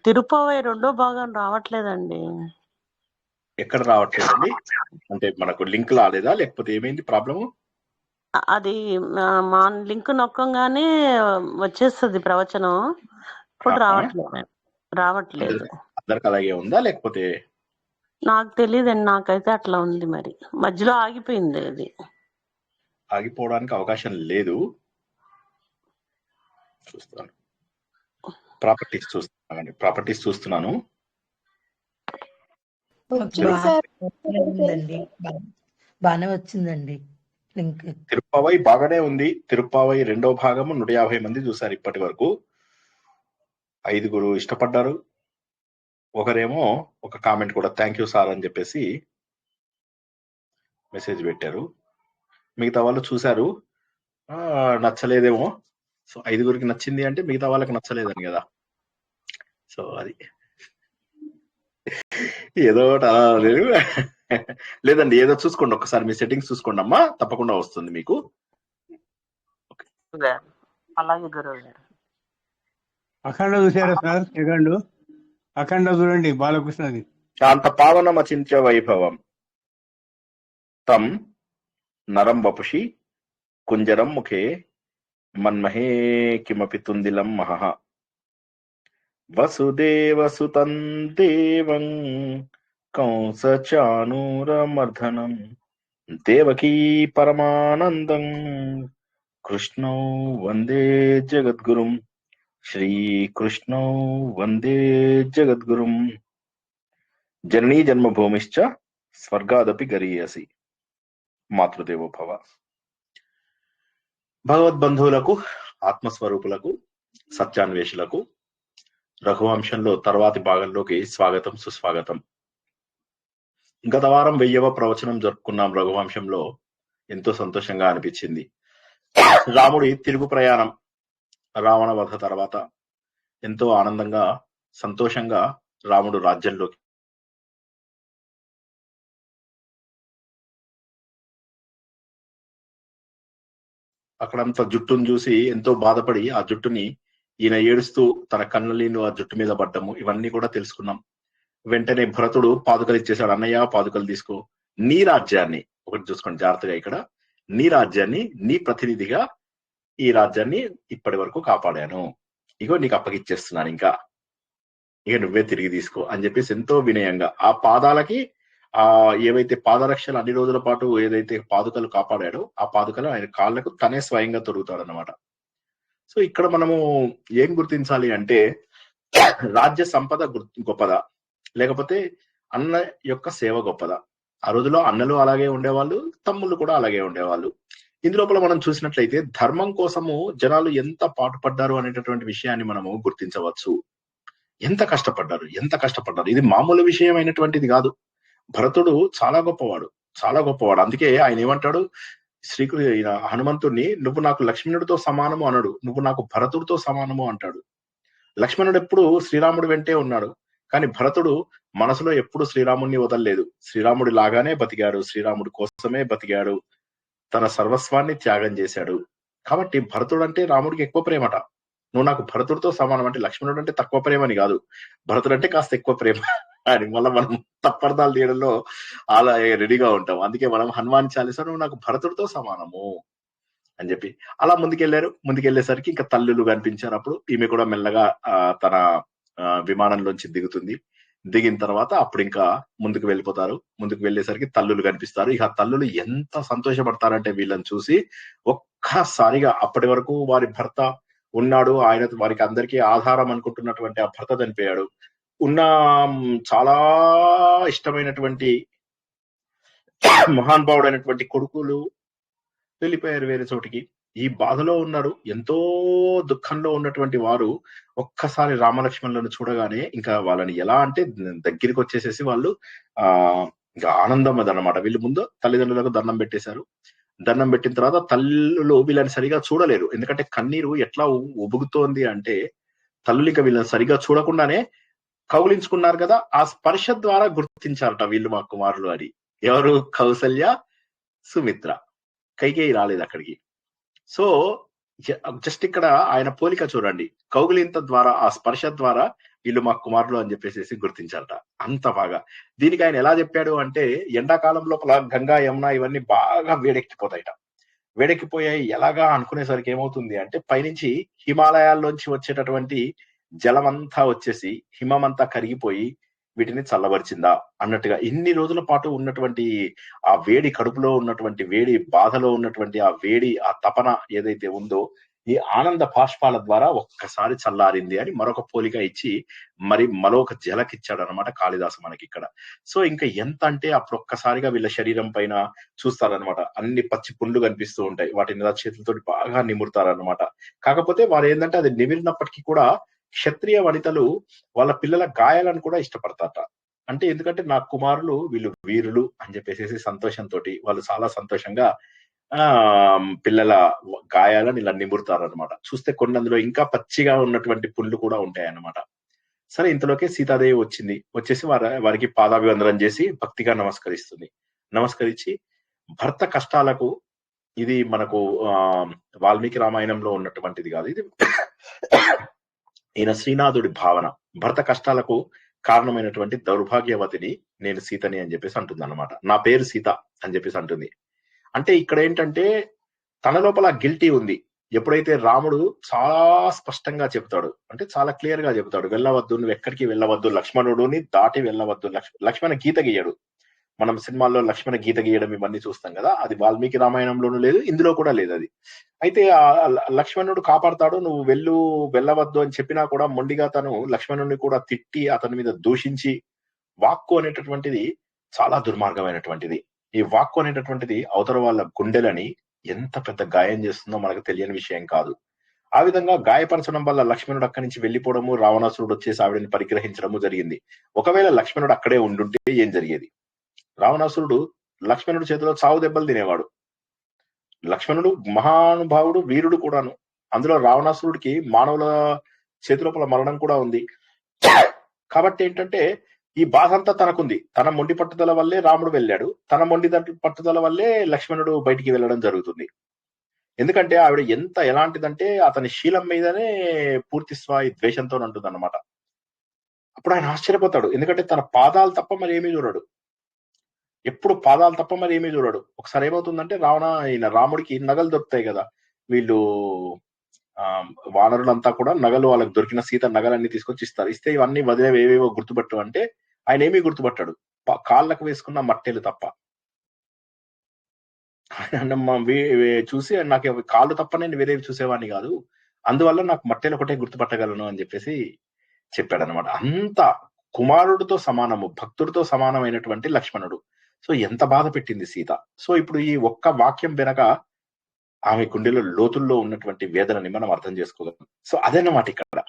తిరుపతి రెండో భాగం రావట్లేదండి. ఎక్కడ రావట్లేదండి? అంటే మనకు లింక్ రాలేదా, లేకపోతే ఏమైంది ప్రాబ్లము? అది మా లింక్ నొక్కంగానే వచ్చేస్తుంది ప్రవచనం, ఇప్పుడు రావట్లేదు. అందరికి అలాగే ఉందా, లేకపోతే? నాకు తెలియదండి, నాకైతే అట్లా ఉంది. మరి మధ్యలో ఆగిపోయింది. అది ఆగిపోవడానికి అవకాశం లేదు. చూస్తాను, ప్రాపర్టీస్ చూస్తున్నాను. బాగానే వచ్చిందండి లింక్. తిరుప్పావై బాగానే ఉంది. తిరుప్పావై రెండో భాగము 150 మంది చూసారు ఇప్పటి వరకు. 5 ఇష్టపడ్డారు. ఒకరేమో ఒక కామెంట్ కూడా థ్యాంక్ యూ సార్ అని చెప్పేసి మెసేజ్ పెట్టారు. మిగతా వాళ్ళు చూశారు, నచ్చలేదేమో. సో 5 నచ్చింది అంటే మిగతా వాళ్ళకి నచ్చలేదని కదా. సో అది ఏదో లేదు లేదండి, ఏదో చూసుకోండి ఒకసారి, మీ సెట్టింగ్స్ చూసుకోండి అమ్మా, తప్పకుండా వస్తుంది మీకు. అలాగే గురువు గారు. అఖండ చూసారా సార్? అఖండ చూడండి, బాలకృష్ణది. శాంత పావనమచింత్య వైభవం తం నరం వపుషి కుంజరం ముఖే మన్మహే కిమపి తుందిలం మహః వసుదేవసుతం దేవం కంసచానూరమర్ధనం దేవకీ పరమానందం కృష్ణౌ వందే జగద్గురుం శ్రీకృష్ణౌ వందే జగద్గురుం జననీ జన్మభూమిశ్చ స్వర్గాదపి గరీయసి మాతృదేవో భవ. భగవద్బంధువులకు, ఆత్మస్వరూపులకు, సత్యాన్వేషులకు రఘువంశంలో తర్వాతి భాగంలోకి స్వాగతం, సుస్వాగతం. గత వారం 1000వ ప్రవచనం జరుపుకున్నాం రఘువంశంలో. ఎంతో సంతోషంగా అనిపించింది. రాముడి తిరుగు ప్రయాణం, రావణ వధ తర్వాత ఎంతో ఆనందంగా, సంతోషంగా రాముడు రాజ్యంలోకి అక్కడంతా జుట్టును చూసి ఎంతో బాధపడి ఆ జుట్టుని ఈయన ఏడుస్తూ తన కన్నలీను ఆ జుట్టు మీద పడ్డము, ఇవన్నీ కూడా తెలుసుకున్నాం. వెంటనే భరతుడు పాదుకలు ఇచ్చేశాడు. అన్నయ్య పాదుకలు తీసుకో, నీ రాజ్యాన్ని, ఒకటి చూసుకోండి జాగ్రత్తగా, ఇక్కడ నీ రాజ్యాన్ని, నీ ప్రతినిధిగా ఈ రాజ్యాన్ని ఇప్పటి వరకు కాపాడాను, ఇగో నీకు అప్పగిచ్చేస్తున్నాను, ఇంకా ఇక నువ్వే తిరిగి తీసుకో అని చెప్పేసి ఎంతో వినయంగా ఆ పాదాలకి ఏవైతే పాదరక్షలు అన్ని రోజుల పాటు ఏదైతే పాదుకలు కాపాడాడో ఆ పాదుకలు ఆయన కాళ్ళకు తనే స్వయంగా తొడుగుతాడు అన్నమాట. సో ఇక్కడ మనము ఏం గుర్తించాలి అంటే, రాజ్య సంపద గొప్పదా, లేకపోతే అన్న యొక్క సేవ గొప్పదా? ఆ రోజులో అన్నలు అలాగే ఉండేవాళ్ళు, తమ్ముళ్ళు కూడా అలాగే ఉండేవాళ్ళు. ఇందులోపల మనం చూసినట్లయితే ధర్మం కోసము జనాలు ఎంత పాటుపడ్డారు అనేటటువంటి విషయాన్ని మనము గుర్తించవచ్చు. ఎంత కష్టపడ్డారు. ఇది మామూలు విషయం అయినటువంటిది కాదు. భరతుడు చాలా గొప్పవాడు. అందుకే ఆయన ఏమంటాడు, హనుమంతుడిని, నువ్వు నాకు లక్ష్మణుడితో సమానము అనడు, నువ్వు నాకు భరతుడితో సమానము అంటాడు. లక్ష్మణుడు ఎప్పుడు శ్రీరాముడి వెంటే ఉన్నాడు, కానీ భరతుడు మనసులో ఎప్పుడు శ్రీరాముడిని వదలలేదు. శ్రీరాముడి లాగానే బతికాడు, శ్రీరాముడి కోసమే బతికాడు, తన సర్వస్వాన్ని త్యాగం చేశాడు. కాబట్టి భరతుడు అంటే రాముడికి ఎక్కువ ప్రేమట. నువ్వు నాకు భరతుడితో సమానం అంటే లక్ష్మణుడు అంటే తక్కువ ప్రేమని కాదు, భరతుడు అంటే కాస్త ఎక్కువ ప్రేమ అని మళ్ళీ మనం తప్పర్థాలు తీయడంలో అలా రెడీగా ఉంటాం. అందుకే మనం హనుమాన్ చాలీసా నువ్వు నాకు భరతుడితో సమానము అని చెప్పి అలా ముందుకెళ్లేసరికి ఇంకా తల్లులు కనిపించారు. అప్పుడు ఈమె కూడా మెల్లగా తన విమానంలోంచి దిగుతుంది. దిగిన తర్వాత అప్పుడు ఇంకా ముందుకు వెళ్ళిపోతారు. ముందుకు వెళ్ళేసరికి తల్లులు కనిపిస్తారు. ఇక తల్లులు ఎంత సంతోషపడతారంటే వీళ్ళని చూసి, ఒక్కసారిగా అప్పటి వరకు వారి భర్త ఉన్నాడు, ఆయన వారికి అందరికీ ఆధారం అనుకుంటున్నటువంటి ఆ భర్త చనిపోయాడు, ఉన్న చాలా ఇష్టమైనటువంటి మహానుభావుడైనటువంటి కొడుకులు వెళ్ళిపోయారు వేరే చోటికి. ఈ బాధలో ఉన్నారు, ఎంతో దుఃఖంలో ఉన్నటువంటి వారు ఒక్కసారి రామలక్ష్మణులను చూడగానే ఇంకా వాళ్ళని ఎలా అంటే దగ్గరికి వచ్చేసేసి వాళ్ళు ఇంకా ఆనందం అదనమాట. వీళ్ళు ముందు తల్లిదండ్రులకు దండం పెట్టేశారు. దండం పెట్టిన తర్వాత తల్లులు వీళ్ళని సరిగా చూడలేరు, ఎందుకంటే కన్నీరు ఎట్లా ఉబుగుతోంది అంటే తల్లులు ఇంకా వీళ్ళని సరిగా చూడకుండానే కౌలించుకున్నారు కదా, ఆ స్పర్శ ద్వారా గుర్తించారట వీళ్ళు మా కుమారులు అని. ఎవరు? కౌసల్య, సుమిత్ర. కైకేయి రాలేదు అక్కడికి. సో జస్ట్ ఇక్కడ ఆయన పోలిక చూడండి, కౌగిలింత ద్వారా, ఆ స్పర్శ ద్వారా వీళ్ళు మా కుమారులు అని చెప్పేసి గుర్తించారట. అంత బాగా. దీనికి ఆయన ఎలా చెప్పాడు అంటే, ఎండాకాలం లోపల గంగా, యమున ఇవన్నీ బాగా వేడెక్కిపోతాయట. వేడెక్కిపోయాయి ఎలాగా అనుకునేసరికి ఏమవుతుంది అంటే, పైనుంచి హిమాలయాల్లోంచి వచ్చేటటువంటి జలమంతా వచ్చేసి హిమమంతా కరిగిపోయి వీటిని చల్లబరిచిందా అన్నట్టుగా. ఇన్ని రోజుల పాటు ఉన్నటువంటి ఆ వేడి, కడుపులో ఉన్నటువంటి వేడి, బాధలో ఉన్నటువంటి ఆ వేడి, ఆ తపన ఏదైతే ఉందో ఈ ఆనంద బాష్పాల ద్వారా ఒక్కసారి చల్లారింది అని మరొక పోలిక ఇచ్చి మరి మరొక జలకిచ్చాడు అనమాట కాళిదాసు మనకి ఇక్కడ. సో ఇంకా ఎంత అంటే అప్పుడు ఒక్కసారిగా వీళ్ళ శరీరం పైన చూస్తారనమాట, అన్ని పచ్చి పుండ్లు కనిపిస్తూ ఉంటాయి. వాటిని ఇలా చేతులతోటి బాగా నిమురుతారనమాట. కాకపోతే వారు ఏంటంటే అది నిమిరినప్పటికీ కూడా క్షత్రియ వనితలు వాళ్ళ పిల్లల గాయాలను కూడా ఇష్టపడతారట. అంటే ఎందుకంటే నా కుమారులు వీళ్ళు వీరులు అని చెప్పేసి సంతోషంతో వాళ్ళు చాలా సంతోషంగా పిల్లల గాయాలను ఇలా నిమురుతారనమాట. చూస్తే కొన్ని అందులో ఇంకా పచ్చిగా ఉన్నటువంటి పుండ్లు కూడా ఉంటాయన్నమాట. సరే, ఇంతలోకే సీతాదేవి వచ్చింది. వచ్చేసి వారికి పాదాభివందనం చేసి భక్తిగా నమస్కరిస్తుంది. నమస్కరించి భర్త కష్టాలకు, ఇది మనకు వాల్మీకి రామాయణంలో ఉన్నటువంటిది కాదు, ఇది ఈయన శ్రీనాథుడి భావన. భర్త కష్టాలకు కారణమైనటువంటి దౌర్భాగ్యవతిని నేను సీతని అని చెప్పేసి అంటుంది అనమాట. నా పేరు సీత అని చెప్పేసి అంటుంది. అంటే ఇక్కడ ఏంటంటే తన లోపల గిల్టీ ఉంది. ఎప్పుడైతే రాముడు చాలా స్పష్టంగా చెప్తాడు, అంటే చాలా క్లియర్ గా చెప్తాడు, వెళ్ళవద్దు, నువ్వు ఎక్కడికి వెళ్ళవద్దు, లక్ష్మణుడిని దాటి వెళ్ళవద్దు. లక్ష్మణ గీత గీయడు. మనం సినిమాల్లో లక్ష్మణ గీత గీయడం ఇవన్నీ చూస్తాం కదా, అది వాల్మీకి రామాయణంలోనూ లేదు, ఇందులో కూడా లేదు అది. అయితే ఆ లక్ష్మణుడు కాపాడతాడు, నువ్వు వెళ్ళవద్దు అని చెప్పినా కూడా మొండిగా తను లక్ష్మణుడిని కూడా తిట్టి అతని మీద దూషించి, వాక్కు అనేటటువంటిది చాలా దుర్మార్గమైనటువంటిది. ఈ వాక్కు అనేటటువంటిది అవతల వాళ్ళ గుండెలని ఎంత పెద్ద గాయం చేస్తుందో మనకు తెలియని విషయం కాదు. ఆ విధంగా గాయపరచడం వల్ల లక్ష్మణుడు అక్కడి నుంచి వెళ్ళిపోవడము, రావణాసురుడు వచ్చేసి ఆవిడని పరిగ్రహించడము జరిగింది. ఒకవేళ లక్ష్మణుడు అక్కడే ఉండుంటే ఏం జరిగేది? రావణాసురుడు లక్ష్మణుడి చేతిలో చావు దెబ్బలు తినేవాడు. లక్ష్మణుడు మహానుభావుడు, వీరుడు కూడాను. అందులో రావణాసురుడికి మానవుల చేతిలోపల మరణం కూడా ఉంది. కాబట్టి ఏంటంటే ఈ బాధ అంతా తనకుంది. తన మొండి పట్టుదల వల్లే రాముడు వెళ్ళాడు, తన మొండి పట్టుదల వల్లే లక్ష్మణుడు బయటికి వెళ్ళడం జరుగుతుంది. ఎందుకంటే ఆవిడ ఎలాంటిదంటే అతని శీలం మీదనే పూర్తి స్థాయి ద్వేషంతో ఉంటుంది అన్నమాట. అప్పుడు ఆయన ఆశ్చర్యపోతాడు, ఎందుకంటే తన పాదాలు తప్ప మరి ఏమీ చూడడు. ఎప్పుడు పాదాలు తప్ప మరి ఏమీ చూడడు. ఒకసారి ఏమవుతుందంటే రాముడికి నగలు దొరుకుతాయి కదా, వీళ్ళు వానరులంతా కూడా నగలు, వాళ్ళకి దొరికిన సీత నగలన్నీ తీసుకొచ్చి ఇస్తారు. ఇస్తే ఇవన్నీ వదిలేవి ఏవేవో గుర్తుపట్టు అంటే ఆయన ఏమీ గుర్తుపట్టాడు, కాళ్ళకు వేసుకున్న మట్టెలు తప్ప. చూసి నాకు కాళ్ళు తప్ప నేను వేరేవి చూసేవాడిని కాదు, అందువల్ల నాకు మట్టెలు ఒకటే గుర్తుపట్టగలను అని చెప్పేసి చెప్పాడు అనమాట. అంత కుమారుడితో సమానము, భక్తుడితో సమానమైనటువంటి లక్ష్మణుడు. సో ఎంత బాధ పెట్టింది సీత. సో ఇప్పుడు ఈ ఒక్క వాక్యం వెనక ఆమె గుండెలో లోతుల్లో ఉన్నటువంటి వేదనని మనం అర్థం చేసుకోగలం. సో అదన్నమాట ఇక్కడ.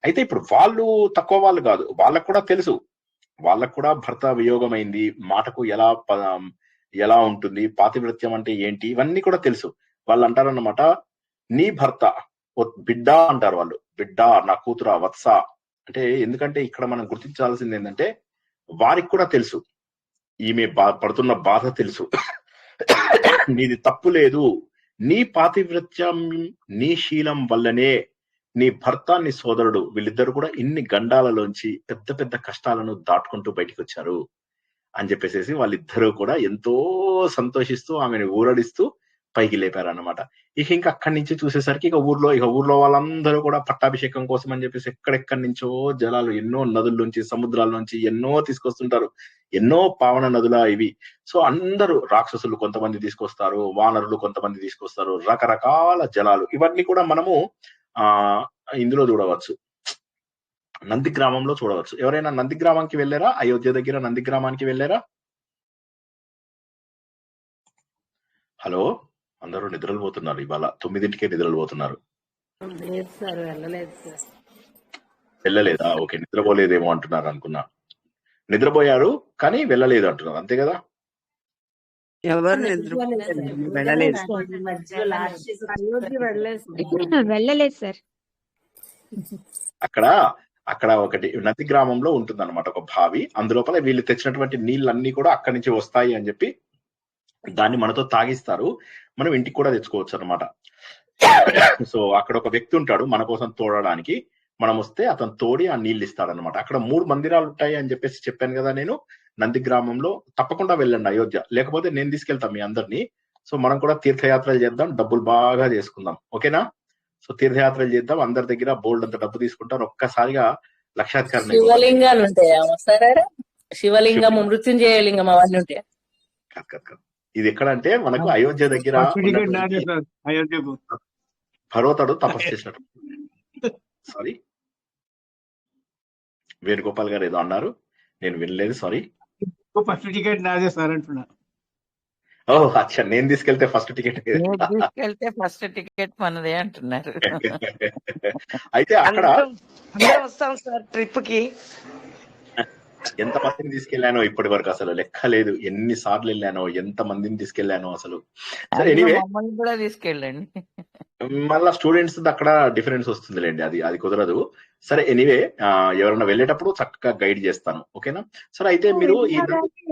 అయితే ఇప్పుడు వాళ్ళు తక్కువ వాళ్ళు కాదు, వాళ్ళకు కూడా తెలుసు, వాళ్ళకు కూడా భర్త వియోగమైంది, మాటకు ఎలా ఉంటుంది, పాతివ్రత్యం అంటే ఏంటి, ఇవన్నీ కూడా తెలుసు. వాళ్ళు అంటారన్నమాట, నీ భర్త బిడ్డ అంటారు వాళ్ళు, బిడ్డ, నా కూతురా, వత్స అంటే. ఎందుకంటే ఇక్కడ మనం గుర్తించాల్సింది ఏంటంటే వారికి కూడా తెలుసు, ఈమె పడుతున్న బాధ తెలుసు. నీది తప్పు లేదు, నీ పాతివ్రత్యం, నీ శీలం వల్లనే నీ భర్త, నీ సోదరుడు, వీళ్ళిద్దరు కూడా ఇన్ని గండాలలోంచి పెద్ద పెద్ద కష్టాలను దాటుకుంటూ బయటికి వచ్చారు అని చెప్పేసి వాళ్ళిద్దరూ కూడా ఎంతో సంతోషిస్తూ ఆమెను ఊరడిస్తూ పైకి లేపారన్నమాట. ఇంకా అక్కడి నుంచి చూసేసరికి ఇక ఊర్లో వాళ్ళందరూ కూడా పట్టాభిషేకం కోసం అని చెప్పేసి ఎక్కడెక్కడి నుంచో జలాలు, ఎన్నో నదుల నుంచి, సముద్రాల నుంచి ఎన్నో తీసుకొస్తుంటారు, ఎన్నో పావన నదుల ఇవి. సో అందరూ రాక్షసులు కొంతమంది తీసుకొస్తారు, వానరులు కొంతమంది తీసుకొస్తారు, రకరకాల జలాలు. ఇవన్నీ కూడా మనము ఇందులో చూడవచ్చు, నంది గ్రామంలో చూడవచ్చు. ఎవరైనా నంది గ్రామానికి వెళ్ళారా? అయోధ్య దగ్గర నంది గ్రామానికి వెళ్ళారా? హలో, అందరూ నిద్రలు పోతున్నారు. ఇవాళ 9ంటికే నిద్రలు పోతున్నారు. వెళ్ళలేదా? ఓకే, నిద్రపోలేదేమో అంటున్నారు అనుకున్నా. నిద్రపోయారు కానీ వెళ్ళలేదు అంటున్నారు, అంతే కదా? ఎవరు వెళ్ళలేదు సార్. అక్కడ ఒకటి నది గ్రామంలో ఉంటుంది అనమాట, ఒక బావి. అందులోపల వీళ్ళు తెచ్చినటువంటి నీళ్ళన్నీ కూడా అక్కడి నుంచి వస్తాయి అని చెప్పి దాన్ని మనతో తాగిస్తారు, మనం ఇంటికి కూడా తెచ్చుకోవచ్చు అనమాట. సో అక్కడ ఒక వ్యక్తి ఉంటాడు మన కోసం తోడడానికి. మనం వస్తే అతను తోడి ఆ నీళ్ళు ఇస్తాడనమాట. అక్కడ 3 మందిరాలు ఉంటాయి అని చెప్పేసి చెప్పాను కదా నేను. నంది గ్రామంలో తప్పకుండా వెళ్ళండి అయోధ్య. లేకపోతే నేను తీసుకెళ్తాను మీ అందరినీ. సో మనం కూడా తీర్థయాత్రలు చేద్దాం, డబ్బులు బాగా చేసుకుందాం. ఓకేనా? సో తీర్థయాత్రలు చేద్దాం, అందరి దగ్గర బోల్డ్ అంత డబ్బు తీసుకుంటారు, ఒక్కసారిగా లక్షాధికారిని అయిపోతాం. శివలింగాలు ఉంటాయా సరే? శివలింగము, మృత్యుంజయ అవన్నీ ఉంటాయా? కాదు. ఇది ఎక్కడంటే మనకు అయోధ్య దగ్గర ఫస్ట్ టికెట్ నాదే ఉన్నటువంటి సార్ అయోధ్యకు. పర్వతాడు తపస్సు చేసినట్టు. సారీ, వేణుగోపాల్ గారు ఏదో అన్నారు, నేను వినలేదు, సారీ. ఫస్ట్ టికెట్ నాదే సార్ అంటున్నా. ఓహ్ అచ్చా, నేను తీసుకెళ్తే ఫస్ట్ టికెట్. తీసుకెళ్తే ఫస్ట్ టికెట్ మనదే అంటున్నారు. అయితే అక్కడ అందరం వస్తాం సార్ ట్రిప్ కి. ఎంత మందిని తీసుకెళ్లానో ఇప్పటి వరకు అసలు లెక్క లేదు. ఎన్ని సార్లు వెళ్ళానో, ఎంత మందిని తీసుకెళ్లానో అసలు. సరే, ఎనీవే మమ్మల్ని కూడా తీసుకెళ్ళండి. మళ్ళా స్టూడెంట్స్ అక్కడ డిఫరెన్స్ వస్తుందిలేండి, అది కుదరదు. సరే, ఎనీవే ఎవరైనా వెళ్ళేటప్పుడు చక్కగా గైడ్ చేస్తాను. ఓకేనా? సరే, అయితే మీరు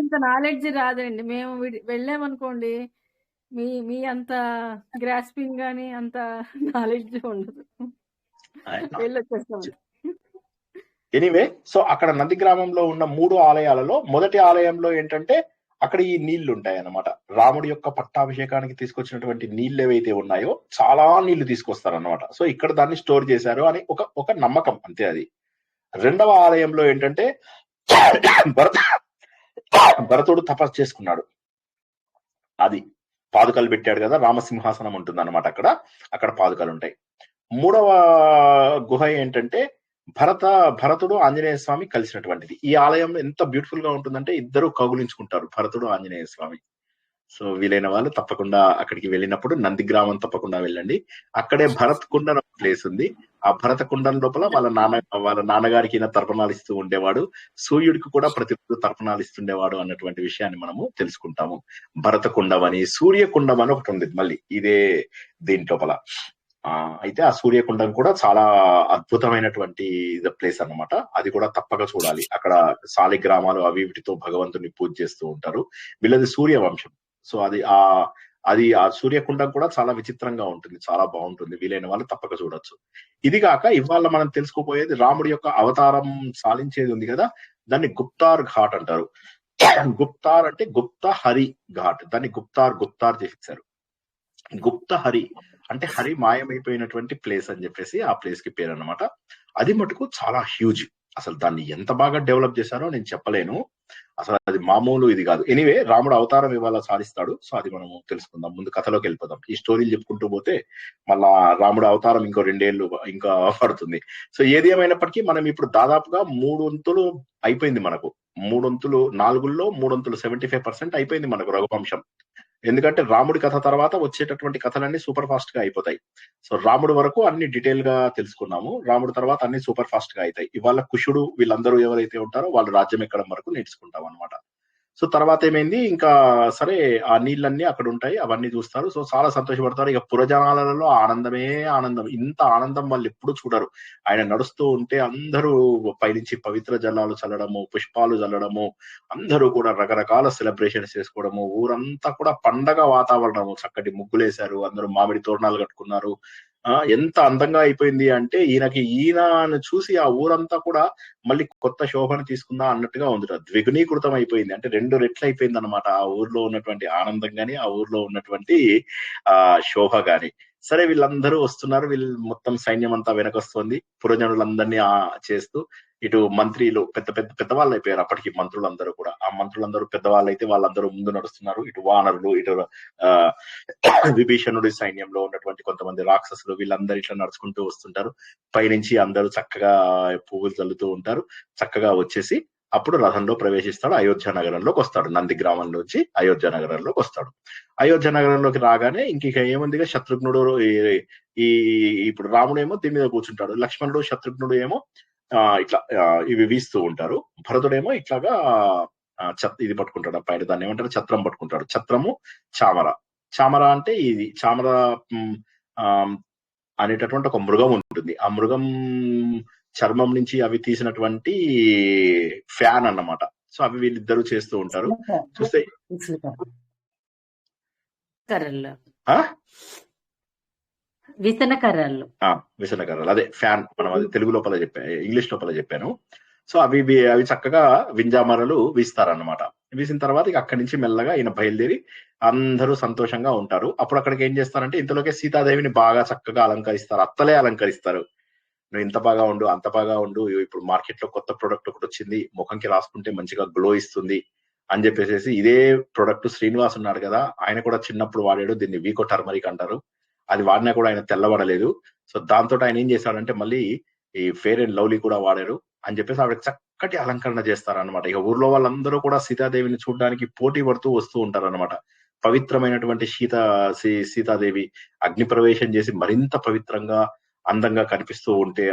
ఇంత నాలెడ్జ్ రాదండి. మేము వెళ్ళామనుకోండి, మీ అంత గ్రాస్పింగ్ గానీ అంత నాలెడ్జ్ ఉండదు. వెళ్ళొచ్చేస్తాం. ఎనీవే, సో అక్కడ నంది గ్రామంలో ఉన్న 3 ఆలయాలలో మొదటి ఆలయంలో ఏంటంటే అక్కడ ఈ నీళ్లు ఉంటాయి అన్నమాట. రాముడి యొక్క పట్టాభిషేకానికి తీసుకొచ్చినటువంటి నీళ్లు ఏవైతే ఉన్నాయో చాలా నీళ్లు తీసుకొస్తారు అన్నమాట. సో ఇక్కడ దాన్ని స్టోర్ చేశారు అని ఒక నమ్మకం, అంతే. అది రెండవ ఆలయంలో ఏంటంటే భరతుడు తపస్సు చేసుకున్నాడు, అది పాదుకలు పెట్టాడు కదా, రామసింహాసనం ఉంటుంది అనమాట. అక్కడ పాదుకలు ఉంటాయి. మూడవ గుహ ఏంటంటే భరతుడు ఆంజనేయ స్వామి కలిసినటువంటిది. ఈ ఆలయం ఎంత బ్యూటిఫుల్ గా ఉంటుందంటే ఇద్దరు కౌగులించుకుంటారు, భరతుడు ఆంజనేయ స్వామి. సో వీలైన వాళ్ళు తప్పకుండా అక్కడికి వెళ్ళినప్పుడు నంది గ్రామం తప్పకుండా వెళ్ళండి. అక్కడే భరత్ కుండ ప్లేస్ ఉంది. ఆ భరత కుండం లోపల వాళ్ళ నాన్నగారికి ఈయన తర్పణాలు ఇస్తూ ఉండేవాడు, సూర్యుడికి కూడా ప్రతిరోజు తర్పణాలు ఇస్తుండేవాడు అన్నటువంటి విషయాన్ని మనము తెలుసుకుంటాము. భరత కుండం అని, సూర్యకుండం అని ఒకటి ఉంది మళ్ళీ ఇదే దీని లోపల. అయితే ఆ సూర్యకుండం కూడా చాలా అద్భుతమైనటువంటి ప్లేస్ అన్నమాట. అది కూడా తప్పక చూడాలి. అక్కడ సాలిగ్రామాలు అవి వీటితో భగవంతుని పూజ చేస్తూ ఉంటారు. వీళ్ళది సూర్యవంశం. సో అది ఆ సూర్యకుండం కూడా చాలా విచిత్రంగా ఉంటుంది, చాలా బాగుంటుంది. వీలైన వాళ్ళు తప్పక చూడొచ్చు. ఇది కాక ఇవాళ మనం తెలుసుకోపోయేది రాముడి యొక్క అవతారం సాలించేది ఉంది కదా, దాన్ని గుప్తార్ ఘాట్ అంటారు. గుప్తార్ అంటే గుప్త హరి ఘాట్, దాన్ని గుప్తార్ చేశారు. గుప్త హరి అంటే హరి మాయమైపోయినటువంటి ప్లేస్ అని చెప్పేసి ఆ ప్లేస్ కి పేరు అన్నమాట. అది మటుకు చాలా హ్యూజ్. అసలు దాన్ని ఎంత బాగా డెవలప్ చేశారో నేను చెప్పలేను. అసలు అది మామూలు ఇది కాదు. ఎనీవే, రాముడు అవతారం ఇవాళ సాధిస్తాడు. సో అది మనము తెలుసుకుందాం. ముందు కథలోకి వెళ్ళిపోదాం. ఈ స్టోరీలు చెప్పుకుంటూ పోతే మళ్ళా రాముడు అవతారం ఇంకో 2 ఏళ్ళు ఇంకా పడుతుంది. సో ఏది ఏమైనప్పటికీ మనం ఇప్పుడు దాదాపుగా 3 వంతులు అయిపోయింది మనకు. 3 వంతులు 4లో 3 వంతులు 75% అయిపోయింది మనకు రఘువంశం. ఎందుకంటే రాముడి కథ తర్వాత వచ్చేటటువంటి కథలన్నీ సూపర్ ఫాస్ట్ గా అయిపోతాయి. సో రాముడి వరకు అన్ని డీటెయిల్ గా తెలుసుకున్నాము. రాముడి తర్వాత అన్ని సూపర్ ఫాస్ట్ గా అవుతాయి. ఇవాళ కుషుడు వీళ్ళందరూ ఎవరైతే ఉంటారో వాళ్ళు రాజ్యం ఎక్కడం వరకు నేర్చుకుంటాం అనమాట. సో తర్వాత ఏమైంది, ఇంకా సరే ఆ నీళ్ళన్నీ అక్కడ ఉంటాయి, అవన్నీ చూస్తారు. సో చాలా సంతోషపడతారు. ఇక పురజనాలలో ఆనందమే ఆనందం. ఇంత ఆనందం వాళ్ళు ఎప్పుడు చూడరు. ఆయన నడుస్తూ ఉంటే అందరూ పైనుంచి పవిత్ర జలాలు చల్లడము, పుష్పాలు చల్లడము, అందరూ కూడా రకరకాల సెలబ్రేషన్స్ చేసుకోవడము, ఊరంతా కూడా పండగ వాతావరణము. చక్కటి ముగ్గులేశారు, అందరూ మామిడి తోరణాలు కట్టుకున్నారు. ఎంత అందంగా అయిపోయింది అంటే ఈయనను చూసి ఆ ఊరంతా కూడా మళ్ళీ కొత్త శోభను తీసుకుందా అన్నట్టుగా ఉంది. ద్విగుణీకృతం అయిపోయింది, అంటే 2 రెట్లు అయిపోయింది అనమాట. ఆ ఊర్లో ఉన్నటువంటి ఆనందం గాని, ఆ ఊర్లో ఉన్నటువంటి శోభ గాని. సరే, వీళ్ళందరూ వస్తున్నారు. వీళ్ళు మొత్తం సైన్యం అంతా వెనకొస్తుంది, పురజనులందరినీ చేస్తూ. ఇటు మంత్రులు పెద్దవాళ్ళు అయిపోయారు అప్పటికి, మంత్రులందరూ కూడా. ఆ మంత్రులందరూ పెద్దవాళ్ళు అయితే వాళ్ళందరూ ముందు నడుస్తున్నారు. ఇటు వానరులు, ఇటు విభీషణుడి సైన్యంలో ఉన్నటువంటి కొంతమంది రాక్షసులు, వీళ్ళందరూ ఇట్లా నడుచుకుంటూ వస్తుంటారు. పైనుంచి అందరూ చక్కగా పువ్వులు చల్లుతూ ఉంటారు. చక్కగా వచ్చేసి అప్పుడు రథంలో ప్రవేశిస్తాడు. అయోధ్య నగరంలోకి వస్తాడు. నంది గ్రామంలోంచి అయోధ్య నగరంలోకి వస్తాడు. అయోధ్య నగరంలోకి రాగానే ఇంక ఏముందిగా, శత్రుఘ్నుడు ఇప్పుడు రాముడేమో దీని మీద కూర్చుంటాడు, లక్ష్మణుడు శత్రుఘ్నుడు ఏమో ఇట్లా ఇవి వీస్తూ ఉంటారు. భరతుడేమో ఇట్లాగా ఇది పట్టుకుంటాడు పైన, దాన్ని ఏమంటారు, ఛత్రం పట్టుకుంటాడు. ఛత్రము చామర అంటే ఇది చామర అనేటటువంటి ఒక మృగం ఉంటుంది. ఆ మృగం చర్మం నుంచి అవి తీసినటువంటి ఫ్యాన్ అన్నమాట. సో అవి వీళ్ళిద్దరూ చేస్తూ ఉంటారు. చూస్తే విసనకర్రలు. విసనకర్రలు, అదే ఫ్యాన్, మనం అది తెలుగు లోపల ఇంగ్లీష్ లోపల చెప్పాను. సో అవి చక్కగా వింజామరలు వీస్తారన్నమాట. వీసిన తర్వాత ఇక అక్కడి నుంచి మెల్లగా ఈయన బయలుదేరి అందరూ సంతోషంగా ఉంటారు. అప్పుడు అక్కడికి ఏం చేస్తారంటే ఇంతలోకే సీతాదేవిని బాగా చక్కగా అలంకరిస్తారు, అత్తలే అలంకరిస్తారు. నువ్వు ఇంత బాగా ఉండు, అంత బాగా ఉండు, ఇప్పుడు మార్కెట్ లో కొత్త ప్రొడక్ట్ ఒకటి వచ్చింది, ముఖంకి రాసుకుంటే మంచిగా గ్లో ఇస్తుంది అని చెప్పేసి ఇదే ప్రొడక్ట్ శ్రీనివాస్ ఉన్నాడు కదా, ఆయన కూడా చిన్నప్పుడు వాడాడు, దీన్ని వీకో టర్మరిక్ అంటారు, అది వాడినా కూడా ఆయన తెల్లబడలేదు. సో దాంతో ఆయన ఏం చేశాడంటే మళ్ళీ ఈ ఫెయిర్ అండ్ లవ్లీ కూడా వాడారు అని చెప్పేసి ఆవిడ చక్కటి అలంకరణ చేస్తారనమాట. ఇక ఊర్లో వాళ్ళందరూ కూడా సీతాదేవిని చూడడానికి పోటీ పడుతూ వస్తూ ఉంటారు అనమాట. పవిత్రమైనటువంటి సీతాదేవి అగ్ని ప్రవేశం చేసి మరింత పవిత్రంగా అందంగా కనిపిస్తూ ఉంటే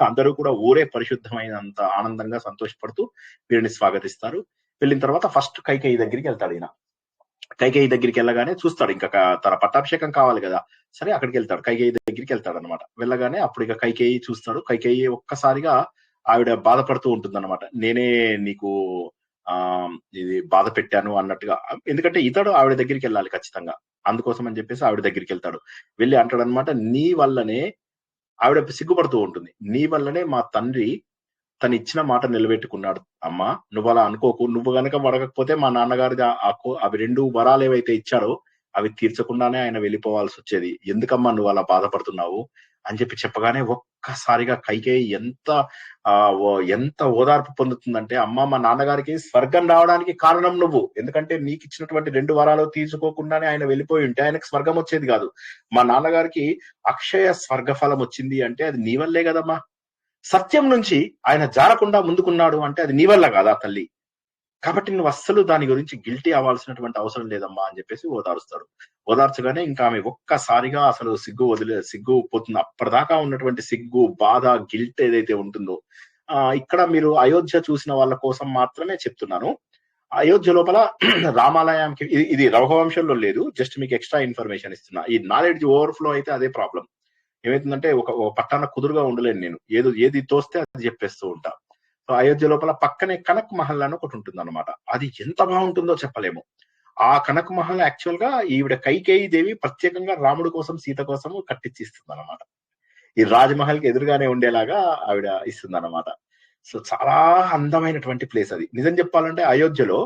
అందరూ కూడా ఊరే పరిశుద్ధమైనంత ఆనందంగా సంతోషపడుతూ వీరిని స్వాగతిస్తారు. వెళ్ళిన తర్వాత ఫస్ట్ కైకేయి దగ్గరికి వెళ్తాడు ఈయన. కైకేయి దగ్గరికి వెళ్ళగానే చూస్తాడు, ఇంకా తన పట్టాభిషేకం కావాలి కదా, సరే అక్కడికి వెళ్తాడు, కైకేయి దగ్గరికి వెళ్తాడు అనమాట. వెళ్ళగానే అప్పుడు ఇక కైకేయి చూస్తాడు. కైకేయి ఒక్కసారిగా ఆవిడ బాధపడుతూ ఉంటుంది అనమాట, నేనే నీకు ఇది బాధ పెట్టాను అన్నట్టుగా. ఎందుకంటే ఇతడు ఆవిడ దగ్గరికి వెళ్ళాలి ఖచ్చితంగా, అందుకోసం అని చెప్పేసి ఆవిడ దగ్గరికి వెళ్తాడు. వెళ్ళి అంటాడు అనమాట, నీ వల్లనే, ఆవిడ సిగ్గుపడుతూ ఉంటుంది, నీ వల్లనే మా తండ్రి తను ఇచ్చిన మాట నిలబెట్టుకున్నాడు అమ్మా, నువ్వు అలా అనుకోకు, నువ్వు గనక అడగకపోతే మా నాన్నగారి అవి 2 వరాలు ఏవైతే ఇచ్చాడో అవి తీర్చకుండానే ఆయన వెళ్ళిపోవాల్సి వచ్చేది, ఎందుకమ్మా నువ్వు అలా బాధపడుతున్నావు అని చెప్పగానే ఒక్కసారిగా కైకేయి ఎంత ఓదార్పు పొందుతుందంటే, అమ్మ మా నాన్నగారికి స్వర్గం రావడానికి కారణం నువ్వు, ఎందుకంటే నీకు ఇచ్చినటువంటి 2 వరాలు తీర్చుకోకుండానే ఆయన వెళ్ళిపోయి ఉంటే ఆయనకు స్వర్గం వచ్చేది కాదు, మా నాన్నగారికి అక్షయ స్వర్గ ఫలం వచ్చింది అంటే అది నీ వల్లే కదమ్మా, సత్యం నుంచి ఆయన జారకుండా ముందుకున్నాడు అంటే అది నీ వల్ల కాదా తల్లి, కాబట్టి నువ్వు అస్సలు దాని గురించి గిల్టీ అవ్వాల్సినటువంటి అవసరం లేదమ్మా అని చెప్పేసి ఓదారుస్తాడు. ఓదార్చగానే ఇంకా ఆమె ఒక్కసారిగా అసలు సిగ్గు పోతుంది. అప్పటిదాకా ఉన్నటువంటి సిగ్గు, బాధ, గిల్ట్ ఏదైతే ఉంటుందో, ఇక్కడ మీరు అయోధ్య చూసిన వాళ్ళ కోసం మాత్రమే చెప్తున్నాను. అయోధ్య లోపల రామాలయానికి ఇది రఘువంశంలో లేదు, జస్ట్ మీకు ఎక్స్ట్రా ఇన్ఫర్మేషన్ ఇస్తున్నా. ఈ నాలెడ్జ్ ఓవర్ఫ్లో అయితే అదే ప్రాబ్లం. ఏమైతుందంటే ఒక పట్టాన కుదురుగా ఉండలేను నేను, ఏది తోస్తే అది చెప్పేస్తూ ఉంటా. సో అయోధ్య లోపల పక్కనే కనక్ మహల్ అని ఒకటి ఉంటుంది అనమాట. అది ఎంత బాగుంటుందో చెప్పలేము. ఆ కనక్ మహల్ యాక్చువల్ గా ఈవిడ కైకేయి దేవి ప్రత్యేకంగా రాముడి కోసం, సీత కోసం కట్టించిస్తుంది అనమాట. ఈ రాజ్మహల్ కి ఎదురుగానే ఉండేలాగా ఆవిడ ఇస్తుంది అనమాట. సో చాలా అందమైనటువంటి ప్లేస్ అది. నిజం చెప్పాలంటే అయోధ్యలో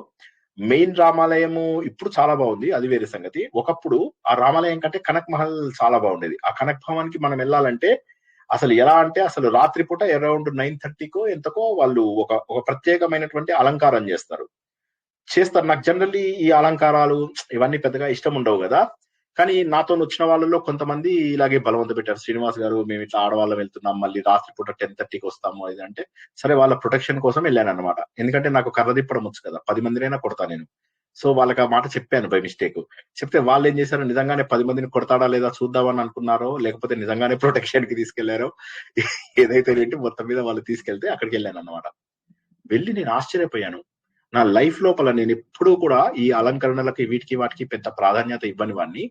మెయిన్ రామాలయము ఇప్పుడు చాలా బాగుంది, అది వేరే సంగతి. ఒకప్పుడు ఆ రామాలయం కంటే కనక్ మహల్ చాలా బాగుండేది. ఆ కనక్ భవన్కి మనం వెళ్ళాలంటే అసలు ఎలా అంటే, అసలు రాత్రిపూట అరౌండ్ 9:30కో ఎంతకో వాళ్ళు ఒక ప్రత్యేకమైనటువంటి అలంకారం చేస్తారు. నాకు జనరల్లీ ఈ అలంకారాలు ఇవన్నీ పెద్దగా ఇష్టం ఉండవు కదా, కానీ నాతో వచ్చిన వాళ్ళలో కొంతమంది ఇలాగే బలవంత పెట్టారు, శ్రీనివాస్ గారు మేము ఇట్లా ఆడవాళ్ళం వెళ్తున్నాం, మళ్ళీ రాత్రిపూట 10:30కి వస్తాము అది అంటే. సరే వాళ్ళ ప్రొటెక్షన్ కోసం వెళ్ళాను అనమాట, ఎందుకంటే నాకు కర్ర తిప్పడం వచ్చు కదా, 10 మందినైనా కొడతా నేను. సో వాళ్ళకి ఆ మాట చెప్పాను బై మిస్టేక్. చెప్తే వాళ్ళు ఏం చేశారు, నిజంగానే 10 మందిని కొడతాడా లేదా చూద్దామని అనుకున్నారో, లేకపోతే నిజంగానే ప్రొటెక్షన్ కి తీసుకెళ్లారో ఏదైతే ఏంటి, మొత్తం మీద వాళ్ళు తీసుకెళ్తే అక్కడికి వెళ్ళాను అనమాట. వెళ్ళి నేను ఆశ్చర్యపోయాను. నా లైఫ్ లోపల నేను ఎప్పుడూ కూడా ఈ అలంకరణలకి వాటికి పెద్ద ప్రాధాన్యత ఇవ్వని వాడిని.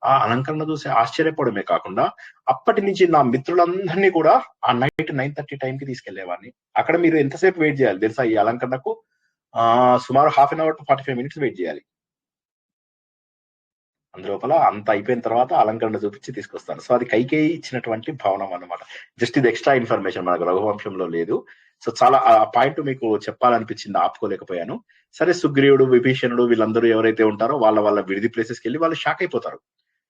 ఆ అలంకరణ చూసి ఆశ్చర్యపోవడమే కాకుండా అప్పటి నుంచి నా మిత్రులందరినీ కూడా ఆ నైట్ 9:30 టైంకి తీసుకెళ్లేవాడిని. అక్కడ మీరు ఎంతసేపు వెయిట్ చేయాలి తెలుసా, ఈ అలంకరణకు సుమారు 1/2 hour to 45 minutes వెయిట్ చేయాలి. అందులోపల అంత అయిపోయిన తర్వాత అలంకరణ చూపించి తీసుకొస్తాను. సో అది కైకేయి ఇచ్చినటువంటి భవనం అన్నమాట. జస్ట్ ఇది ఎక్స్ట్రా ఇన్ఫర్మేషన్, మనకు రఘువంశంలో లేదు. సో చాలా ఆ పాయింట్ మీకు చెప్పాలనిపించింది, ఆపుకోలేకపోయాను. సరే సుగ్రీవుడు, విభీషణుడు వీళ్ళందరూ ఎవరైతే ఉంటారో వాళ్ళ విడిది ప్లేసెస్కి వెళ్ళి వాళ్ళు షాక్ అయిపోతారు,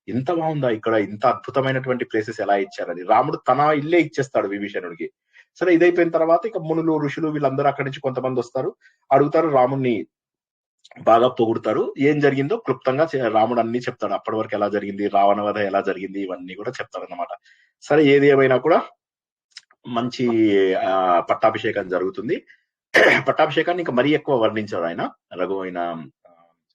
ఇంత బాగుందా ఇక్కడ, ఇంత అద్భుతమైనటువంటి ప్లేసెస్ ఎలా ఇచ్చారని. రాముడు తన ఇల్లే ఇచ్చేస్తాడు విభీషణుడికి. సరే ఇదైపోయిన తర్వాత ఇక మునులు, ఋషులు వీళ్ళందరూ అక్కడి నుంచి కొంతమంది వస్తారు, అడుగుతారు, రాముడిని బాగా పొగుడుతారు. ఏం జరిగిందో క్లుప్తంగా రాముడు అన్ని చెప్తాడు, అప్పటి వరకు ఎలా జరిగింది, రావణవధ ఎలా జరిగింది, ఇవన్నీ కూడా చెప్తాడు అనమాట. సరే ఏది ఏమైనా కూడా మంచి పట్టాభిషేకం జరుగుతుంది. పట్టాభిషేకాన్ని ఇంకా మరీ ఎక్కువ వర్ణించారు ఆయన రఘువైన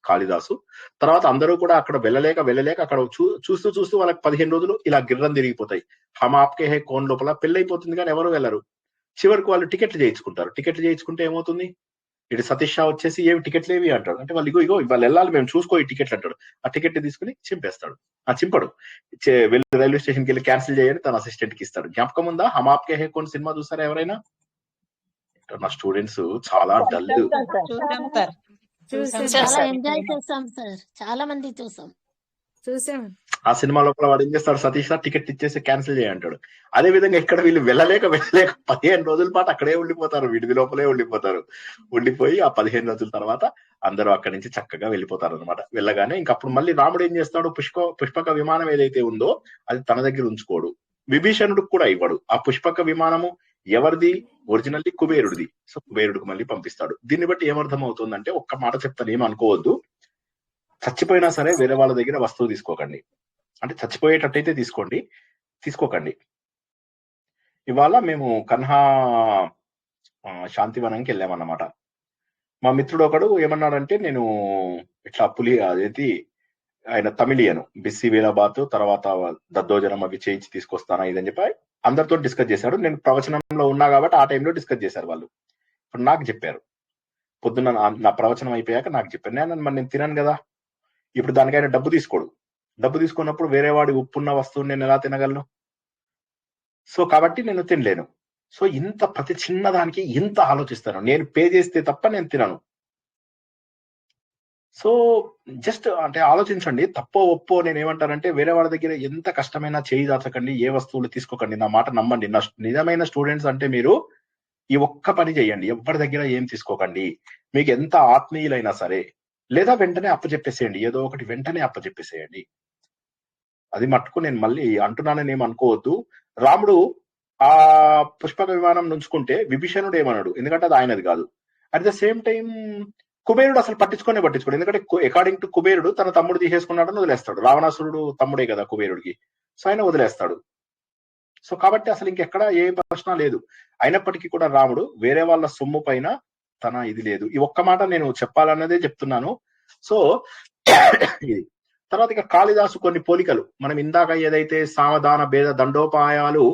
కాళిదాసు. తర్వాత అందరూ కూడా అక్కడ వెళ్ళలేక అక్కడ చూస్తూ వాళ్ళకి 15 రోజులు ఇలా గిర్రం తిరిగిపోతాయి. హమ్ ఆప్కే హై కోన్ లోపల పెళ్ళైపోతుంది కానీ ఎవరు వెళ్ళరు. చివరికి వాళ్ళు టికెట్లు చేయించుకుంటారు. టికెట్లు చేయించుకుంటే ఏమవుతుంది, ఇటు సతీష్ షా వచ్చేసి ఏమి టికెట్లు ఏవి అంటాడు. అంటే వాళ్ళు ఇగో వాళ్ళు వెళ్ళాలి, మేము చూసుకో ఈ టికెట్లు అంటాడు. ఆ టికెట్ తీసుకుని చింపేస్తాడు. చింపడు, వెళ్ళి రైల్వే స్టేషన్కి వెళ్ళి క్యాన్సిల్ చేయండి తన అసిస్టెంట్ కి ఇస్తాడు. జ్ఞాపకం ఉందా హమ్ ఆప్కే హై కోన్ సినిమా చూసారా ఎవరైనా? నా స్టూడెంట్స్ చాలా డల్. చాలా ఎంజాయ్ చేసాం సార్, చాలా మంది చూసాం. చూసాం. ఆ సినిమా లోపల వాడు ఏం చేస్తాడు, సతీష్ టికెట్ ఇచ్చేసి క్యాన్సిల్ చేయంటాడు. అదే విధంగా ఇక్కడ వీళ్ళు వెళ్ళలేక 15 రోజుల పాటు అక్కడే ఉండిపోతారు, విడిది లోపలే ఉండిపోతారు. ఉండిపోయి ఆ 15 రోజుల తర్వాత అందరూ అక్కడి నుంచి చక్కగా వెళ్ళిపోతారు అనమాట. వెళ్ళగానే ఇంకప్పుడు మళ్ళీ రాముడు ఏం చేస్తాడు, పుష్పక విమానం ఏదైతే ఉందో అది తన దగ్గర ఉంచుకోడు, విభీషణుడికి కూడా ఇవ్వడు. ఆ పుష్పక విమానము ఎవరిది, ఒరిజినల్లీ కుబేరుడిది. సో కుబేరుడికి మళ్ళీ పంపిస్తాడు. దీన్ని బట్టి ఏమర్థం అవుతుందంటే, ఒక్క మాట చెప్తాను, ఏమనుకోవద్దు, చచ్చిపోయినా సరే వేరే వాళ్ళ దగ్గర వస్తువు తీసుకోకండి. అంటే చచ్చిపోయేటట్టయితే తీసుకోకండి. ఇవాళ మేము కన్హా శాంతివనంకి వెళ్ళామన్నమాట. మా మిత్రుడు ఒకడు ఏమన్నాడంటే, నేను ఇట్లా అదేంటి ఆయన తమిళియను, బిస్సి వీరాబాత్ తర్వాత దద్దోజనం అవి చేయించి తీసుకొస్తానా ఇదని చెప్పి అందరితో డిస్కస్ చేశాడు. నేను ప్రవచనంలో ఉన్నా కాబట్టి ఆ టైంలో డిస్కస్ చేశారు వాళ్ళు. ఇప్పుడు నాకు చెప్పారు, పొద్దున్న నా ప్రవచనం అయిపోయాక నాకు చెప్పారు. నేను తినాను కదా, ఇప్పుడు దానికైనా డబ్బు తీసుకోడు. డబ్బు తీసుకున్నప్పుడు వేరే వాడి ఉప్పున్న వస్తువుని నేను ఎలా తినగలను? సో కాబట్టి నేను తినలేను. సో ఇంత ప్రతి చిన్నదానికి ఇంత ఆలోచిస్తాను. నేను పే చేస్తే తప్ప నేను తినను. సో జస్ట్ అంటే ఆలోచించండి, తప్పో ఒప్పో నేను ఏమంటానంటే, వేరే వాళ్ళ దగ్గర ఎంత కష్టమైనా చేయి దాచకండి, ఏ వస్తువులు తీసుకోకండి. నా మాట నమ్మండి. నిజమైన స్టూడెంట్స్ అంటే మీరు ఈ ఒక్క పని చేయండి, ఎవరి దగ్గర ఏం తీసుకోకండి. మీకు ఎంత ఆత్మీయులైనా సరే, లేదా వెంటనే అప్పచెప్పేసేయండి, ఏదో ఒకటి వెంటనే అప్పచెప్పేసేయండి. అది మట్టుకు నేను మళ్ళీ అంటున్నానని ఏమనుకోవద్దు. రాముడు ఆ పుష్పక విమానం నుంచుకుంటే విభీషణుడు ఏమన్నాడు, ఎందుకంటే అది ఆయనది కాదు. అట్ ద సేమ్ టైం కుబేరుడు అసలు పట్టించుకోడు. ఎందుకంటే అకార్డింగ్ టు కుబేరుడు తన తమ్ముడు తీసేసుకున్నాడని వదిలేస్తాడు. రావణాసురుడు తమ్ముడే కదా కుబేరుడికి, సో ఆయన వదిలేస్తాడు. సో కాబట్టి అసలు ఇంకెక్కడ ఏ ప్రశ్న లేదు. అయినప్పటికీ కూడా రాముడు వేరే వాళ్ళ సొమ్ము పైన తన ఇది లేదు. ఈ ఒక్క మాట నేను చెప్పాలన్నదే చెప్తున్నాను. సో ఇది తర్వాత ఇక కాళిదాసు కొన్ని పోలికలు, మనం ఇందాక ఏదైతే సామధాన భేద దండోపాయాలు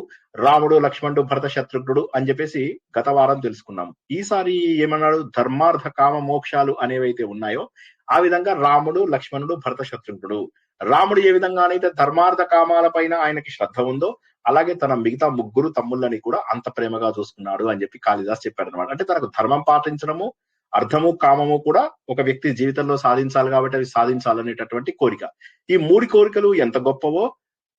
రాముడు లక్ష్మణుడు భరత శత్రుఘ్నుడు అని చెప్పేసి గత వారం తెలుసుకున్నాం. ఈసారి ఏమన్నాడు, ధర్మార్థ కామ మోక్షాలు అనేవైతే ఉన్నాయో ఆ విధంగా రాముడు లక్ష్మణుడు భరత శత్రుఘ్నుడు. రాముడు ఏ విధంగానైతే ధర్మార్థ కామాల పైన ఆయనకి శ్రద్ధ ఉందో అలాగే తన మిగతా ముగ్గురు తమ్ముళ్ళని కూడా అంత ప్రేమగా చూసుకున్నాడు అని చెప్పి కాళిదాస్ చెప్పాడు అనమాట. అంటే తనకు ధర్మం పాటించడము, అర్థము, కామము కూడా ఒక వ్యక్తి జీవితంలో సాధించాలి కాబట్టి అవి సాధించాలనేటటువంటి కోరిక. ఈ 3 కోరికలు ఎంత గొప్పవో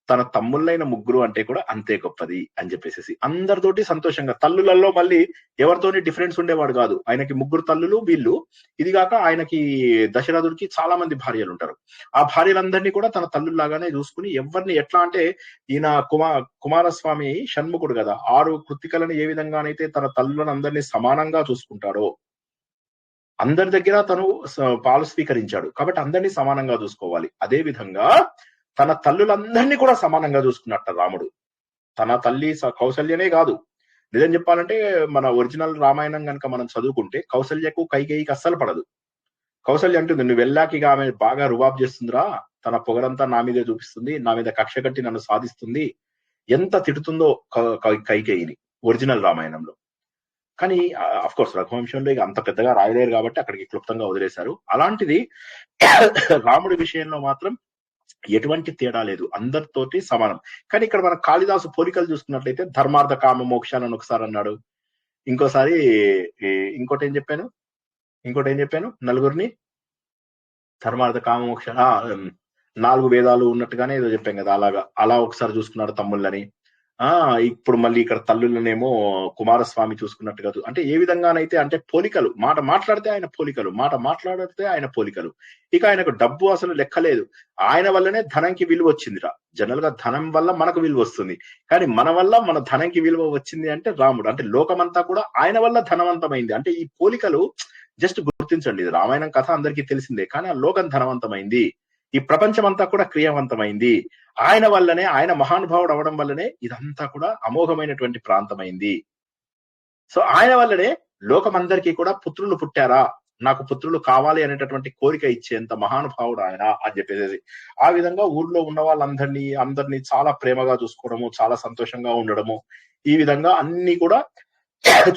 తన తమ్ముళ్ళైన ముగ్గురు అంటే కూడా అంతే గొప్పది అని చెప్పేసి అందరితోటి సంతోషంగా, తల్లులలో మళ్ళీ ఎవరితోని డిఫరెన్స్ ఉండేవాడు కాదు. ఆయనకి 3 తల్లులు వీళ్ళు. ఇది కాక ఆయనకి దశరథుడికి చాలా మంది భార్యలు ఉంటారు. ఆ భార్యలందరినీ కూడా తన తల్లుల్లాగానే చూసుకుని, ఎవరిని ఎట్లా అంటే ఈయన కుమారస్వామి షణ్ముఖుడు కదా, 6 కృతికలను ఏ విధంగానైతే తన తల్లులను అందరినీ సమానంగా చూసుకుంటాడో, అందరి దగ్గర తను పాలు స్వీకరించాడు కాబట్టి అందరినీ సమానంగా చూసుకోవాలి. అదే విధంగా తన తల్లులందరినీ కూడా సమానంగా చూసుకున్నట్ట రాముడు. తన తల్లి కౌసల్యనే కాదు, నిజం చెప్పాలంటే మన ఒరిజినల్ రామాయణం కనుక మనం చదువుకుంటే కౌసల్యకు కైకేయికి అస్సలు పడదు. కౌసల్య అంటుంది, నువ్వు వెళ్ళాక ఇక ఆమె బాగా రుబాబ్ చేస్తుందిరా, తన పొగరంతా నా మీదే చూపిస్తుంది, నా మీద కక్ష కట్టి నన్ను సాధిస్తుంది, ఎంత తిడుతుందో కైకేయిని ఒరిజినల్ రామాయణంలో. కానీ అఫ్ కోర్స్ రఘువంశంలో ఇక అంత పెద్దగా రాయలేరు కాబట్టి అక్కడికి క్లుప్తంగా వదిలేశారు. అలాంటిది రాముడి విషయంలో మాత్రం ఎటువంటి తేడా లేదు, అందరితోటి సమానం. కానీ ఇక్కడ మన కాళిదాసు పోలికలు చూసుకున్నట్లయితే ధర్మార్థ కామ మోక్షాలను ఒకసారి అన్నాడు, ఇంకోసారి ఇంకోటి ఏం చెప్పాను, నలుగురిని ధర్మార్థ కామ మోక్ష 4 వేదాలు ఉన్నట్టుగానే ఏదో చెప్పాం కదా, అలా ఒకసారి చూసుకున్నాడు తమ్ముళ్ళని. ఇప్పుడు మళ్ళీ ఇక్కడ తల్లులనేమో కుమారస్వామి చూసుకున్నట్టుగా. అంటే ఏ విధంగానైతే అంటే పోలికలు, మాట మాట్లాడితే ఆయన పోలికలు, మాట మాట్లాడితే ఆయన పోలికలు. ఇక ఆయనకు డబ్బు అసలు లెక్కలేదు, ఆయన వల్లనే ధనంకి విలువ వచ్చిందిరా. జనరల్ గా ధనం వల్ల మనకు విలువ వస్తుంది, కానీ మన వల్ల మన ధనంకి విలువ వచ్చింది అంటే రాముడు. అంటే లోకమంతా కూడా ఆయన వల్ల ధనవంతమైంది. అంటే ఈ పోలికలు జస్ట్ గుర్తించండి, ఇది రామాయణం కథ అందరికీ తెలిసిందే, కానీ ఆ లోకం ధనవంతమైంది, ఈ ప్రపంచం అంతా కూడా క్రియావంతమైంది ఆయన వల్లనే. ఆయన మహానుభావుడు అవడం వల్లనే ఇదంతా కూడా అమోఘమైనటువంటి ప్రాంతమైంది. సో ఆయన వల్లనే లోకమందరికీ కూడా పుత్రులు పుట్టారా, నాకు పుత్రులు కావాలి అనేటటువంటి కోరిక ఇచ్చేంత మహానుభావుడు ఆయన అని చెప్పేసి ఆ విధంగా ఊర్లో ఉన్న వాళ్ళందరినీ చాలా ప్రేమగా చూసుకోవడము, చాలా సంతోషంగా ఉండడము, ఈ విధంగా అన్ని కూడా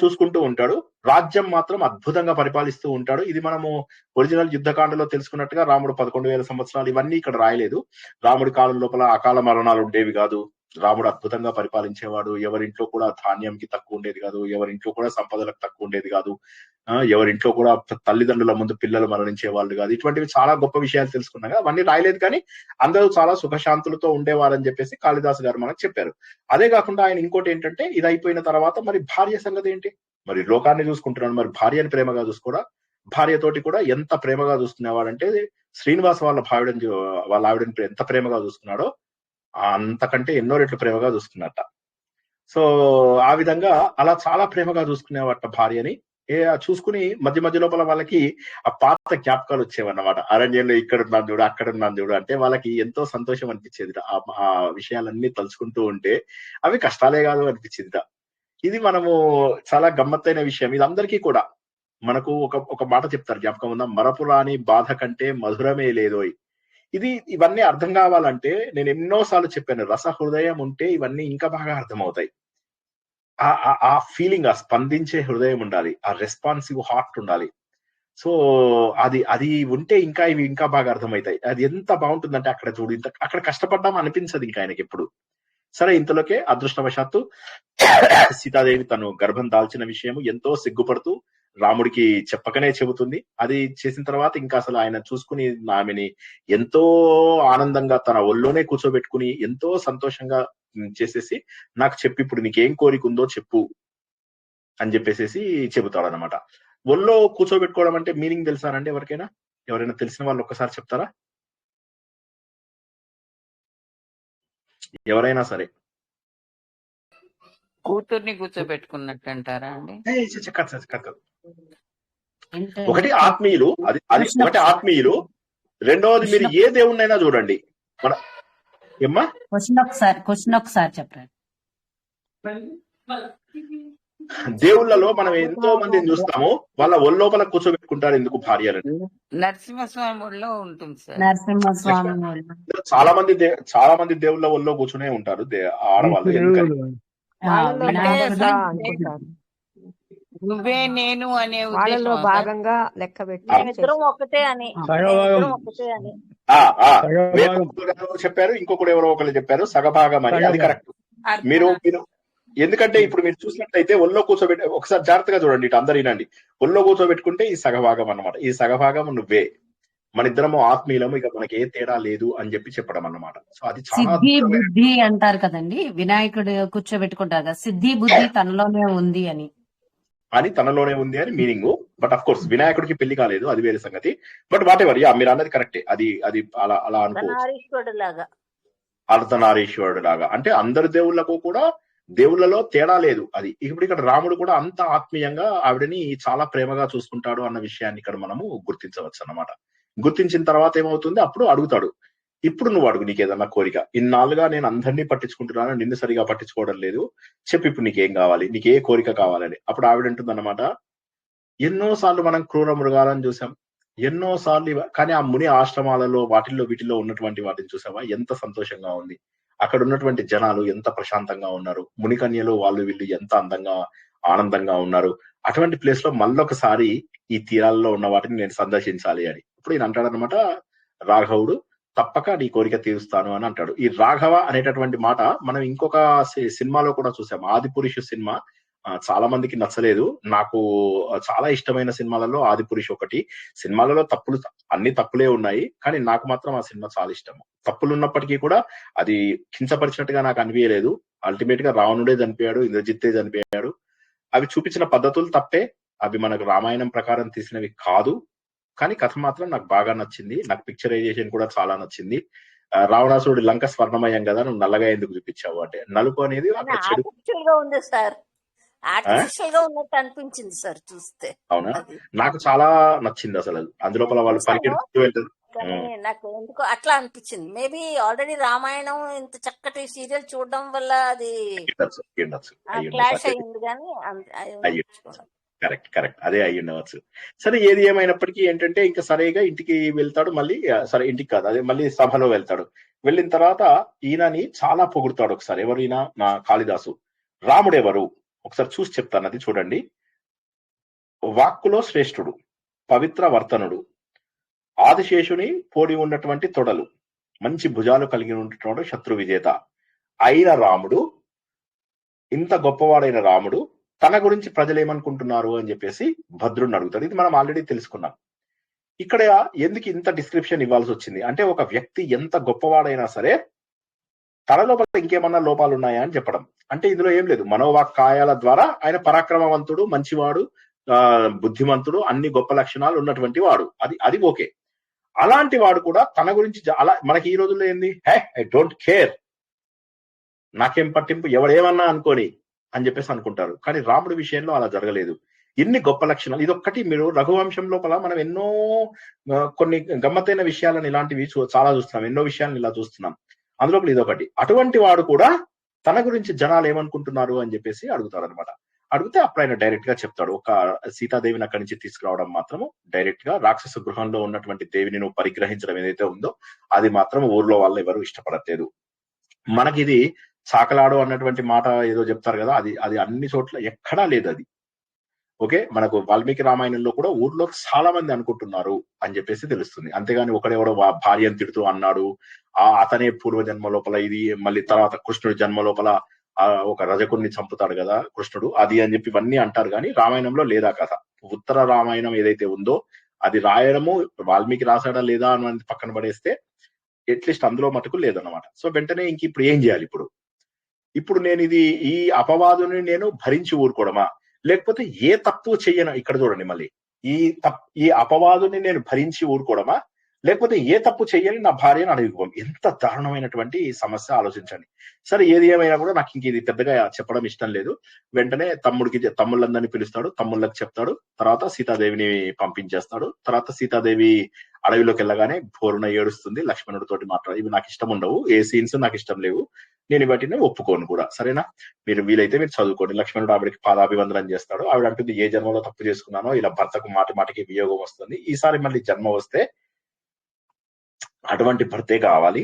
చూసుకుంటూ ఉంటాడు. రాజ్యం మాత్రం అద్భుతంగా పరిపాలిస్తూ ఉంటాడు. ఇది మనము ఒరిజినల్ యుద్ధకాండలో తెలుసుకున్నట్టుగా రాముడు 11,000 సంవత్సరాలు ఇవన్నీ ఇక్కడ రాయలేదు. రాముడి కాలం లోపల అకాల మరణాలు ఉండేవి కాదు, రాముడు అద్భుతంగా పరిపాలించేవాడు, ఎవరింట్లో కూడా ధాన్యంకి తక్కువ ఉండేది కాదు, ఎవరింట్లో కూడా సంపదలకు తక్కువ ఉండేది కాదు, ఎవరింట్లో కూడా తల్లిదండ్రుల ముందు పిల్లలు మరణించే వాళ్ళు కాదు. ఇటువంటివి చాలా గొప్ప విషయాలు తెలుసుకున్నాం కదా. అవన్నీ రాయలేదు, కానీ అందరూ చాలా సుఖశాంతులతో ఉండేవారని చెప్పేసి కాళిదాసు గారు మనకు చెప్పారు. అదే కాకుండా ఆయన ఇంకోటి ఏంటంటే, ఇది అయిపోయిన తర్వాత మరి భార్య సంగతి ఏంటి? మరి లోకాన్ని చూసుకుంటున్నాడు, మరి భార్యని ప్రేమగా చూసుకోవడా? భార్యతోటి కూడా ఎంత ప్రేమగా చూసుకునేవాడంటే, శ్రీనివాస్ వాళ్ళ ఆవిడని ఎంత ప్రేమగా చూసుకున్నాడో అంతకంటే ఎన్నో రెట్లు ప్రేమగా చూసుకున్నట్ట. సో ఆ విధంగా అలా చాలా ప్రేమగా చూసుకునేవాట భార్యని. చూసుకుని మధ్య మధ్య లోపల వాళ్ళకి ఆ పాత జ్ఞాపకాలు వచ్చేవన్నమాట. అరణ్యంలో ఇక్కడున్నాను చూడు, అక్కడున్నాను చూడు అంటే వాళ్ళకి ఎంతో సంతోషం అనిపించేది. ఆ విషయాలన్నీ తలుచుకుంటూ ఉంటే అవి కష్టాలే కాదు అనిపించేది. ఇది మనము చాలా గమ్మత్తైన విషయం. ఇది అందరికీ కూడా మనకు ఒక మాట చెప్తారు, జ్ఞాపకం ఉందా? మరపురాని బాధ కంటే మధురమే లేదోయ్. ఇవన్నీ అర్థం కావాలంటే నేను ఎన్నోసార్లు చెప్పాను, రస హృదయం ఉంటే ఇవన్నీ ఇంకా బాగా అర్థమవుతాయి. ఆ ఫీలింగ్, ఆ స్పందించే హృదయం ఉండాలి, ఆ రెస్పాన్సివ్ హార్ట్ ఉండాలి. సో అది ఉంటే ఇవి ఇంకా బాగా అర్థమవుతాయి. అది ఎంత బాగుంటుందంటే అక్కడ చూడు, అక్కడ కష్టపడ్డాం అనిపించదు ఇంకా ఆయనకి ఎప్పుడు. సరే, ఇంతలోకే అదృష్టవశాత్తు సీతాదేవి తను గర్భం దాల్చిన విషయము ఎంతో సిగ్గుపడుతూ రాముడికి చెప్పకనే చెబుతుంది. అది చేసిన తర్వాత ఇంకా అసలు ఆయన చూసుకుని ఆమెని ఎంతో ఆనందంగా తన ఒళ్ళోనే కూర్చోబెట్టుకుని ఎంతో సంతోషంగా చేసేసి, నాకు చెప్పి ఇప్పుడు నీకేం కోరిక ఉందో చెప్పు అని చెప్పేసి చెబుతాడు అనమాట. ఒళ్ళో కూర్చోబెట్టుకోవడం అంటే మీనింగ్ తెలుసానండి ఎవరైనా తెలిసిన వాళ్ళు ఒక్కసారి చెప్తారా? ఎవరైనా సరే. కూతుర్ని కూర్చోబెట్టుకున్నట్టు అంటారా అండి? ఒకటి ఆత్మీయులు, అది ఒకటి ఆత్మీయులు. రెండవది మీరు ఏ దేవుణ్ణైనా చూడండి. మన ఏమ్మా క్వశ్చన్ ఒకసారి చెప్పండి. దేవుళ్ళలో మనం ఎంతో మందిని చూస్తాము, వాళ్ళ ఒళ్ళోపల కూర్చోబెట్టుకుంటారు ఎందుకు భార్యలని? నరసింహస్వామి ఒళ్ళో ఉంటుంది సార్. నరసింహస్వామి చాలా మంది దేవుళ్ళ ఒళ్ళో కూర్చునే ఉంటారు ఆడవాళ్ళు. ఎందుకని? నువ్వే నేను అనే వాళ్ళలో భాగంగా లెక్క పెట్టి ఒకటే అని చెప్పారు. ఇంకొకరు ఎవరో ఒకరు చెప్పారు సగభాగం అని. అది కరెక్ట్. మీరు ఎందుకంటే ఇప్పుడు మీరు చూసినట్లయితే ఒళ్ళో కూర్చోబెట్టి ఒకసారి జాగ్రత్తగా చూడండి, ఇటు అందరు వినండి. ఒళ్ళో కూర్చోబెట్టుకుంటే ఈ సగభాగం అన్నమాట. ఈ సగభాగం నువ్వే, మన ఇద్దరము ఆత్మీయులము, ఇక మనకి ఏ తేడా లేదు అని చెప్పి చెప్పడం అన్నమాట. సో అది సిద్ధి బుద్ధి అంటారు కదండి, వినాయకుడు కూర్చోబెట్టుకుంటారు కదా, సిద్ధి బుద్ధి తనలోనే ఉంది అని తనలోనే ఉంది అని మీనింగ్. బట్ అఫ్ కోర్స్ వినాయకుడికి పెళ్లి కాలేదు, అది వేరే సంగతి. బట్ వాట్ ఎవర్, మీరు అన్నది కరెక్టే. అది అలా అనుకోవచ్చు. అర్ధనారీశ్వరుడు లాగా అంటే అందరి దేవుళ్లకు కూడా దేవుళ్లలో తేడా లేదు. అది ఇప్పుడు ఇక్కడ రాముడు కూడా అంత ఆత్మీయంగా ఆవిడని చాలా ప్రేమగా చూసుకుంటాడు అన్న విషయాన్ని ఇక్కడ మనము గుర్తించవచ్చు అన్నమాట. గుర్తించిన తర్వాత ఏమవుతుంది, అప్పుడు అడుగుతాడు, ఇప్పుడు నువ్వు అడుగు నీకేదన్నా కోరిక. ఇన్నాళ్ళుగా నేను అందరినీ పట్టించుకుంటున్నాను, నిన్ను సరిగా పట్టించుకోవడం లేదు, చెప్పు ఇప్పుడు నీకేం కావాలి, నీకే కోరిక కావాలని. అప్పుడు ఆవిడ అంటుంది అన్నమాట, ఎన్నోసార్లు మనం క్రూర మృగాలను చూసాం, ఎన్నోసార్లు, కానీ ఆ ముని ఆశ్రమాలలో వీటిల్లో ఉన్నటువంటి వాటిని చూసావా, ఎంత సంతోషంగా ఉంది. అక్కడ ఉన్నటువంటి జనాలు ఎంత ప్రశాంతంగా ఉన్నారు, మునికన్యలు వీళ్ళు ఎంత అందంగా ఆనందంగా ఉన్నారు. అటువంటి ప్లేస్ లో మళ్ళొకసారి ఈ తీరాల్లో ఉన్న వాటిని నేను సందర్శించాలి అని. ఇప్పుడు ఈయన అంటాడనమాట, రాఘవుడు తప్పక నీ కోరిక తీరుస్తాను అని అంటాడు. ఈ రాఘవ అనేటటువంటి మాట మనం ఇంకొక సినిమాలో కూడా చూసాం, ఆదిపురుషు సినిమా. చాలా మందికి నచ్చలేదు, నాకు చాలా ఇష్టమైన సినిమాలలో ఆదిపురుషు ఒకటి. సినిమాలలో అన్ని తప్పులే ఉన్నాయి, కానీ నాకు మాత్రం ఆ సినిమా చాలా ఇష్టము. తప్పులు ఉన్నప్పటికీ కూడా అది కించపరిచినట్టుగా నాకు అనిపించలేదు. అల్టిమేట్ గా రావణుడే చనిపోయాడు, ఇంద్రజిత్తే చనిపోయాడు. అవి చూపించిన పద్ధతులు తప్పే, అవి మనకు రామాయణం ప్రకారం తీసినవి కాదు. కానీ కథ మాత్రం నాకు బాగా నచ్చింది, నాకు పిక్చరైజేషన్ కూడా చాలా నచ్చింది. రావణాసురుడి లంక స్వర్ణమయం కదా, నువ్వు నల్లగా ఎందుకు చూపించావు అంటే, నలుపు అనేది ఉంది సార్, ఆర్టిఫిషియల్ గా ఉన్నట్టు అనిపించింది సార్ చూస్తే. అవునా, నాకు చాలా నచ్చింది అసలు. అందులోపల వాళ్ళు పరిగెడుతూ వెళ్తారు. నాకు ఎందుకో అట్లా అనిపించింది. మేబీ ఆల్రెడీ రామాయణం ఇంత చక్కటి సీరియల్ చూడడం వల్ల అది క్లాష్ అయ్యింది, కానీ కరెక్ట్ అదే అయ్యి ఉండవచ్చు. సరే, ఏది ఏమైనప్పటికీ ఏంటంటే ఇంకా సరేగా ఇంటికి వెళ్తాడు. మళ్ళీ సరే ఇంటికి కాదు, అదే మళ్ళీ సభలో వెళ్తాడు. వెళ్ళిన తర్వాత ఈయనని చాలా పొగుడుతాడు. ఒకసారి ఎవరు ఈయన, నా కాళిదాసు. రాముడు ఎవరు ఒకసారి చూసి చెప్తాను, అది చూడండి. వాక్కులో శ్రేష్ఠుడు, పవిత్ర వర్తనుడు, ఆదిశేషుని పోడి ఉన్నటువంటి తొడలు, మంచి భుజాలు కలిగి ఉన్నటువంటి శత్రు విజేత, అయిన రాముడు, ఇంత గొప్పవాడైన రాముడు తన గురించి ప్రజలు ఏమనుకుంటున్నారు అని చెప్పేసి భద్రుడిని అడుగుతాడు. ఇది మనం ఆల్రెడీ తెలుసుకున్నాం. ఇక్కడ ఎందుకు ఇంత డిస్క్రిప్షన్ ఇవ్వాల్సి వచ్చింది అంటే, ఒక వ్యక్తి ఎంత గొప్పవాడైనా సరే తన లోపల ఇంకేమన్నా లోపాలు ఉన్నాయా అని చెప్పడం. అంటే ఇందులో ఏం లేదు, మనోవాక్కాయాల ద్వారా ఆయన పరాక్రమవంతుడు, మంచివాడు, బుద్ధిమంతుడు, అన్ని గొప్ప లక్షణాలు ఉన్నటువంటి వాడు, అది ఓకే. అలాంటి వాడు కూడా తన గురించి అలా మనకి ఈ రోజుల్లో ఏంది, ఐ డోంట్ కేర్, నాకేం పట్టింపు, ఎవడేమన్నా అనుకోని అని చెప్పేసి అనుకుంటారు. కానీ రాముడి విషయంలో అలా జరగలేదు. ఎన్ని గొప్ప లక్షణాలు. ఇదొక్కటి మీరు రఘువంశం లోపల మనం ఎన్నో కొన్ని గమ్మత్తైన విషయాలను ఇలాంటివి చాలా చూస్తున్నాం, ఎన్నో విషయాలను ఇలా చూస్తున్నాం. అందులో ఇదొకటి. అటువంటి వాడు కూడా తన గురించి జనాలు ఏమనుకుంటున్నారు అని చెప్పేసి అడుగుతారు అనమాట. అడిగితే అప్పుడు ఆయన డైరెక్ట్ గా చెప్తాడు. ఒక సీతాదేవిని అక్కడి నుంచి తీసుకురావడం మాత్రము డైరెక్ట్ గా రాక్షస గృహంలో ఉన్నటువంటి దేవిని నువ్వు పరిగ్రహించడం ఏదైతే ఉందో అది మాత్రం ఊర్లో వాళ్ళు ఎవరు ఇష్టపడట్లేదు. మనకి ఇది సాకలాడు అన్నటువంటి మాట ఏదో చెప్తారు కదా, అది అన్ని చోట్ల ఎక్కడా లేదు అది. ఓకే, మనకు వాల్మీకి రామాయణంలో కూడా ఊర్లో చాలా మంది అనుకుంటున్నారు అని చెప్పేసి తెలుస్తుంది. అంతేగాని ఒకడెవడో భార్యను తిడుతూ అన్నాడు, అతనే పూర్వ జన్మ లోపల ఇది, మళ్ళీ తర్వాత కృష్ణుడి జన్మ లోపల ఒక రజకుడిని చంపుతాడు కదా కృష్ణుడు, అది అని చెప్పి ఇవన్నీ అంటారు. కానీ రామాయణంలో లేదా కథ. ఉత్తర రామాయణం ఏదైతే ఉందో అది రాయడము వాల్మీకి రాసాడా లేదా అని పక్కన పడేస్తే అట్లీస్ట్ అందులో మటుకు లేదన్నమాట. సో వెంటనే ఇంక ఇప్పుడు ఏం చేయాలి? ఇప్పుడు నేను ఈ అపవాదుని నేను భరించి ఊరుకోవడమా, లేకపోతే ఏ తప్పు చెయ్యను, ఇక్కడ చూడండి మళ్ళీ ఈ అపవాదుని నేను భరించి ఊరుకోవడమా, లేకపోతే ఏ తప్పు చెయ్యని నా భార్యను అడుగుకోవడం. ఎంత దారుణమైనటువంటి సమస్య ఆలోచించండి. సరే, ఏది ఏమైనా కూడా నాకు ఇంక ఇది పెద్దగా చెప్పడం ఇష్టం లేదు. వెంటనే తమ్ముళ్ళందరినీ పిలుస్తాడు, తమ్ముళ్ళకి చెప్తాడు, తర్వాత సీతాదేవిని పంపించేస్తాడు. తర్వాత సీతాదేవి అడవిలోకి వెళ్ళగానే బోరున ఏడుస్తుంది, లక్ష్మణుడితోటి మాట్లాడు. ఇవి నాకు ఇష్టం ఉండవు, ఏ సీన్స్ నాకు ఇష్టం లేవు, నేను వాటిని ఒప్పుకోను కూడా, సరేనా, మీరు వీలైతే మీరు చదువుకోండి. లక్ష్మణుడు ఆవిడకి పాదాభివందనం చేస్తాడు. ఆవిడ అంటుంది, ఏ జన్మలో తప్పు చేసుకున్నానో ఇలా భర్తకు మాటికి వియోగం వస్తుంది, ఈసారి మళ్ళీ జన్మ వస్తే అటువంటి భర్తే కావాలి,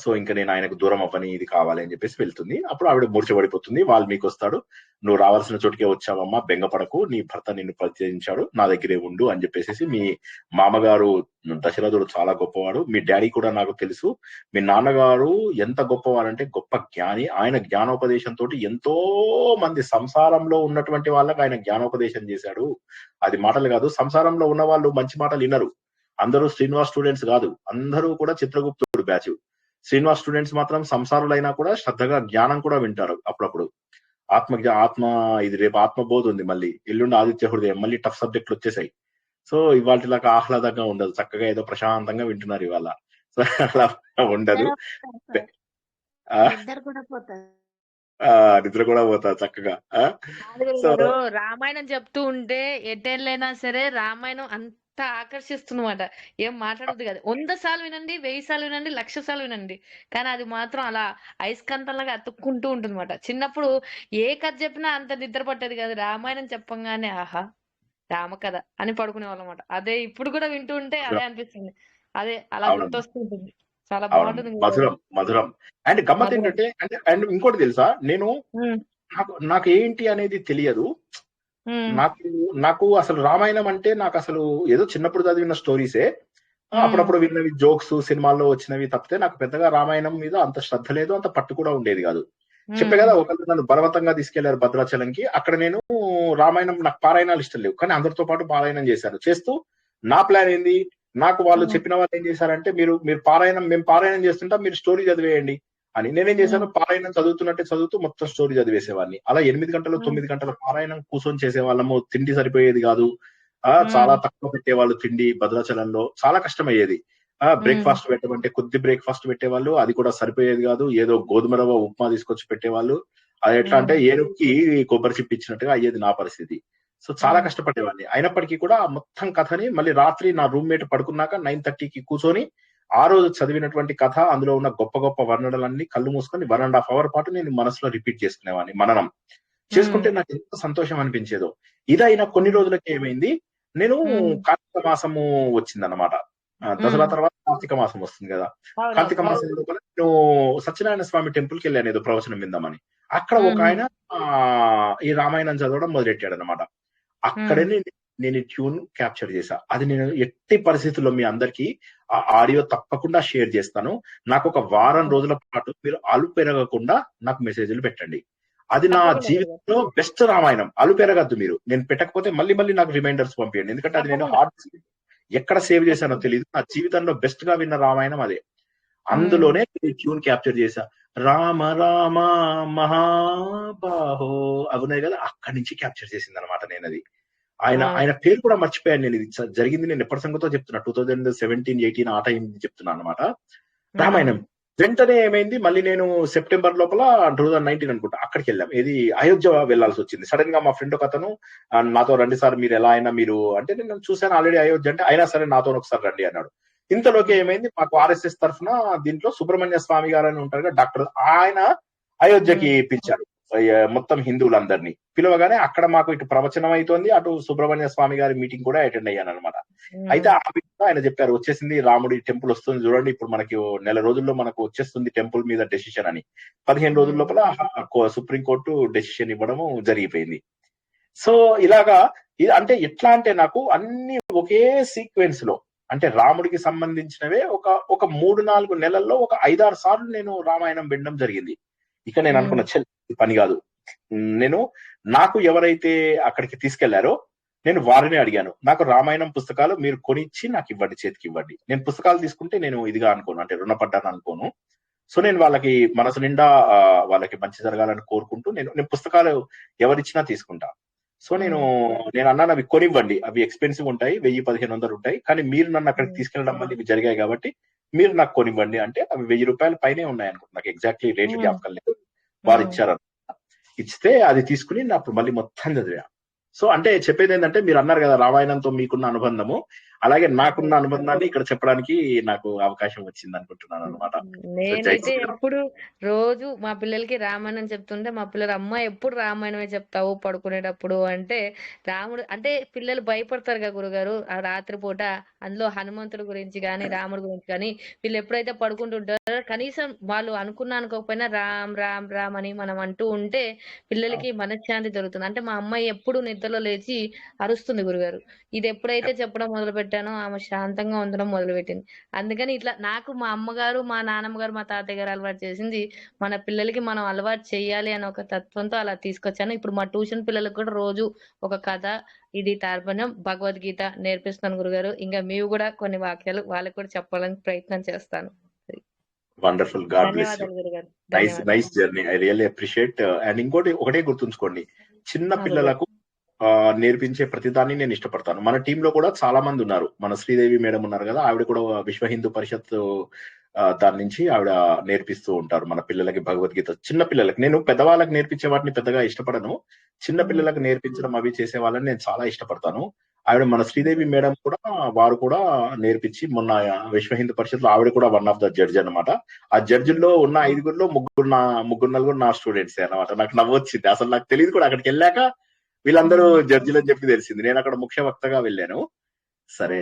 సో ఇంకా నేను ఆయనకు దూరం అవ్వని, ఇది కావాలి అని చెప్పేసి వెళ్తుంది. అప్పుడు ఆవిడ మూర్చబడిపోతుంది. వాల్మీకి వస్తాడు, నువ్వు రావాల్సిన చోటుకే వచ్చావమ్మా, బెంగపడకు, నీ భర్త నిన్ను పరిచయించాడు, నా దగ్గరే ఉండు అని చెప్పేసి, మీ మామగారు దశరథుడు చాలా గొప్పవాడు, మీ డాడీ కూడా నాకు తెలుసు, మీ నాన్నగారు ఎంత గొప్పవాడంటే గొప్ప జ్ఞాని, ఆయన జ్ఞానోపదేశంతో ఎంతో మంది సంసారంలో ఉన్నటువంటి వాళ్ళకి ఆయన జ్ఞానోపదేశం చేశాడు. అది మాటలు కాదు, సంసారంలో ఉన్న వాళ్ళు మంచి మాటలు వినరు. అందరూ శ్రీనివాస్ స్టూడెంట్స్ కాదు, అందరూ కూడా చిత్రగుప్తుడు బ్యాచ్. శ్రీనివాస్ స్టూడెంట్స్ మాత్రం సంసారులైనా కూడా శ్రద్ధగా జ్ఞానం కూడా వింటారు అప్పుడప్పుడు. ఆత్మ ఇది రేపు ఆత్మబోధ ఉంది, మళ్ళీ ఎల్లుండి ఆదిత్య హృదయం, మళ్ళీ టఫ్ సబ్జెక్టులు వచ్చేసాయి. సో ఇవాళలాగా ఆహ్లాదంగా ఉండదు, చక్కగా ఏదో ప్రశాంతంగా వింటున్నారు ఇవాళ. సో అలా ఉండదు, నిద్ర కూడా పోతారు చక్కగా. సో రామాయణం చెప్తూ ఉంటే ఎటెళ్ళైనా సరే రామాయణం అంత ఆకర్షిస్తుందన్నమాట. ఏం మాట్లాడదు కదా, 100 సార్లు వినండి, 1000 సార్లు వినండి, 1,00,000 సార్లు వినండి, కానీ అది మాత్రం అలా అయస్కాంతంలాగా అతుక్కుంటూ ఉంటుంది అనమాట. చిన్నప్పుడు ఏ కథ చెప్పినా అంత నిద్ర పట్టేది కాదు, రామాయణం చెప్పంగానే ఆహా రామకథ అని పడుకునే వాళ్ళం అనమాట. అదే ఇప్పుడు కూడా వింటూ ఉంటే అదే అనిపిస్తుంది, అదే అలా గుర్తొస్తూ ఉంటుంది. చాలా బాగుంటుంది, మధురం. అండ్ గమ్మత్ ఏంటంటే, అండ్ ఇంకోటి తెలుసా, నాకు ఏంటి అనేది తెలియదు. నాకు అసలు రామాయణం అంటే నాకు అసలు ఏదో చిన్నప్పుడు చదివిన స్టోరీసే, అప్పుడప్పుడు విన్నవి జోక్స్ సినిమాల్లో వచ్చినవి తప్పితే నాకు పెద్దగా రామాయణం మీద అంత శ్రద్ధ లేదు, అంత పట్టు కూడా ఉండేది కాదు. చెప్పే కదా, ఒకళ్ళు నన్ను బలవంతంగా తీసుకెళ్లారు భద్రాచలంకి. అక్కడ నేను రామాయణం, నాకు పారాయణాలు ఇష్టం లేవు, కానీ అందరితో పాటు పారాయణం చేశాను. చేస్తూ నా ప్లాన్ ఏంది, నాకు వాళ్ళు చెప్పిన వాళ్ళు ఏం చేశారంటే, మేము పారాయణం చేస్తుంటా, మీరు స్టోరీ చదివేయండి అని. నేనేం చేశాను, పారాయణం చదువుతున్నట్టే చదువుతూ మొత్తం స్టోరీ చదివేసేవాడిని. అలా 8 గంటలు 9 గంటల పారాయణం కూర్చొని చేసేవాళ్ళము. తిండి సరిపోయేది కాదు, చాలా తక్కువ పెట్టేవాళ్ళు తిండి భద్రాచలంలో, చాలా కష్టమయ్యేది. బ్రేక్ఫాస్ట్ పెట్టమంటే కొద్ది బ్రేక్ఫాస్ట్ పెట్టేవాళ్ళు, అది కూడా సరిపోయేది కాదు. ఏదో గోధుమ రవ్వ ఉప్మా తీసుకొచ్చి పెట్టేవాళ్ళు. అది ఎట్లా అంటే ఏనుక్కి కొబ్బరి చిప్పి ఇచ్చినట్టుగా అయ్యేది నా పరిస్థితి. సో చాలా కష్టపడేవాడిని. అయినప్పటికీ కూడా మొత్తం కథని మళ్ళీ రాత్రి నా రూమ్మేట్ పడుకున్నాక 9:30కి కూర్చొని ఆ రోజు చదివినటువంటి కథ, అందులో ఉన్న గొప్ప గొప్ప వర్ణనలన్నీ కళ్ళు మూసుకొని 1.5 hour పాటు నేను మనసులో రిపీట్ చేసుకునేవాడిని. మననం చేసుకుంటే నాకు ఎంత సంతోషం అనిపించేదో. ఇదైనా కొన్ని రోజులకి ఏమైంది, నేను కార్తీక మాసము వచ్చిందన్నమాట. దసరా తర్వాత కార్తీక మాసం వస్తుంది కదా, కార్తీక మాసం లోపల నేను సత్యనారాయణ స్వామి టెంపుల్ కి వెళ్ళాను ఏదో ప్రవచనం విందామని. అక్కడ ఒక ఆయన ఈ రామాయణం చదవడం మొదలెట్టాడు అనమాట. అక్కడే నేను ట్యూన్ క్యాప్చర్ చేశా. అది నేను ఎట్టి పరిస్థితుల్లో మీ అందరికి ఆ ఆడియో తప్పకుండా షేర్ చేస్తాను. నాకు ఒక వారం రోజుల పాటు మీరు అలు పెరగకుండా నాకు మెసేజ్లు పెట్టండి. అది నా జీవితంలో బెస్ట్ రామాయణం. అలు పెరగద్దు మీరు. నేను పెట్టకపోతే మళ్ళీ నాకు రిమైండర్స్ పంపించండి. ఎందుకంటే అది నేను హార్డ్ ఎక్కడ సేవ్ చేశానో తెలియదు. నా జీవితంలో బెస్ట్ గా విన్న రామాయణం అదే. అందులోనే ట్యూన్ క్యాప్చర్ చేశా. రామ రామ మహాబాహో అవునాయి కదా, అక్కడి నుంచి క్యాప్చర్ చేసింది అనమాట నేను అది. ఆయన పేరు కూడా మర్చిపోయాను నేను. ఇది జరిగింది నేను ఎప్పటి సంగతో చెప్తున్నా, 2017-18 ఆ టైం చెప్తున్నా అనమాట. రామాయణం వెంటనే ఏమైంది, మళ్ళీ నేను సెప్టెంబర్ లోపల 2019 అనుకుంటా అక్కడికి వెళ్ళాం. ఏది అయోధ్య వెళ్లాల్సి వచ్చింది. సడన్ గా మా ఫ్రెండ్ ఒక అతను నాతో రండి సార్ మీరు ఎలా అయినా మీరు అంటే, నేను చూసాను ఆల్రెడీ అయోధ్య అంటే, అయినా సరే నాతో ఒకసారి రండి అన్నాడు. ఇంతలోకి ఏమైంది, మాకు ఆర్ఎస్ఎస్ తరఫున దీంట్లో సుబ్రహ్మణ్య స్వామి గారు అని ఉంటారు కదా డాక్టర్, ఆయన అయోధ్యకి పిలిచాడు మొత్తం హిందువులందరినీ. పిలవగానే అక్కడ మాకు ఇటు ప్రవచనం అవుతోంది, అటు సుబ్రహ్మణ్య స్వామి గారి మీటింగ్ కూడా అటెండ్ అయ్యాను అనమాట. అయితే ఆ మీటింగ్ ఆయన చెప్పారు, వచ్చేసింది రాముడి టెంపుల్ వస్తుంది చూడండి, ఇప్పుడు మనకి నెల రోజుల్లో మనకు వచ్చేస్తుంది టెంపుల్ మీద డెసిషన్ అని. 15 రోజుల లోపల సుప్రీంకోర్టు డెసిషన్ ఇవ్వడము జరిగిపోయింది. సో ఇలాగా అంటే ఎట్లా అంటే, నాకు అన్ని ఒకే సీక్వెన్స్ లో, అంటే రాముడికి సంబంధించినవే ఒక 3-4 నెలల్లో ఒక 5-6 సార్లు నేను రామాయణం వినడం జరిగింది. ఇక నేను అనుకున్న పని కాదు. నాకు ఎవరైతే అక్కడికి తీసుకెళ్లారో నేను వారిని అడిగాను, నాకు రామాయణం పుస్తకాలు మీరు కొనిచ్చి నాకు ఇవ్వండి, చేతికి ఇవ్వండి. నేను పుస్తకాలు తీసుకుంటే నేను ఇదిగా అనుకోను, అంటే రుణపడ్డాను అనుకోను. సో నేను వాళ్ళకి మనసు నిండా వాళ్ళకి మంచి జరగాలని కోరుకుంటూ నేను పుస్తకాలు ఎవరిచ్చినా తీసుకుంటా. సో నేను అన్నాను, అవి కొనివ్వండి, అవి ఎక్స్పెన్సివ్ ఉంటాయి, 1000-1500 ఉంటాయి, కానీ మీరు నన్ను అక్కడికి తీసుకెళ్ళడం వల్ల ఇవి జరిగాయి కాబట్టి మీరు నాకు కొనివ్వండి అంటే, అవి 1000 రూపాయల పైనే ఉన్నాయి అనుకుంటా, నాకు ఎగ్జాక్ట్లీ రేట్లు జ్ఞాపకం లేదు. వారు ఇచ్చారు. ఇస్తే అది తీసుకుని అప్పుడు మళ్ళీ మొత్తం చదివా. సో అంటే చెప్పేది ఏంటంటే, మీరు అన్నారు కదా రామాయణంతో మీకున్న అనుబంధము, అలాగే నాకున్న అనుబంధాన్ని ఇక్కడ చెప్పడానికి నాకు అవకాశం వచ్చింది అనుకుంటున్నాను అనమాట. నేనైతే ఎప్పుడు రోజు మా పిల్లలకి రామాయణం చెప్తుంటే, మా పిల్లలు అమ్మ ఎప్పుడు రామాయణమే చెప్తావు పడుకునేటప్పుడు అంటే, రాముడు అంటే పిల్లలు భయపడతారు కదా గురుగారు ఆ రాత్రిపూట, అందులో హనుమంతుడి గురించి కానీ రాముడి గురించి కానీ వీళ్ళు ఎప్పుడైతే పడుకుంటుంటారో, కనీసం వాళ్ళు అనుకోకపోయినా రామ్ రామ్ రామ్ అని మనం అంటూ ఉంటే పిల్లలకి మనశ్శాంతి దొరుకుతుంది. అంటే మా అమ్మాయి ఎప్పుడు నిద్రలో లేచి అరుస్తుంది గురుగారు. ఇది ఎప్పుడైతే చెప్పడం మొదలు పెట్టానో ఆమె శాంతంగా ఉండడం మొదలు పెట్టింది. అందుకని ఇట్లా నాకు మా అమ్మగారు, మా నాన్నమ్మ గారు, మా తాతయ్య గారు అలవాటు చేసింది, మన పిల్లలకి మనం అలవాటు చేయాలి అని ఒక తత్వంతో అలా తీసుకొచ్చాను. ఇప్పుడు మా ట్యూషన్ పిల్లలకు కూడా రోజు ఒక కథ, ఇది తార్పణ్యం, భగవద్గీత నేర్పిస్తాను గురుగారు. ఇంకా మీవి కూడా కొన్ని వాక్యాలు వాళ్ళకి కూడా చెప్పాలని ప్రయత్నం చేస్తాను. Wonderful, God bless you. ధన్యవాదాలు గురుగారు. Nice journey, I really appreciate. And ఇంకోటి ఒకటే గుర్తుంచుకోండి, చిన్న పిల్లలకు నేర్పించే ప్రతిదాన్ని నేను ఇష్టపడతాను. మన టీంలో కూడా చాలా మంది ఉన్నారు. మన శ్రీదేవి మేడం ఉన్నారు కదా, ఆవిడ కూడా విశ్వ హిందూ పరిషత్ దాని నుంచి ఆవిడ నేర్పిస్తూ ఉంటారు మన పిల్లలకి భగవద్గీత. చిన్న పిల్లలకి, నేను పెద్దవాళ్ళకి నేర్పించే వాటిని పెద్దగా ఇష్టపడను, చిన్న పిల్లలకు నేర్పించడం అవి చేసే వాళ్ళని నేను చాలా ఇష్టపడతాను. ఆవిడ మన శ్రీదేవి మేడం కూడా, వారు కూడా నేర్పించి మొన్న విశ్వ హిందూ పరిషత్ లో ఆవిడ కూడా వన్ ఆఫ్ ద జడ్జ్ అనమాట. ఆ జడ్జిల్లో ఉన్న 5గురిలో ముగ్గురు నా స్టూడెంట్స్ అనమాట. నాకు నవ్వొచ్చింది, అసలు నాకు తెలియదు కూడా, అక్కడికి వెళ్ళాక వీళ్ళందరూ జడ్జిలు అని చెప్పి తెలిసింది. నేను అక్కడ ముఖ్య వక్తగా వెళ్ళాను. సరే,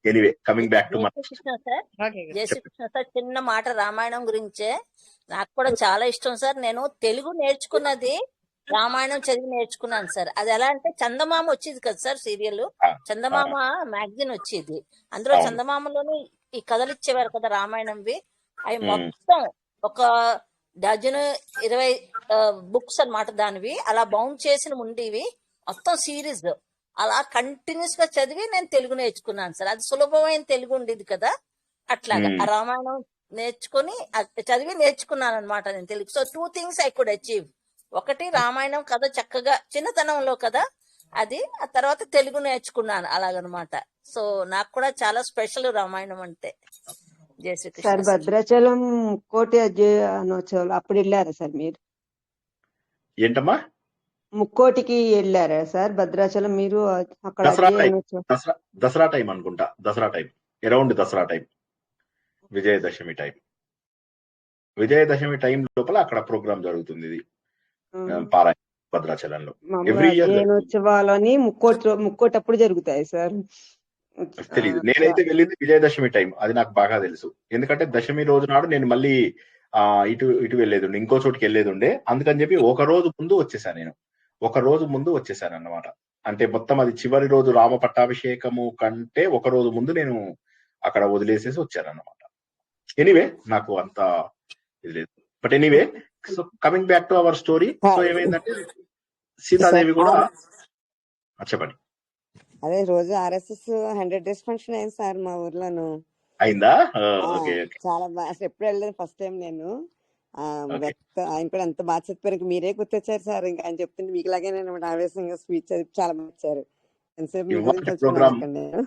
anyway coming back to Jayasrikrishna sir, చిన్న మాట రామాయణం గురించే. నాకు కూడా చాలా ఇష్టం సార్. నేను తెలుగు నేర్చుకున్నది రామాయణం చదివి నేర్చుకున్నాను సార్. అది ఎలా అంటే, చందమామ వచ్చేది కదా సార్ సీరియల్, చందమామ మ్యాగజైన్ వచ్చేది. అందులో చందమామలోని ఈ కథలు ఇచ్చేవారు కదా రామాయణంవి. అవి మొత్తం ఒక 20 బుక్స్ అన్నమాట దానివి. అలా బౌండ్ చేసిన ఉండేవి మొత్తం సిరీస్. అలా కంటిన్యూస్ గా చదివి నేను తెలుగు నేర్చుకున్నాను సార్. అది సులభమైన తెలుగు ఉండేది కదా, అట్లాగా ఆ రామాయణం నేర్చుకుని చదివి నేర్చుకున్నాను అనమాట నేను Telugu. So 2 things I could achieve. ఒకటి రామాయణం కథ చక్కగా చిన్నతనంలో కదా అది, ఆ తర్వాత తెలుగు నేర్చుకున్నాను అలాగనమాట. సో నాకు కూడా చాలా స్పెషల్ రామాయణం అంటే. సార్ భద్రాచలం ముక్కోటి అజయోత్సవాలు అప్పుడు వెళ్ళారా సార్ మీరు? ఏంటమ్మా? ముక్కోటికి వెళ్ళారా సార్ భద్రాచలం మీరు? అక్కడ దసరా టైం అనుకుంటా, Dasara time, around Dasara time, Vijayadashami time లోపల అక్కడ ప్రోగ్రామ్ జరుగుతుంది. ఇది పారాయణ భద్రాచలంలో ఎవ్రీ ఇయర్. ఉత్సవాలని ముక్కోటి అప్పుడు జరుగుతాయి సార్? తెలియదు, నేనైతే వెళ్ళింది విజయదశమి టైం, అది నాకు బాగా తెలుసు. ఎందుకంటే దశమి రోజు నాడు నేను మళ్ళీ ఇటు వెళ్ళేది ఉండే, ఇంకో చోటుకి వెళ్ళేది ఉండే. అందుకని చెప్పి ఒక రోజు ముందు వచ్చేసాను అన్నమాట. అంటే మొత్తం అది చివరి రోజు రామ పట్టాభిషేకము కంటే ఒక రోజు ముందు నేను అక్కడ వదిలేసేసి వచ్చాను అన్నమాట. ఎనీవే నాకు అంత ఇది లేదు. But anyway, so coming back to our story. So ఏమైందంటే సీతాదేవి కూడా చెప్పండి. అదే రోజు RSS 100 days ఫంక్షన్ అయింది సార్ మా ఊర్లోను. అయిందా? ఓకే. చాలా బాగా, అసలు ఎప్పుడు వెళ్ళలేదు, ఫస్ట్ టైం నేను. ఆయన కూడా ఎంత బాగా చెప్పారు, మీరే గుర్తొచ్చారు సార్. ఇంకా ఆయన చెప్తుంటే మీకులాగే నేను ఆవేశంగా స్పీచ్ చదివి చాలా బాగా ఇచ్చారు. ఎంతసేపు మీ గురించి తెలుసుకున్నాను నేను.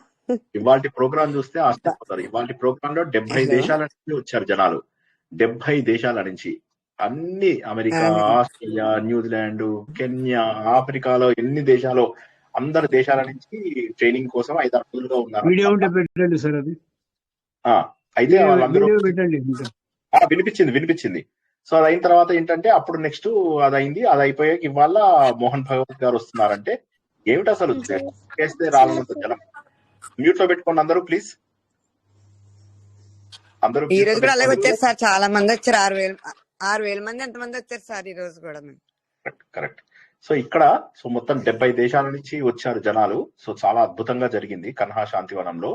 ఇవాళ ప్రోగ్రామ్ చూస్తే ఆశ్చర్యపోతారు. ఇవాళ ప్రోగ్రామ్ లో 70 దేశాల నుంచి వచ్చారు జనాలు. 70 దేశాల నుంచి, అన్ని అమెరికా, ఆస్ట్రేలియా, న్యూజిలాండ్, కెన్యా, ఆఫ్రికాలో ఎన్ని దేశాలు, అందరు దేశాల నుంచి ట్రైనింగ్ కోసం 5-6 రోజులుగా ఉన్నారు. వీడియో ఉంటే పెట్టండి సార్ అది. అయితే వాళ్ళందరూ పెట్టండి. వినిపించింది. సో అది అయిన తర్వాత ఏంటంటే అప్పుడు నెక్స్ట్ అది అయింది. అది అయిపోయాక ఇవాళ మోహన్ భగవత్ గారు వస్తున్నారంటే ఏమిటి అసలు చేస్తే రాలంత జనం. మ్యూట్ లో పెట్టుకోండి అందరూ ప్లీజ్. అందరూ ఈ రోజు కూడా అలాగే వచ్చారు సార్, చాలా మంది వచ్చారు. 6,000 మంది ఎంతమంది వచ్చారు సార్ ఈ రోజు కూడా. కరెక్ట్. సో ఇక్కడ మొత్తం 70 దేశాల నుంచి వచ్చారు జనాలు. సో చాలా అద్భుతంగా జరిగింది కన్హా శాంతివనంలో.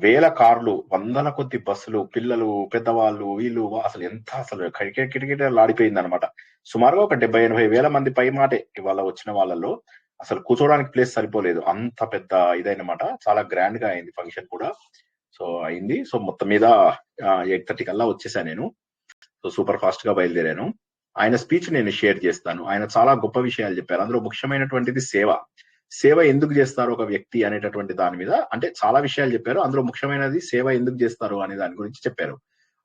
వేల కార్లు, వందల కొద్ది బస్సులు, పిల్లలు, పెద్దవాళ్ళు, వీళ్ళు అసలు ఎంత అసలు కిటకిటలాడిపోయింది అనమాట. సుమారుగా ఒక 70-80 వేల మంది పై మాటే ఇవాళ వచ్చిన వాళ్ళలో. అసలు కూర్చోడానికి ప్లేస్ సరిపోలేదు, అంత పెద్ద ఇదైనమాట. చాలా గ్రాండ్ గా అయింది ఫంక్షన్ కూడా. సో అయింది. సో మొత్తం మీద 8:30 కల్లా వచ్చేసాను నేను. సో సూపర్ ఫాస్ట్ గా బయలుదేరాను. ఆయన స్పీచ్ నేను షేర్ చేస్తాను. ఆయన చాలా గొప్ప విషయాలు చెప్పారు. అందులో ముఖ్యమైనటువంటిది సేవ. సేవ ఎందుకు చేస్తారు ఒక వ్యక్తి అనేటటువంటి దాని మీద, అంటే చాలా విషయాలు చెప్పారు. అందులో ముఖ్యమైనది సేవ ఎందుకు చేస్తారు అనే దాని గురించి చెప్పారు.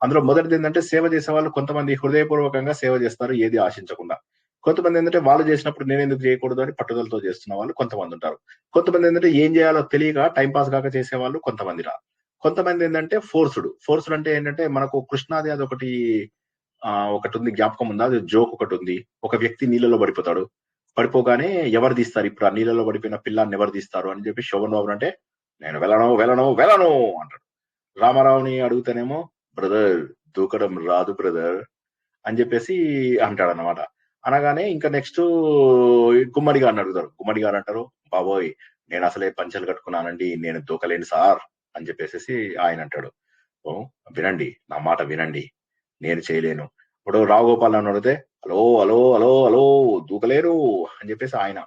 అందులో మొదటిది ఏంటంటే, సేవ చేసే వాళ్ళు కొంతమంది హృదయపూర్వకంగా సేవ చేస్తారు, ఏది ఆశించకుండా. కొంతమంది ఏంటంటే వాళ్ళు చేసినప్పుడు నేను ఎందుకు చేయకూడదు అని పట్టుదలతో చేస్తున్న వాళ్ళు కొంతమంది ఉంటారు. కొంతమంది ఏంటంటే ఏం చేయాలో తెలియక టైం పాస్ కాక చేసే వాళ్ళు కొంతమంది రా. కొంతమంది ఏంటంటే ఫోర్స్డ్ అంటే ఏంటంటే, మనకు కృష్ణాది అది ఒకటి ఉంది, జ్ఞాపకం ఉందా? అది జోక్ ఒకటి ఉంది. ఒక వ్యక్తి నీళ్ళలో పడిపోతాడు. పడిపోగానే ఎవరు తీస్తారు ఇప్పుడు ఆ నీళ్ళలో పడిపోయిన పిల్లాన్ని ఎవరు తీస్తారు అని చెప్పి శోభన్ బాబు అంటే, నేను వెళ్ళను అంటాడు. రామారావుని అడుగుతానేమో, బ్రదర్ దూకడం రాదు బ్రదర్ అని చెప్పేసి అంటాడు అన్నమాట. అనగానే ఇంకా నెక్స్ట్ గుమ్మడి గారిని అడుగుతారు. గుమ్మడి గారు అంటారు, బాబోయ్ నేను అసలే పంచలు కట్టుకున్నానండి, నేను దూకలేను సార్ అని చెప్పేసి ఆయన అంటాడు. ఓ వినండి, నా మాట వినండి, నేను చేయలేను. ఇప్పుడు రావు గోపాల్ అని అడిగితే, హలో దూకలేరు అని చెప్పేసి ఆయన.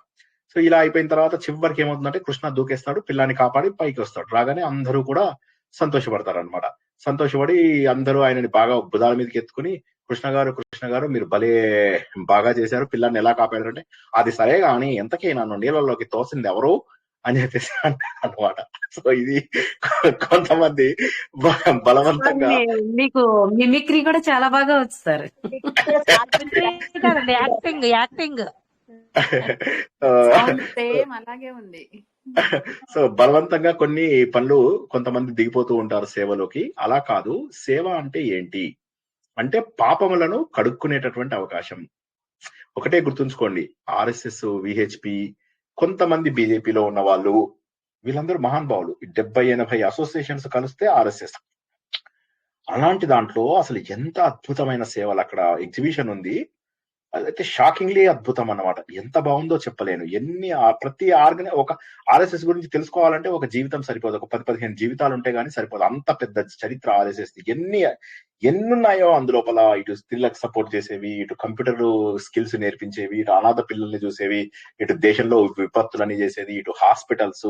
సో ఇలా అయిపోయిన తర్వాత చివరికి ఏమవుతుందంటే, కృష్ణ దూకేస్తాడు, పిల్లాన్ని కాపాడి పైకి వస్తాడు. రాగానే అందరూ కూడా సంతోషపడతారు అనమాట. సంతోషపడి అందరూ ఆయనని బాగా భుజాల మీదకి ఎత్తుకుని, కృష్ణ గారు మీరు భలే బాగా చేశారు, పిల్లాన్ని ఎలా కాపాడారంటే, అది సరే గాని ఎంతకీ నన్ను నీళ్ళలోకి తోసింది ఎవరు అని చెప్పేసి అంటారు అనమాట. సో ఇది కొంతమంది బలవంతంగా. మీకు మిమిక్రీ కూడా చాలా బాగా వస్తారు. యాక్టింగ్ అలాగే ఉంది. సో బలవంతంగా కొన్ని పనులు కొంతమంది దిగిపోతూ ఉంటారు సేవలోకి. అలా కాదు. సేవ అంటే ఏంటి అంటే, పాపములను కడుక్కునేటటువంటి అవకాశం. ఒకటే గుర్తుంచుకోండి, RSS, VHP, కొంతమంది బీజేపీలో ఉన్న వాళ్ళు, వీళ్ళందరూ మహానుభావులు. 70-80 అసోసియేషన్స్ కలిస్తే RSS. అలాంటి దాంట్లో అసలు ఎంత అద్భుతమైన సేవలు. అక్కడ ఎగ్జిబిషన్ ఉంది, అదైతే షాకింగ్లీ అద్భుతం అన్నమాట. ఎంత బాగుందో చెప్పలేను. ప్రతి ఒక RSS గురించి తెలుసుకోవాలంటే ఒక జీవితం సరిపోదు, ఒక 10-15 జీవితాలు ఉంటే గానీ సరిపోదు. అంత పెద్ద చరిత్ర RSS. ఎన్నున్నాయో అందులోపల. ఇటు స్త్రీలకు సపోర్ట్ చేసేవి, ఇటు కంప్యూటర్ స్కిల్స్ నేర్పించేవి, ఇటు అనాథ పిల్లల్ని చూసేవి, ఇటు దేశంలో విపత్తులని చేసేది, ఇటు హాస్పిటల్స్.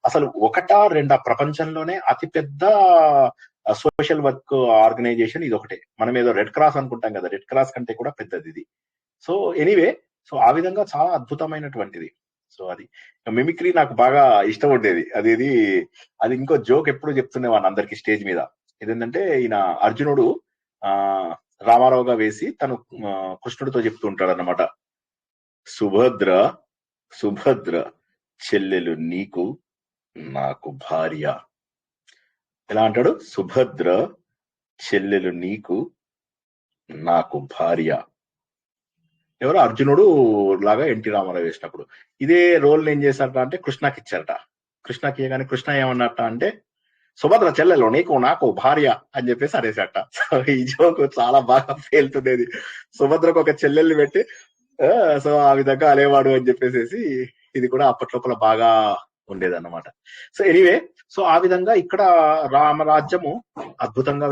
అసలు 1-2 ప్రపంచంలోనే అతిపెద్ద సోషల్ వర్క్ ఆర్గనైజేషన్ ఇది ఒకటే. మనం ఏదో రెడ్ క్రాస్ అనుకుంటాం కదా, రెడ్ క్రాస్ కంటే కూడా పెద్దది ఇది. సో ఎనీవే, సో ఆ విధంగా చాలా అద్భుతమైనటువంటిది. సో అది మిమిక్రీ నాకు బాగా ఇష్టం ఉండేది. అది ఇంకో జోక్ ఎప్పుడు చెప్తుండేవాడిని అందరికి స్టేజ్ మీద. ఇదేంటంటే, ఈయన అర్జునుడు రామారావుగా వేసి తను కృష్ణుడితో చెప్తూ ఉంటాడు అన్నమాట. సుభద్ర చెల్లెలు నీకు నాకు భార్య. ఎలా అంటాడు? సుభద్ర చెల్లెలు నీకు నాకు భార్య. ఎవరు? అర్జునుడు లాగా ఎన్టీ రామారావు వేసినప్పుడు. ఇదే రోల్ ఏం చేశారట అంటే కృష్ణకి ఇచ్చారట. కృష్ణకి ఇవ్వగానే కృష్ణ ఏమన్నట్ట అంటే, సుభద్ర చెల్లెలు నీకు నాకు భార్య అని చెప్పేసి అనేసట. సో ఈ జోక్ చాలా బాగా పేలుతుండేది. సుభద్రకు ఒక చెల్లెల్ని పెట్టి సో ఆ విధంగా అనేవాడు అని చెప్పేసి ఇది కూడా అప్పట్లోపల బాగా ఉండేదన్నమాట. సో ఎనీవే, సో ఆ విధంగా ఇక్కడ రామరాజ్యము అద్భుతంగా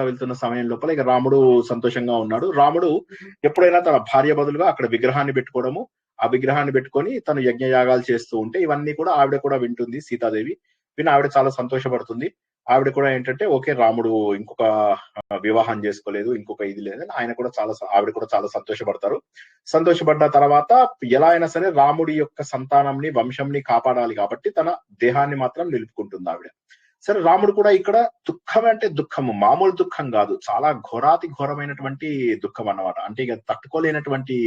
వెళ్తున్న సమయం లోపల ఇక రాముడు సంతోషంగా ఉన్నాడు. రాముడు ఎప్పుడైనా తన భార్య బదులుగా అక్కడ విగ్రహాన్ని పెట్టుకోవడము, ఆ విగ్రహాన్ని పెట్టుకొని తను యజ్ఞయాగాలు చేస్తూ ఉంటే ఇవన్నీ కూడా ఆవిడ కూడా వింటుంది. సీతాదేవి ఆవిడ చాలా సంతోషపడుతుంది. ఆవిడ కూడా ఏంటంటే ఓకే, రాముడు ఇంకొక వివాహం చేసుకోలేదు, ఇంకొక ఇది లేదని ఆవిడ కూడా చాలా సంతోషపడతారు. సంతోషపడ్డ తర్వాత ఎలా అయినా సరే రాముడి యొక్క సంతానంని వంశంని కాపాడాలి కాబట్టి తన దేహాన్ని మాత్రం నిలుపుకుంటుంది ఆవిడ. సరే, రాముడు కూడా ఇక్కడ దుఃఖం అంటే దుఃఖము మామూలు దుఃఖం కాదు, చాలా ఘోరాతి ఘోరమైనటువంటి దుఃఖం అన్నమాట. అంటే ఇక తట్టుకోలేనటువంటి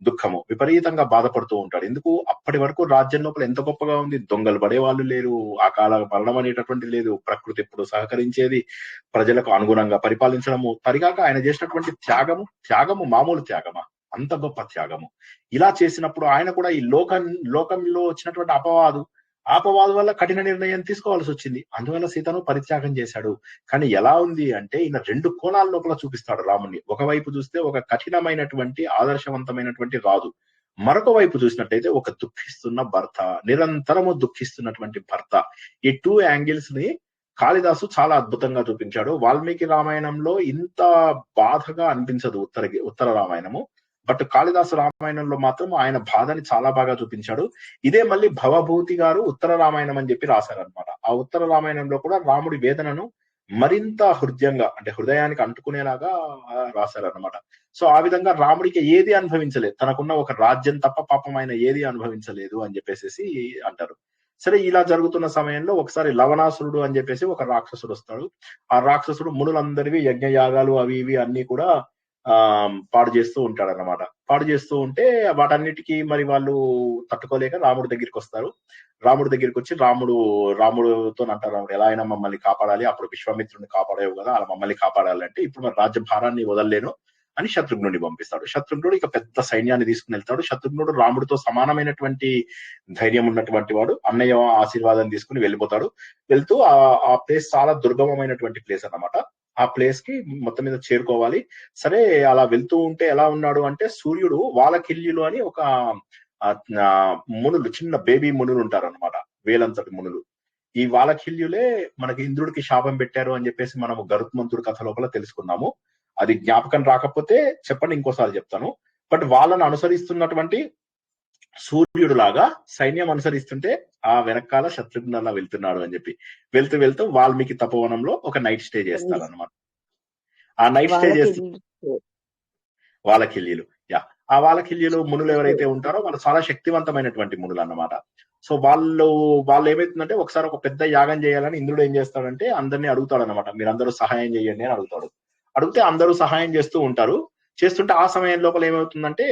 దుఃఖము, విపరీతంగా బాధపడుతూ ఉంటాడు. ఎందుకు, అప్పటి వరకు రాజ్యం లోపల ఎంత గొప్పగా ఉంది, దొంగలు పడే వాళ్ళు లేరు, అకాల మరణం అనేటటువంటి లేదు, ప్రకృతి ఎప్పుడు సహకరించేది, ప్రజలకు అనుగుణంగా పరిపాలించడము, తరిగాక ఆయన చేసినటువంటి త్యాగము మామూలు త్యాగమా, అంత గొప్ప త్యాగము. ఇలా చేసినప్పుడు ఆయన కూడా ఈ లోకంలో వచ్చినటువంటి అపవాదు వల్ల కఠిన నిర్ణయం తీసుకోవాల్సి వచ్చింది. అందువల్ల సీతను పరిత్యాగం చేశాడు. కానీ ఎలా ఉంది అంటే ఈయన 2 కోణాల లోపల చూపిస్తాడు రాముణ్ణి. ఒకవైపు చూస్తే ఒక కఠినమైనటువంటి ఆదర్శవంతమైనటువంటి రాజు, మరొక వైపు చూసినట్టయితే ఒక దుఃఖిస్తున్న భర్త, నిరంతరము దుఃఖిస్తున్నటువంటి భర్త. ఈ 2 యాంగిల్స్ ని కాళిదాసు చాలా అద్భుతంగా చూపించాడు. వాల్మీకి రామాయణంలో ఇంత బాధగా అనిపించదు ఉత్తర రామాయణము, బట్ కాళిదాసు రామాయణంలో మాత్రం ఆయన బాధని చాలా బాగా చూపించాడు. ఇదే మళ్ళీ భవభూతి గారు ఉత్తర రామాయణం అని చెప్పి రాశారనమాట. ఆ ఉత్తర రామాయణంలో కూడా రాముడి వేదనను మరింత హృదయంగా, అంటే హృదయానికి అంటుకునేలాగా రాశారనమాట. సో ఆ విధంగా రాముడికి ఏది అనుభవించలేదు, తనకున్న ఒక రాజ్యం తప్ప పాపం ఆయన ఏది అనుభవించలేదు అని చెప్పేసి అంటారు. సరే, ఇలా జరుగుతున్న సమయంలో ఒకసారి లవణాసురుడు అని చెప్పేసి ఒక రాక్షసుడు వస్తాడు. ఆ రాక్షసుడు మునులందరివి యజ్ఞయాగాలు అవి ఇవి అన్ని కూడా పాడు చేస్తూ ఉంటాడు అన్నమాట. పాడు చేస్తూ ఉంటే వాటన్నిటికీ మరి వాళ్ళు తట్టుకోలేక రాముడి దగ్గరికి వస్తారు. రాముడి దగ్గరికి వచ్చి రాముడితో అంటారు, ఎలా అయినా మమ్మల్ని కాపాడాలి, అప్పుడు విశ్వామిత్రుడిని కాపాడేవు కదా, అలా మమ్మల్ని కాపాడాలంటే ఇప్పుడు మరి రాజ్య భారాన్ని వదలలేను అని శత్రుఘ్నుడిని పంపిస్తాడు. శత్రుఘ్నుడు ఇక పెద్ద సైన్యాన్ని తీసుకుని వెళ్తాడు. శత్రుఘ్నుడు రాముడితో సమానమైనటువంటి ధైర్యం ఉన్నటువంటి వాడు. అన్నయ్య ఆశీర్వాదం తీసుకుని వెళ్ళిపోతాడు. వెళ్తూ ఆ ప్లేస్ చాలా దుర్గమమైనటువంటి ప్లేస్ అన్నమాట. ఆ ప్లేస్ కి మొత్తం మీద చేరుకోవాలి. సరే, అలా వెళ్తూ ఉంటే ఎలా ఉన్నాడు అంటే సూర్యుడు వాలకిల్యులు అని ఒక మునులు, చిన్న బేబీ మునులు ఉంటారు అనమాట, వేలంతటి మునులు. ఈ వాలకిల్యులే మనకి ఇంద్రుడికి శాపం పెట్టారు అని చెప్పేసి మనము గరుత్మంతుడి కథ లోపల తెలుసుకున్నాము. అది జ్ఞాపకం రాకపోతే చెప్పండి, ఇంకోసారి చెప్తాను. బట్ వాళ్ళను అనుసరిస్తున్నటువంటి సూర్యుడు లాగా సైన్యం అనుసరిస్తుంటే ఆ వెనకాల శత్రుఘ్న అలా వెళ్తున్నాడు అని చెప్పి వెళ్తూ వాల్మీకి తపోవనంలో ఒక నైట్ స్టే చేస్తారు అనమాట. ఆ నైట్ స్టే చేస్తూ వాలకిల్యులు, ఆ వాలకిల్యులు మునులు ఎవరైతే ఉంటారో వాళ్ళు చాలా శక్తివంతమైనటువంటి మునులు అన్నమాట. సో వాళ్ళు ఏమైతుందంటే ఒకసారి ఒక పెద్ద యాగం చేయాలని ఇంద్రుడు ఏం చేస్తాడంటే అందరినీ అడుగుతాడు అనమాట, మీరందరూ సహాయం చేయండి అని అడిగితే అందరూ సహాయం చేస్తూ ఉంటారు. చేస్తుంటే ఆ సమయం లోపల ఏమవుతుందంటే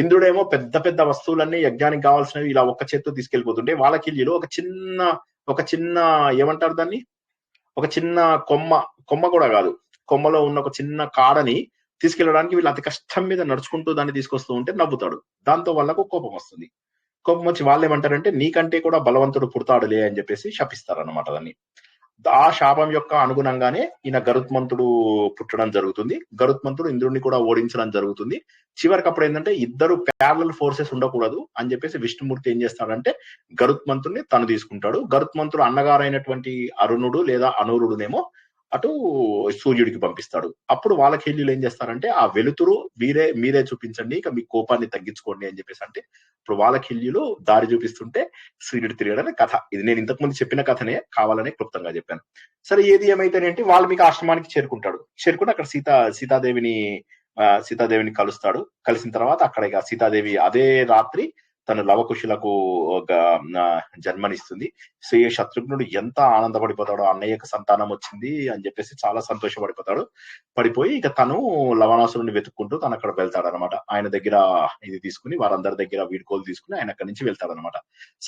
ఇంద్రుడేమో పెద్ద పెద్ద వస్తువులన్నీ యజ్ఞానికి కావాల్సినవి ఇలా ఒక్క చేత్తో తీసుకెళ్లిపోతుంటే వాలకిల్యులు ఒక చిన్న ఏమంటారు దాన్ని, ఒక చిన్న కొమ్మ కూడా కాదు, కొమ్మలో ఉన్న ఒక చిన్న కాడని తీసుకెళ్ళడానికి వీళ్ళు అతి కష్టం మీద నడుచుకుంటూ దాన్ని తీసుకొస్తూ ఉంటే నవ్వుతాడు. దాంతో వాళ్ళకు కోపం వస్తుంది. కోపం వచ్చి వాళ్ళు ఏమంటారంటే నీకంటే కూడా బలవంతుడు పుడతాడులే అని చెప్పేసి శపిస్తారన్నమాట దాన్ని. ఆ శాపం యొక్క అనుగుణంగానే ఈయన గరుత్మంతుడు పుట్టడం జరుగుతుంది. గరుత్మంతుడు ఇంద్రుడిని కూడా ఓడించడం జరుగుతుంది. చివరికి అప్పుడు ఏంటంటే ఇద్దరు ప్యారలల్ ఫోర్సెస్ ఉండకూడదు అని చెప్పేసి విష్ణుమూర్తి ఏం చేస్తాడంటే గరుత్మంతుడిని తను తీసుకుంటాడు. గరుత్మంతుడు అన్నగారైనటువంటి అరుణుడు లేదా అనూరుడునేమో అటు సూర్యుడికి పంపిస్తాడు. అప్పుడు వాలకిల్యులు ఏం చేస్తారంటే ఆ వెలుతురు మీరే చూపించండి, ఇక మీ కోపాన్ని తగ్గించుకోండి అని చెప్పేసి అంటే ఇప్పుడు వాలకిల్యులు దారి చూపిస్తుంటే సూర్యుడు తిరగడనే కథ. ఇది నేను ఇంతకుముందు చెప్పిన కథనే, కావాలనే క్లుప్తంగా చెప్పాను. సరే, ఏది ఏమైతేనేంటి వాల్మీకి ఆశ్రమానికి చేరుకుని అక్కడ సీతాదేవిని కలుస్తాడు. కలిసిన తర్వాత అక్కడ ఇక సీతాదేవి అదే రాత్రి తను లవకుశులకు జన్మనిస్తుంది. సో ఈ శత్రుఘ్నుడు ఎంత ఆనందపడిపోతాడో, అన్నయ్యకు సంతానం వచ్చింది అని చెప్పేసి చాలా పడిపోయి ఇక తను లవణాసురుని వెతుక్కుంటూ తను అక్కడ వెళ్తాడు అనమాట. ఆయన దగ్గర ఇది తీసుకుని వారందరి దగ్గర వీడుకోలు తీసుకుని ఆయన అక్కడి నుంచి వెళ్తాడు అనమాట.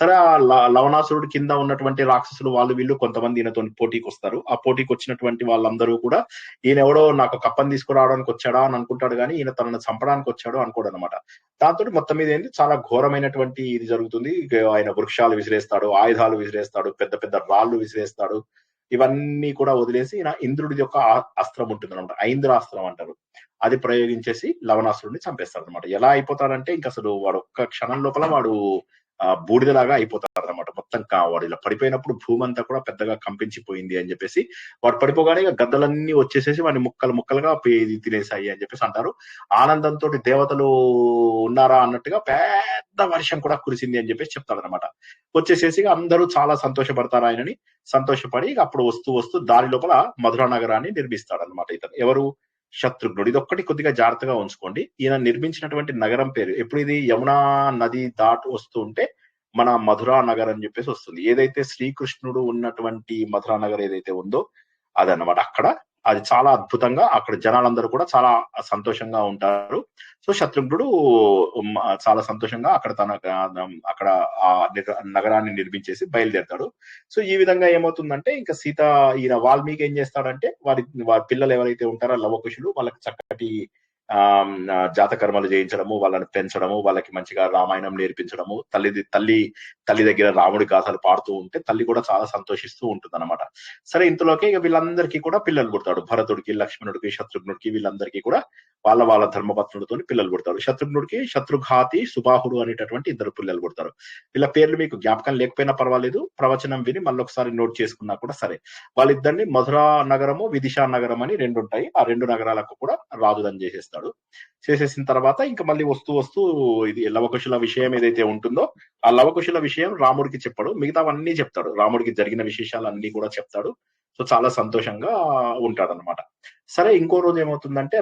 సరే, ఆ లవణాసురుడు కింద ఉన్నటువంటి రాక్షసులు వీళ్ళు కొంతమంది ఈయనతో పోటీకి వస్తారు. ఆ పోటీకి వచ్చినటువంటి వాళ్ళందరూ కూడా ఈయన ఎవడో నాకు కప్పని తీసుకురావడానికి వచ్చాడా అని అనుకుంటాడు, కానీ ఈయన తనను చంపడానికి వచ్చాడు అనుకోడు అనమాట. దాంతో మొత్తం మీద ఏంటి చాలా ఘోరమైనటువంటి ఇది జరుగుతుంది. ఆయన వృక్షాలు విసిరేస్తాడు, ఆయుధాలు విసిరేస్తాడు, పెద్ద పెద్ద రాళ్ళు విసిరేస్తాడు. ఇవన్నీ కూడా వదిలేసి ఈయన ఇంద్రుడి యొక్క అస్త్రం ఉంటుంది అనమాట, ఐంద్రాస్త్రం అంటారు. అది ప్రయోగించేసి లవణాసురుడిని చంపేస్తాడు అనమాట. ఎలా అయిపోతాడంటే ఇంకా అసలు వాడు ఒక్క క్షణం లోపల వాడు బూడిదలాగా అయిపోతాడు అనమాట. మొత్తం వాడు ఇలా పడిపోయినప్పుడు భూమి అంతా కూడా పెద్దగా కంపించిపోయింది అని చెప్పేసి, వాడు పడిపోగానే ఇక గద్దలన్నీ వచ్చేసేసి వాడిని ముక్కలు ముక్కలుగా తినేసాయి అని చెప్పేసి అంటారు. ఆనందంతో దేవతలు ఉన్నారా అన్నట్టుగా పెద్ద వర్షం కూడా కురిసింది అని చెప్పేసి చెప్తాడు అనమాట. వచ్చేసేసి అందరూ చాలా సంతోషపడతారు ఆయనని. సంతోషపడి అప్పుడు వస్తూ దారి లోపల మధురా నగరాన్ని నిర్మిస్తాడు అనమాట ఇతను. ఎవరు? శత్రుఘ్నుడు. ఇదొక్కటి కొద్దిగా జాగ్రత్తగా ఉంచుకోండి. ఈయన నిర్మించినటువంటి నగరం పేరు ఎప్పుడు ఇది యమునా నది దాటు వస్తూ ఉంటే మన మధురా నగర్ అని చెప్పేసి వస్తుంది. ఏదైతే శ్రీకృష్ణుడు ఉన్నటువంటి మధురా నగర్ ఏదైతే ఉందో అదన్నమాట. అక్కడ అది చాలా అద్భుతంగా అక్కడ జనాలందరూ కూడా చాలా సంతోషంగా ఉంటారు. సో శత్రుఘ్నుడు చాలా సంతోషంగా అక్కడ ఆ నగరాన్ని నిర్మించేసి బయలుదేరతాడు. సో ఈ విధంగా ఏమవుతుందంటే ఇంకా ఈయన వాల్మీకి ఏం చేస్తాడంటే వారి పిల్లలు ఎవరైతే ఉంటారో లవకుశులు వాళ్ళకి చక్కటి జాతకర్మలు చేయించడము, వాళ్ళని పెంచడము, వాళ్ళకి మంచిగా రామాయణం నేర్పించడము, తల్లి దగ్గర రాముడి గాథలు పాడుతూ ఉంటే తల్లి కూడా చాలా సంతోషిస్తూ ఉంటుంది అనమాట. సరే ఇంతలోకి ఇక వీళ్ళందరికీ కూడా పిల్లలు పుడతాడు. భరతుడికి, లక్ష్మణుడికి, శత్రుఘ్నుడికి వీళ్ళందరికీ కూడా వాళ్ళ ధర్మపత్నులతో పిల్లలు పుడతారు. శత్రుఘ్నుడికి శత్రుఘాతి, సుబాహుడు అనేటటువంటి 2 పిల్లలు పుడతారు. వీళ్ళ పేర్లు మీకు జ్ఞాపకం లేకపోయినా పర్వాలేదు, ప్రవచనం విని మళ్ళొకసారి నోట్ చేసుకున్నా కూడా సరే. వాళ్ళిద్దరిని మధురా నగరము, విదిశా నగరం అని 2 ఉంటాయి. ఆ 2 నగరాలకు కూడా రాజుదని చేసేసిన తర్వాత ఇంకా మళ్ళీ వస్తూ ఇది లవకుశుల విషయం ఏదైతే ఉంటుందో ఆ లవకుశుల విషయం రాముడికి చెప్పాడు. మిగతావన్నీ చెప్తాడు. రాముడికి జరిగిన విశేషాలు అన్ని కూడా చెప్తాడు. సో చాలా సంతోషంగా ఉంటాడు అనమాట. సరే ఇంకో రోజు ఏమవుతుందంటే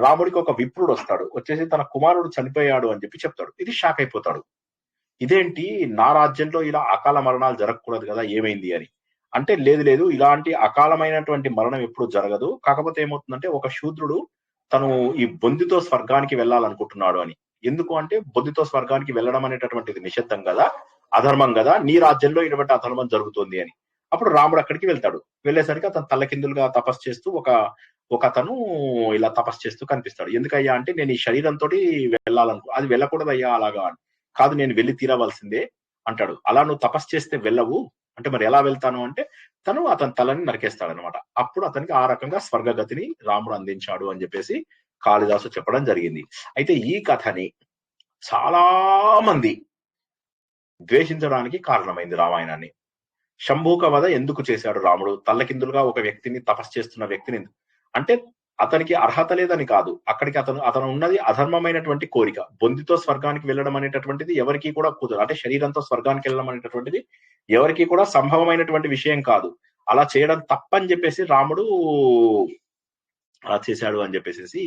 రాముడికి ఒక విప్రుడు వస్తాడు. వచ్చేసి తన కుమారుడు చనిపోయాడు అని చెప్పి చెప్తాడు. ఇది షాక్ అయిపోతాడు. ఇదేంటి, నా రాజ్యంలో ఇలా అకాల మరణాలు జరగకూడదు కదా, ఏమైంది అని. అంటే లేదు ఇలాంటి అకాలమైనటువంటి మరణం ఎప్పుడు జరగదు. కాకపోతే ఏమవుతుందంటే ఒక శూద్రుడు తను ఈ బొందితో స్వర్గానికి వెళ్ళాలనుకుంటున్నాడు అని. ఎందుకు అంటే బొందితో స్వర్గానికి వెళ్ళడం అనేటటువంటిది నిషిద్ధం కదా, అధర్మం కదా, నీ రాజ్యంలో ఇటువంటి అధర్మం జరుగుతుంది అని. అప్పుడు రాముడు అక్కడికి వెళ్తాడు. వెళ్ళేసరికి అతను తల్లకిందులుగా తపస్సు చేస్తూ ఒక అతను ఇలా తపస్సు చేస్తూ కనిపిస్తాడు. ఎందుకయ్యా అంటే నేను ఈ శరీరంతో అది వెళ్ళకూడదయ్యా అలాగా అని. కాదు, నేను వెళ్ళి తీరవలసిందే అంటాడు. అలా నువ్వు తపస్సు చేస్తే వెళ్ళవు అంటే మరి ఎలా వెళ్తాను అంటే అతని తలని నరికేస్తాడనమాట. అప్పుడు అతనికి ఆ రకంగా స్వర్గగతిని రాముడు అందించాడు అని చెప్పేసి కాళిదాసు చెప్పడం జరిగింది. అయితే ఈ కథని చాలా మంది ద్వేషించడానికి కారణమైంది రామాయణాన్ని. శంభూక వధ ఎందుకు చేశాడు రాముడు? తల్లకిందులుగా ఒక వ్యక్తిని తపస్సు చేస్తున్న వ్యక్తిని అంటే అతనికి అర్హత లేదని కాదు, అక్కడికి అతను ఉన్నది అధర్మమైనటువంటి కోరిక. బొందితో స్వర్గానికి వెళ్ళడం అనేటటువంటిది ఎవరికి కూడా కుదరదు. అంటే శరీరంతో స్వర్గానికి వెళ్ళడం అనేటటువంటిది ఎవరికి కూడా సంభవమైనటువంటి విషయం కాదు. అలా చేయడం తప్పని చెప్పేసి రాముడు అలా చేశాడు అని చెప్పేసి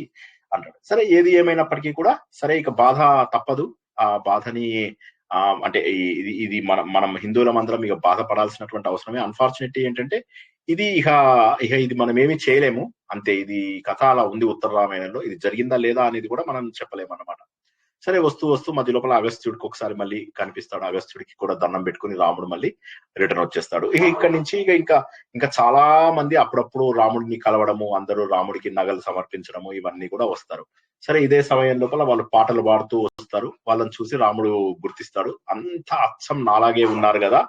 అంటాడు. సరే ఏది ఏమైనప్పటికీ కూడా సరే ఇక బాధ తప్పదు. ఆ బాధని అంటే ఇది మనం హిందువులం అందరం ఇక బాధపడాల్సినటువంటి అవసరమే. అన్ఫార్చునేట్లీ ఏంటంటే ఇది ఇక ఇది మనం ఏమీ చేయలేము అంతే. ఇది కథ అలా ఉంది ఉత్తర రామాయణంలో. ఇది జరిగిందా లేదా అనేది కూడా మనం చెప్పలేము అన్నమాట. సరే వస్తూ మధ్య లోపల అగస్త్యుడికి ఒకసారి మళ్ళీ కనిపిస్తాడు. అగస్త్యుడికి కూడా దండం పెట్టుకుని రాముడు మళ్ళీ రిటర్న్ వచ్చేస్తాడు. ఇక్కడి నుంచి ఇంకా చాలా మంది అప్పుడప్పుడు రాముడిని కలవడము, అందరూ రాముడికి నగలు సమర్పించడము ఇవన్నీ కూడా వస్తారు. సరే ఇదే సమయం లోపల వాళ్ళు పాటలు పాడుతూ వస్తారు. వాళ్ళని చూసి రాముడు గుర్తిస్తాడు. అంతా అచ్చం నాలాగే ఉన్నారు కదా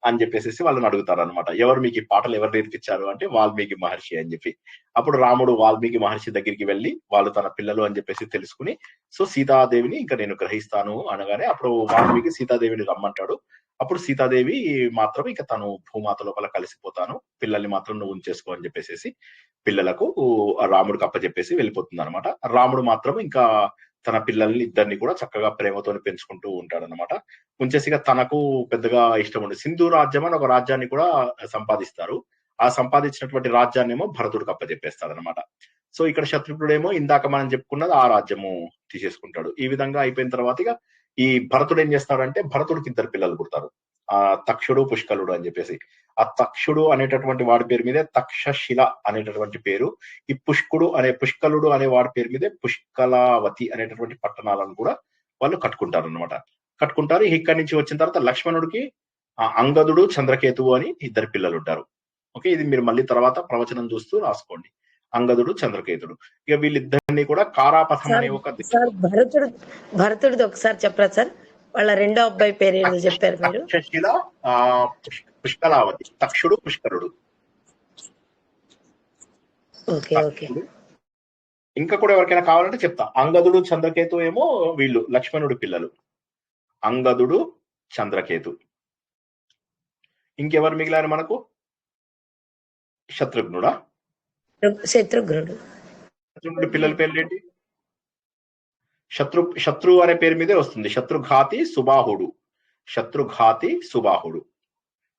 అని చెప్పేసి వాళ్ళని అడుగుతారు అనమాట. ఎవరు మీకు ఈ పాటలు ఎవరు నేర్పించారు అంటే వాల్మీకి మహర్షి అని చెప్పి. అప్పుడు రాముడు వాల్మీకి మహర్షి దగ్గరికి వెళ్ళి వాళ్ళు తన పిల్లలు అని చెప్పేసి తెలుసుకుని సో సీతాదేవిని ఇంకా నేను గ్రహిస్తాను అనగానే అప్పుడు వాల్మీకి సీతాదేవిని రమ్మంటాడు. అప్పుడు సీతాదేవి మాత్రం ఇక తను భూమాత లోపల కలిసిపోతాను, పిల్లల్ని మాత్రం నువ్వు ఉంచేసుకో అని చెప్పేసి పిల్లలకు రాముడికి అప్పచెప్పేసి వెళ్ళిపోతుంది అనమాట. రాముడు మాత్రం ఇంకా తన పిల్లల్ని ఇద్దరిని కూడా చక్కగా ప్రేమతో పెంచుకుంటూ ఉంటాడనమాట. ఉంచేసిగా తనకు పెద్దగా ఇష్టం ఉండదు. సింధు రాజ్యం అని ఒక రాజ్యాన్ని కూడా సంపాదిస్తారు. ఆ సంపాదించినటువంటి రాజ్యాన్ని ఏమో భరతుడికి అప్పచెప్పేస్తాడనమాట. సో ఇక్కడ శత్రుఘ్నుడేమో ఇందాక మనం చెప్పుకున్నది ఆ రాజ్యము తీసేసుకుంటాడు. ఈ విధంగా అయిపోయిన తర్వాత ఇక ఈ భరతుడు ఏం చేస్తాడంటే భరతుడికి 2 పిల్లలు పుడతారు. ఆ తక్షుడు, పుష్కలుడు అని చెప్పేసి. ఆ తక్షుడు అనేటటువంటి వాడి పేరు మీదే తక్షశిల అనేటటువంటి పేరు. ఈ పుష్కలుడు అనే వాడి పేరు మీదే పుష్కలావతి అనేటటువంటి పట్టణాలను కూడా వాళ్ళు కట్టుకుంటారు అనమాట. ఇక్కడి నుంచి వచ్చిన తర్వాత లక్ష్మణుడికి అంగదుడు, చంద్రకేతువు అని 2 పిల్లలు ఉంటారు. ఓకే, ఇది మీరు మళ్ళీ తర్వాత ప్రవచనం చూస్తూ రాసుకోండి. అంగదుడు, చంద్రకేతుడు. ఇక వీళ్ళిద్దరిని కూడా కారాపథం అనే ఒక భరతుడిది ఒకసారి చెప్పరా సార్? వాళ్ళ రెండో అబ్బాయి పేరు ఏదో చెప్పారు మీరు? తక్షశిల, పుష్కలావతి. తక్షుడు, పుష్కరుడు. ఓకే. ఇంకా కూడా ఎవరికైనా కావాలంటే చెప్తా. అంగదుడు చంద్రకేతు ఏమో వీళ్ళు లక్ష్మణుడి పిల్లలు. అంగదుడు చంద్రకేతు. ఇంకెవరు మిగిలారు మనకు? శత్రుఘ్నుడా? శత్రుఘ్నుడు. శత్రుఘ్నుడి పిల్లల పేర్లు ఏంటి? శత్రు అనే పేరు మీదే వస్తుంది. శత్రుఘాతి సుబాహుడు. శత్రుఘాతి సుబాహుడు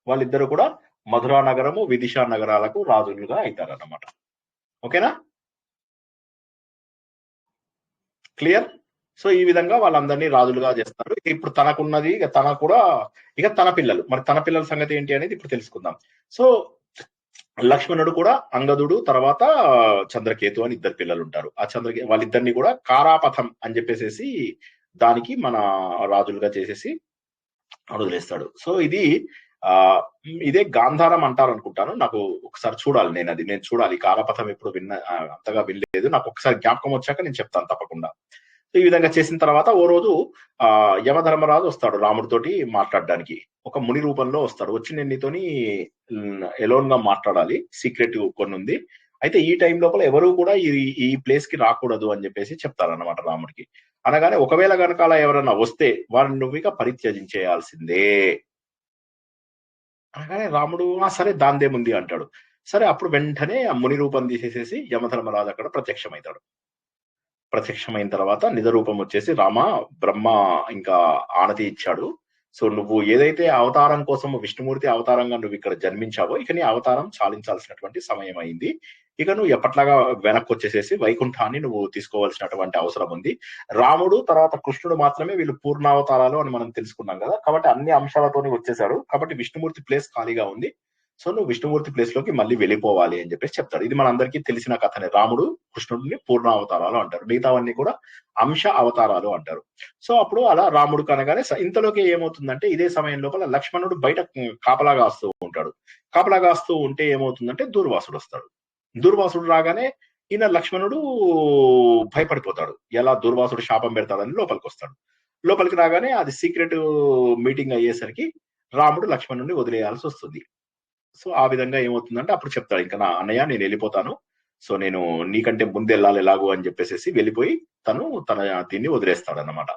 వాళ్ళిద్దరు కూడా మధురా నగరము విదిశా నగరాలకు రాజులుగా అవుతారన్నమాట. ఓకేనా? క్లియర్? సో ఈ విధంగా వాళ్ళందరినీ రాజులుగా చేస్తారు. ఇప్పుడు తనకున్నది ఇక తన పిల్లలు. మరి తన పిల్లల సంగతి ఏంటి అనేది ఇప్పుడు తెలుసుకుందాం. సో లక్ష్మణుడు కూడా అంగదుడు తర్వాత చంద్రకేతు అని ఇద్దరు పిల్లలు ఉంటారు. ఆ వాళ్ళిద్దరిని కూడా కారాపథం అని చెప్పేసి దానికి మన రాజులుగా చేసేసి వదిలేస్తాడు. సో ఇదే గాంధారం అంటారు అనుకుంటాను. నాకు ఒకసారి చూడాలి, నేను చూడాలి. కారాపథం ఎప్పుడు అంతగా వినలేదు. నాకు ఒకసారి జ్ఞాపకం వచ్చాక నేను చెప్తాను తప్పకుండా. ఈ విధంగా చేసిన తర్వాత ఓ రోజు యమధర్మరాజు వస్తాడు రాముడితోటి మాట్లాడడానికి. ఒక ముని రూపంలో వస్తాడు. వచ్చి నేను నీతోని ఎలోన్ గా మాట్లాడాలి, సీక్రెట్ కొన్ని ఉంది, అయితే ఈ టైం లోపల ఎవరు కూడా ఈ ప్లేస్ కి రాకూడదు అని చెప్పేసి చెప్తారన్నమాట రాముడికి. అనగానే ఒకవేళ కనుక అలా ఎవరన్నా వస్తే వారిని నువ్వు ఇక పరిత్యజించేయాల్సిందే అనగానే రాముడు సరే దాందేముంది అంటాడు. సరే అప్పుడు వెంటనే ఆ ముని రూపం తీసేసేసి యమధర్మరాజు అక్కడ ప్రత్యక్షమవుతాడు. ప్రత్యక్షమైన తర్వాత నిజ రూపం వచ్చేసి రామ బ్రహ్మ ఇంకా ఆనతి ఇచ్చాడు. సో నువ్వు ఏదైతే అవతారం కోసం విష్ణుమూర్తి అవతారంగా నువ్వు ఇక్కడ జన్మించావో ఇక నీ అవతారం చాలించాల్సినటువంటి సమయం అయింది. ఇక నువ్వు ఎప్పట్లాగా వెనక్కి వచ్చేసేసి వైకుంఠాన్ని నువ్వు తీసుకోవాల్సినటువంటి అవసరం ఉంది. రాముడు తర్వాత కృష్ణుడు మాత్రమే వీళ్ళు పూర్ణావతారాలు అని మనం తెలుసుకున్నాం కదా. కాబట్టి అన్ని అంశాలతోనే వచ్చేసాడు. కాబట్టి విష్ణుమూర్తి ప్లేస్ ఖాళీగా ఉంది. సో నువ్వు విష్ణుమూర్తి ప్లేస్ లోకి మళ్ళీ వెళ్ళిపోవాలి అని చెప్పేసి చెప్తాడు. ఇది మనందరికీ తెలిసిన కథనే. రాముడు కృష్ణుడిని పూర్ణ అవతారాలు అంటారు, మిగతావన్నీ కూడా అంశ అవతారాలు అంటారు. సో అప్పుడు అలా రాముడు కనగానే ఇంతలోకి ఏమవుతుందంటే ఇదే సమయం లోపల లక్ష్మణుడు బయట కాపలా కాస్తూ ఉంటాడు. కాపలా కాస్తూ ఉంటే ఏమవుతుందంటే దూర్వాసుడు వస్తాడు. దూర్వాసుడు రాగానే ఈయన లక్ష్మణుడు భయపడిపోతాడు. ఎలా దూర్వాసుడు శాపం పెడతాడని లోపలికి వస్తాడు. లోపలికి రాగానే అది సీక్రెట్ మీటింగ్ అయ్యేసరికి రాముడు లక్ష్మణుడిని వదిలేయాల్సి వస్తుంది. సో ఆ విధంగా ఏమవుతుందంటే అప్పుడు చెప్తాడు, ఇంకా నా అన్నయ్య నేను వెళ్ళిపోతాను, సో నేను నీకంటే ముందు వెళ్ళాలి ఎలాగో అని చెప్పేసి వెళ్ళిపోయి తన దీన్ని వదిలేస్తాడు అన్నమాట.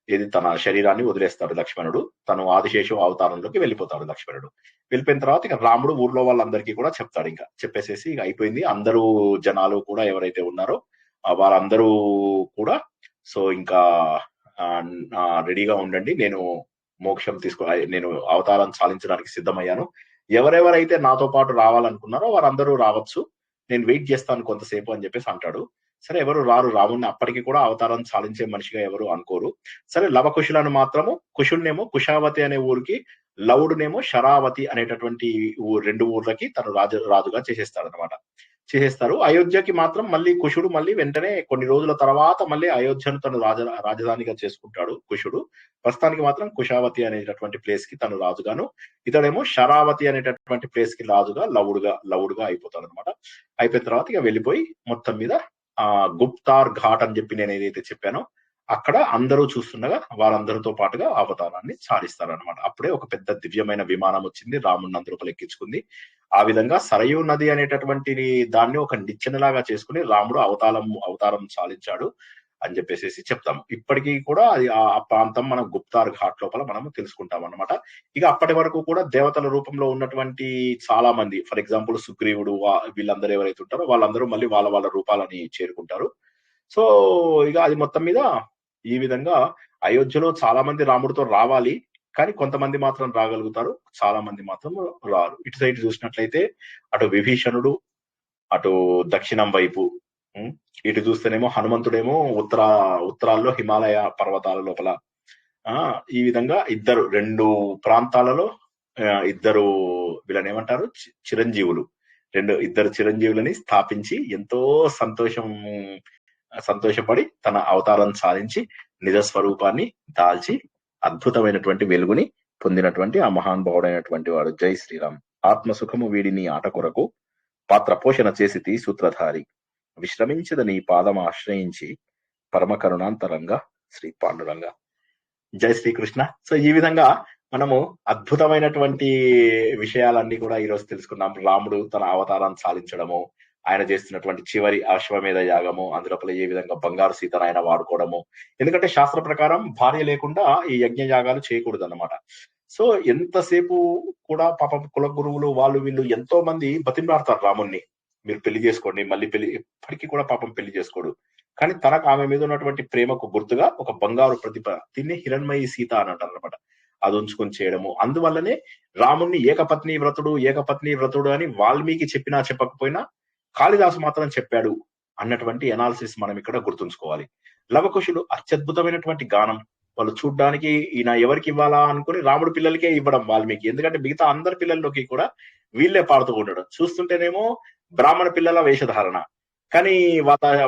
ఏది తన శరీరాన్ని వదిలేస్తాడు లక్ష్మణుడు. తను ఆదిశేషు అవతారంలోకి వెళ్ళిపోతాడు లక్ష్మణుడు. వెళ్ళిపోయిన తర్వాత ఇక రాముడు ఊర్లో వాళ్ళందరికీ కూడా చెప్తాడు. ఇంకా చెప్పేసేసి ఇక అయిపోయింది. అందరూ జనాలు కూడా ఎవరైతే ఉన్నారో వాళ్ళందరూ కూడా సో ఇంకా రెడీగా ఉండండి, నేను మోక్షం నేను అవతారం చాలించడానికి సిద్ధమయ్యాను. ఎవరెవరైతే నాతో పాటు రావాలనుకున్నారో వారందరూ రావచ్చు, నేను వెయిట్ చేస్తాను కొంతసేపు అని చెప్పేసి అంటాడు. సరే ఎవరు రారు, రాముడిని అప్పటికి కూడా అవతారం చాలించే మనిషిగా ఎవరు అనుకోరు. సరే లవకుశులను మాత్రము, కుశుడినేమో కుశావతి అనే ఊరికి, లవుడునేమో శరావతి అనేటటువంటి రెండు ఊర్లకి తను రాజుగా చేసేస్తారు. అయోధ్యకి మాత్రం మళ్ళీ కుశుడు మళ్ళీ వెంటనే కొన్ని రోజుల తర్వాత మళ్ళీ అయోధ్యను తను రాజధానిగా చేసుకుంటాడు కుశుడు. ప్రస్తుతానికి మాత్రం కుశావతి అనేటటువంటి ప్లేస్ కి తను రాజుగాను, ఇతడేమో శరావతి అనేటటువంటి ప్లేస్ కి రాజుగా లవుడుగా అయిపోతాడు అనమాట. అయిపోయిన తర్వాత ఇక వెళ్ళిపోయి మొత్తం మీద గుప్తార్ ఘాట్ అని చెప్పి నేను ఏదైతే చెప్పానో అక్కడ అందరూ చూస్తుండగా వారందరితో పాటుగా అవతారాన్ని సాధిస్తారనమాట. అప్పుడే ఒక పెద్ద దివ్యమైన విమానం వచ్చింది, రాముడిని అందరూ ఎక్కించుకుంది. ఆ విధంగా సరయూ నది అనేటటువంటి దాన్ని ఒక నిచ్చెనలాగా చేసుకుని రాముడు అవతారం సాధించాడు అని చెప్పేసి చెప్తాము. ఇప్పటికీ కూడా అది ఆ ప్రాంతం మనం గుప్తార్ ఘాట్ లోపల మనము తెలుసుకుంటాం అనమాట. ఇక అప్పటి వరకు కూడా దేవతల రూపంలో ఉన్నటువంటి చాలా మంది, ఫర్ ఎగ్జాంపుల్ సుగ్రీవుడు వీళ్ళందరూ ఎవరైతే ఉంటారో వాళ్ళందరూ మళ్ళీ వాళ్ళ రూపాలని చేరుకుంటారు. సో ఇక అది మొత్తం మీద ఈ విధంగా అయోధ్యలో చాలా మంది రాముడితో రావాలి, కానీ కొంతమంది మాత్రం రాగలుగుతారు, చాలా మంది మాత్రం రారు. ఇటు సైడ్ చూసినట్లయితే అటు విభీషణుడు అటు దక్షిణం వైపు, ఇటు చూస్తేనేమో హనుమంతుడేమో ఉత్తరాల్లో హిమాలయ పర్వతాల లోపల, ఈ విధంగా రెండు ప్రాంతాలలో ఇద్దరు వీళ్ళని ఏమంటారు చిరంజీవులు, ఇద్దరు చిరంజీవులని స్థాపించి ఎంతో సంతోషపడి తన అవతారం సాధించి నిజ స్వరూపాన్ని దాల్చి అద్భుతమైనటువంటి వెలుగుని పొందినటువంటి ఆ మహానుభావుడైనటువంటి వాడు. జై శ్రీరామ్. ఆత్మసుఖము వీడిని ఆట కొరకు పాత్ర పోషణ చేసి సూత్రధారి, విశ్రమించద నీ పాదం ఆశ్రయించి పరమ కరుణాంతరంగా శ్రీ పాండురంగా. జై శ్రీకృష్ణ. సో ఈ విధంగా మనము అద్భుతమైనటువంటి విషయాలన్నీ కూడా ఈరోజు తెలుసుకున్నాం. రాముడు తన అవతారాన్ని సాధించడము, ఆయన చేస్తున్నటువంటి చివరి అశ్వమేధ యాగము, అందులోపల ఏ విధంగా బంగారు సీతను ఆయన వాడుకోవడము. ఎందుకంటే శాస్త్ర ప్రకారం భార్య లేకుండా ఈ యజ్ఞ యాగాలు చేయకూడదు అన్నమాట. సో ఎంతసేపు కూడా పాపం కుల గురువులు వాళ్ళు వీళ్ళు ఎంతో మంది బతిమలాడతారు రాముణ్ణి, మీరు పెళ్లి చేసుకోండి, మళ్ళీ పెళ్లి, ఎప్పటికీ కూడా పాపం పెళ్లి చేసుకోడు. కానీ తనకు ఆమె మీద ఉన్నటువంటి ప్రేమకు గుర్తుగా ఒక బంగారు ప్రతిభ, దీన్ని హిరణ్మయి సీత అని అంటారు అనమాట, అది ఉంచుకొని చేయడము. అందువల్లనే రాముణ్ణి ఏకపత్ని వ్రతుడు అని వాల్మీకి చెప్పినా చెప్పకపోయినా కాళిదాసు మాత్రం చెప్పాడు అన్నటువంటి ఎనాలిసిస్ మనం ఇక్కడ గుర్తుంచుకోవాలి. లవకుశులు అత్యద్భుతమైనటువంటి గానం, వాళ్ళు చూడ్డానికి ఈయన ఎవరికి ఇవ్వాలా అనుకుని రాముడి పిల్లలకే ఇవ్వడం వాల్మీకి, ఎందుకంటే మిగతా అందరి పిల్లల్లోకి కూడా వీళ్ళే పాడుతూ ఉండడం. చూస్తుంటేనేమో బ్రాహ్మణ పిల్లల వేషధారణ, కానీ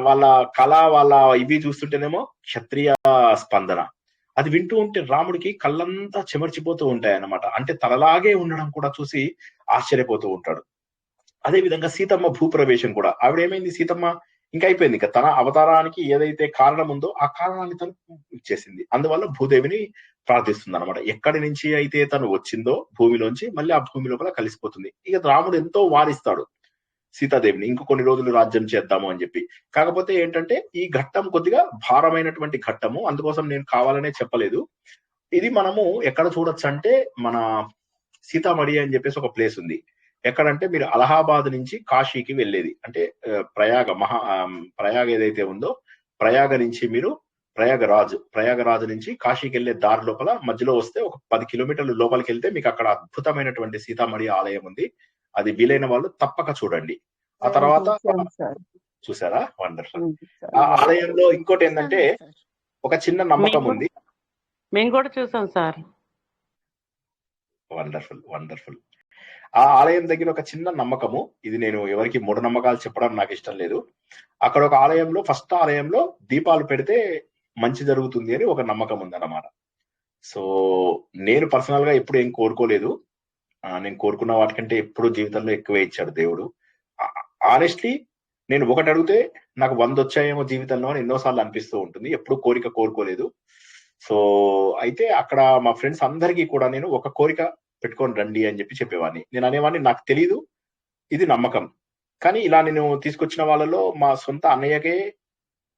వాళ్ళ కళ, వాళ్ళ ఇవి చూస్తుంటేనేమో క్షత్రియ స్పందన. అది వింటూ ఉంటే రాముడికి కళ్ళంతా చెమర్చిపోతూ ఉంటాయి అన్నమాట. అంటే తనలాగే ఉండడం కూడా చూసి ఆశ్చర్యపోతూ ఉంటాడు. అదే విధంగా సీతమ్మ భూప్రవేశం కూడా, ఆవిడ ఏమైంది, సీతమ్మ ఇంకా అయిపోయింది, ఇంకా తన అవతారానికి ఏదైతే కారణం ఉందో ఆ కారణాన్ని తను ఇచ్చేసింది. అందువల్ల భూదేవిని ప్రార్థిస్తుంది అనమాట. ఎక్కడి నుంచి అయితే తను వచ్చిందో భూమిలోంచి మళ్ళీ ఆ భూమి లోపల కలిసిపోతుంది. ఇక రాముడు ఎంతో వారిస్తాడు సీతాదేవిని, ఇంకో కొన్ని రోజులు రాజ్యం చేద్దాము అని చెప్పి. కాకపోతే ఏంటంటే ఈ ఘట్టం కొద్దిగా భారమైనటువంటి ఘట్టము, అందుకోసం నేను కావాలనే చెప్పలేదు. ఇది మనము ఎక్కడ చూడొచ్చు అంటే మన సీతామఢి అని చెప్పేసి ఒక ప్లేస్ ఉంది. ఎక్కడంటే మీరు అలహాబాద్ నుంచి కాశీకి వెళ్ళేది, అంటే ప్రయాగ ఏదైతే ఉందో ప్రయాగ నుంచి మీరు ప్రయాగరాజు నుంచి కాశీకి వెళ్లే దారి లోపల మధ్యలో వస్తే ఒక 10 కిలోమీటర్లు లోపలికి వెళ్తే మీకు అక్కడ అద్భుతమైనటువంటి సీతామఢి ఆలయం ఉంది. అది వీలైన వాళ్ళు తప్పక చూడండి. ఆ తర్వాత చూసారా, వండర్ఫుల్. ఆ ఆలయంలో ఇంకోటి ఏంటంటే ఒక చిన్న నమ్మకం ఉంది. మేము కూడా చూసాం సార్. వండర్ఫుల్. ఆ ఆలయం దగ్గర ఒక చిన్న నమ్మకము, ఇది నేను ఎవరికి మూఢనమ్మకాలు చెప్పడం నాకు ఇష్టం లేదు. అక్కడ ఒక ఆలయంలో, ఫస్ట్ ఆలయంలో దీపాలు పెడితే మంచి జరుగుతుంది అని ఒక నమ్మకం ఉందన్నమాట. సో నేను పర్సనల్ గా ఎప్పుడు ఏం కోరుకోలేదు, నేను కోరుకున్న వాటికంటే ఎప్పుడు జీవితంలో ఎక్కువే ఇచ్చాడు దేవుడు. ఆనెస్ట్లీ నేను ఒకటి అడిగితే నాకు 100 వచ్చాయేమో జీవితంలో అని ఎన్నోసార్లు అనిపిస్తూ ఉంటుంది. ఎప్పుడు కోరుకోలేదు. సో అయితే అక్కడ మా ఫ్రెండ్స్ అందరికీ కూడా నేను ఒక కోరిక పెట్టుకొని రండి అని చెప్పేవాడిని. నేను అనేవాడిని, నాకు తెలీదు, ఇది నమ్మకం. కానీ ఇలా నేను తీసుకొచ్చిన వాళ్ళలో మా సొంత అన్నయ్యకే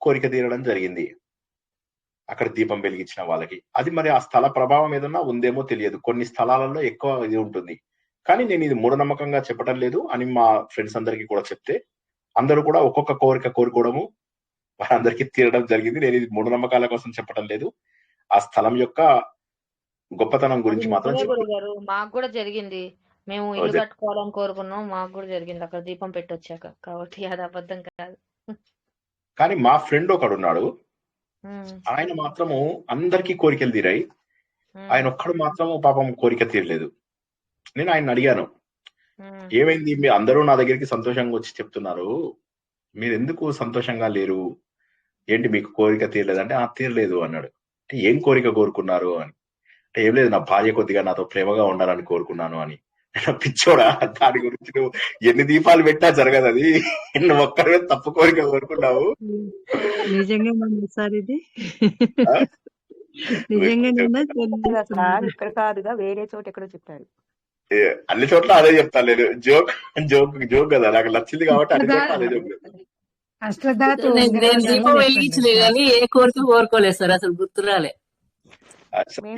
కోరిక తీరడం జరిగింది, అక్కడ దీపం వెలిగించిన వాళ్ళకి. అది మరి ఆ స్థల ప్రభావం ఏదన్నా ఉందేమో తెలియదు, కొన్ని స్థలాలలో ఎక్కువ ఇది ఉంటుంది. కానీ నేను ఇది మూఢనమ్మకంగా చెప్పడం లేదు అని మా ఫ్రెండ్స్ అందరికీ కూడా చెప్తే అందరూ కూడా ఒక్కొక్క కోరిక కోరుకోవడము వారందరికీ తీరడం జరిగింది. నేను ఇది మూఢనమ్మకాల కోసం చెప్పడం లేదు, ఆ స్థలం యొక్క గొప్పతనం గురించి మాత్రం గురుగారు మాకు కూడా జరిగింది. మేము ఇల్లు కట్టుకోవాలని కోరుకున్నాం, మాకు కూడా జరిగింది అక్కడ దీపం పెట్టొచ్చాక, కాబట్టి అది అబద్ధం కాదు. కానీ మా ఫ్రెండ్ ఒకడు ఉన్నాడు, ఆయన మాత్రము అందరికీ కోరికలు తీరాయి, ఆయన ఒక్కడు మాత్రము పాపం కోరిక తీరలేదు. నేను ఆయన అడిగాను, ఏమైంది, మీ అందరూ నా దగ్గరికి సంతోషంగా వచ్చి చెప్తున్నారు, మీరు ఎందుకు సంతోషంగా లేరు, ఏంటి మీకు కోరిక తీరలేదు అంటే, తీరలేదు అన్నాడు. అంటే ఏం కోరిక కోరుకున్నారు అని అంటే, ఏం లేదు, నా భార్య కొద్దిగా నాతో ప్రేమగా ఉండాలని కోరుకున్నాను అని. పిచ్చోడా, దాని గురించి నువ్వు ఎన్ని దీపాలు పెట్టా జరగదు, అది నువ్వు ఒక్కరివే తప్పు కోరిక కోరుకున్నావు. నిజంగా సార్ ఇది నిజంగా ఇక్కడ కాదుగా, వేరే చోట ఎక్కడో చెప్పారు. అన్ని చోట్ల అదే చెప్తాను నేను, జోక్ కదా, నాకు నచ్చింది కాబట్టి అన్ని చోట్ల అదే జోక్. నేను దీపం వెలిగించలేదు కానీ ఏ కోరిక కోరుకోలేదు సార్, అసలు గుర్తురాలే.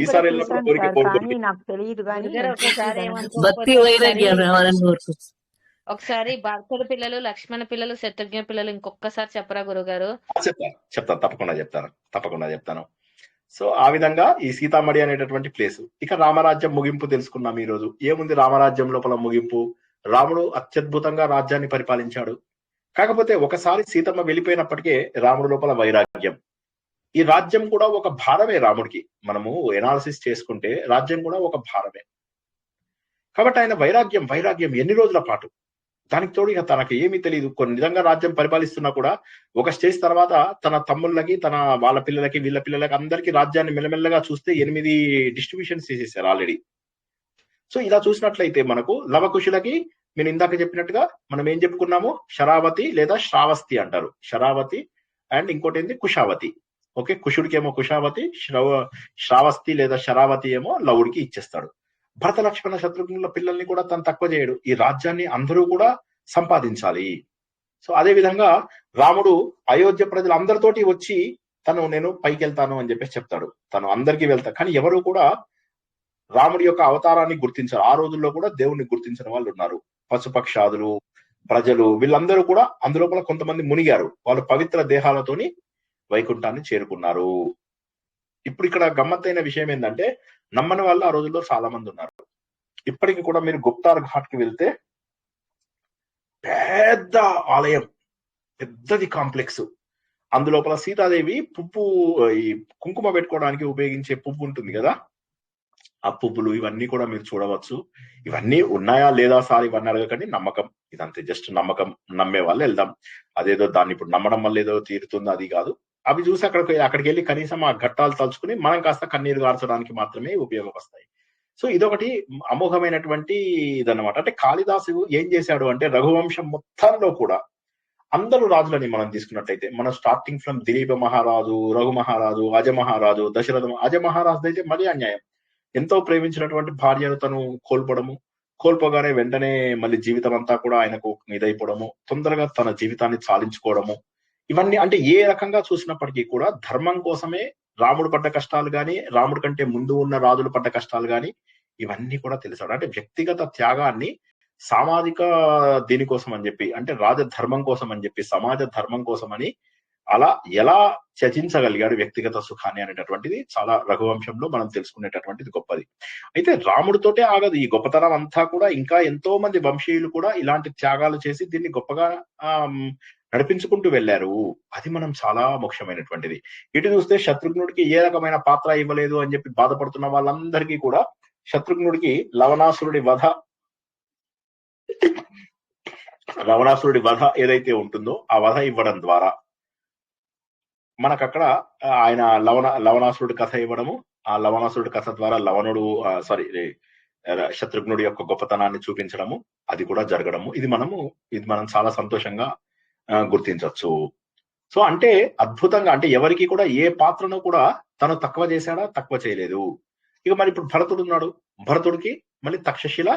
ఈసారి వెళ్ళినప్పుడు కోరిక కోరుకోలేదు, నాకు తెలియదు కానీ భక్తి వైరాగ్యం రావాలని కోరుకోవచ్చు. ఒకసారి భరతుడి పిల్లలు, లక్ష్మణ పిల్లలు, శత్రుఘ్న పిల్లలు ఇంకొకసారి చెప్పరా గురుగారు? చెప్తాను, తప్పకుండా చెప్తాను. సో ఆ విధంగా ఈ సీతామఢి అనేటటువంటి ప్లేస్. ఇక రామరాజ్యం ముగింపు తెలుసుకున్నాం ఈ రోజు. ఏముంది రామరాజ్యం లోపల ముగింపు, రాముడు అత్యద్భుతంగా రాజ్యాన్ని పరిపాలించాడు. కాకపోతే ఒకసారి సీతమ్మ వెళ్ళిపోయినప్పటికే రాముడు లోపల వైరాగ్యం. ఈ రాజ్యం కూడా ఒక భారమే రాముడికి, మనము ఎనాలిసిస్ చేసుకుంటే రాజ్యం కూడా ఒక భారమే. కాబట్టి ఆయన వైరాగ్యం ఎన్ని రోజుల పాటు, దానికి తోడు ఇక తనకు ఏమీ తెలియదు. కొన్ని నిజంగా రాజ్యం పరిపాలిస్తున్నా కూడా ఒక స్టేజ్ తర్వాత తన తమ్ముళ్ళకి, వాళ్ళ పిల్లలకి, వీళ్ళ పిల్లలకి అందరికీ రాజ్యాన్ని మెల్లమెల్లగా చూస్తే 8 డిస్ట్రిబ్యూషన్స్ చేసేసారు ఆల్రెడీ. సో ఇలా చూసినట్లయితే మనకు లవకుశులకి నేను ఇందాక చెప్పినట్టుగా మనం ఏం చెప్పుకున్నాము, శరావతి లేదా శ్రావస్తి అంటారు. శరావతి అండ్ ఇంకోటి ఏంటి కుషావతి. ఓకే, కుషుడికేమో కుషావతి, శ్రావస్తి లేదా శరావతి ఏమో లవుడికి ఇచ్చేస్తాడు. భరత లక్ష్మణ శత్రుఘ్నుల పిల్లల్ని కూడా తను తక్కువ చేయడు. ఈ రాజ్యాన్ని అందరూ కూడా సంపాదించాలి, సో అదే విధంగా రాముడు అయోధ్య ప్రజలందరితోటి వచ్చి నేను పైకి వెళ్తాను అని చెప్పేసి చెప్తాడు. తను అందరికీ వెళ్తా, కానీ ఎవరు కూడా రాముడి యొక్క అవతారాన్ని గుర్తించారు. ఆ రోజుల్లో కూడా దేవుణ్ణి గుర్తించిన వాళ్ళు ఉన్నారు. పశుపక్షాదులు, ప్రజలు, వీళ్ళందరూ కూడా అందులోపల కొంతమంది మునిగారు. వాళ్ళు పవిత్ర దేహాలతోని వైకుంఠాన్ని చేరుకున్నారు. ఇప్పుడు ఇక్కడ గమ్మత్తైన విషయం ఏంటంటే, నమ్మని వాళ్ళు ఆ రోజుల్లో చాలా మంది ఉన్నారు. ఇప్పటికి కూడా మీరు గుప్తార్ ఘాట్ కి వెళ్తే పెద్ద ఆలయం, పెద్దది కాంప్లెక్స్, అందులోపల సీతాదేవి పువ్వు, ఈ కుంకుమ పెట్టుకోవడానికి ఉపయోగించే పువ్వు ఉంటుంది కదా, ఆ పువ్వులు ఇవన్నీ కూడా మీరు చూడవచ్చు. ఇవన్నీ ఉన్నాయా లేదా సార్ ఇవన్నీ అడగకండి, నమ్మకం ఇదంతే, జస్ట్ నమ్మకం. నమ్మే వాళ్ళు వెళ్దాం, అదేదో దాన్ని ఇప్పుడు నమ్మడం వల్ల ఏదో తీరుతుంది అది కాదు. అవి చూసి అక్కడికి వెళ్ళి కనీసం ఆ ఘట్టాలు తలుచుకుని మనం కాస్త కన్నీరు గార్చడానికి మాత్రమే ఉపయోగపడతాయి. సో ఇదొకటి అమోఘమైనటువంటి ఇదన్నమాట. అంటే కాళిదాసు ఏం చేశాడు అంటే, రఘువంశం మొత్తంలో కూడా అందరూ రాజులని మనం తీసుకున్నట్టయితే, మనం స్టార్టింగ్ ఫ్రమ్ దిలీప మహారాజు, రఘు మహారాజు, అజ మహారాజు, దశరథ, అజ మహారాజు అయితే మరీ అన్యాయం. ఎంతో ప్రేమించినటువంటి భార్యను తను కోల్పోగానే వెంటనే మళ్ళీ జీవితం అంతా కూడా ఆయనకు ఇదైపోవడము, తొందరగా తన జీవితాన్ని చాలించుకోవడము, ఇవన్నీ అంటే ఏ రకంగా చూసినప్పటికీ కూడా ధర్మం కోసమే రాముడు పడ్డ కష్టాలు గాని, రాముడి కంటే ముందు ఉన్న రాజులు పడ్డ కష్టాలు గాని, ఇవన్నీ కూడా తెలిసాడు. అంటే వ్యక్తిగత త్యాగాన్ని సామాజిక దీనికోసం అని చెప్పి, అంటే రాజధర్మం కోసం అని చెప్పి, సమాజ ధర్మం కోసం అని అలా ఎలా త్యజించగలిగాడు వ్యక్తిగత సుఖాన్ని అనేటటువంటిది చాలా రఘువంశంలో మనం తెలుసుకునేటటువంటిది గొప్పది. అయితే రాముడితోటే ఆగదు ఈ గొప్పతనం అంతా కూడా, ఇంకా ఎంతో మంది వంశీయులు కూడా ఇలాంటి త్యాగాలు చేసి దీన్ని గొప్పగా నడిపించుకుంటూ వెళ్ళారు. అది మనం చాలా ముఖ్యమైనటువంటిది. ఇటు చూస్తే శత్రుఘ్నుడికి ఏ రకమైన పాత్ర ఇవ్వలేదు అని చెప్పి బాధపడుతున్న వాళ్ళందరికీ కూడా శత్రుఘ్నుడికి లవణాసురుడి వధ ఏదైతే ఉంటుందో ఆ వధ ఇవ్వడం ద్వారా మనకక్కడ ఆయన లవణాసురుడి కథ ఇవ్వడము, ఆ లవణాసురుడి కథ ద్వారా శత్రుఘ్నుడి యొక్క గొప్పతనాన్ని చూపించడము, అది కూడా జరగడము, ఇది మనం చాలా సంతోషంగా గుర్తించవచ్చు. సో అంటే అద్భుతంగా, అంటే ఎవరికి కూడా ఏ పాత్రను కూడా తను తక్కువ చేశాడా, తక్కువ చేయలేదు. ఇక మరి ఇప్పుడు భరతుడు ఉన్నాడు, భరతుడికి మళ్ళీ తక్షశిల,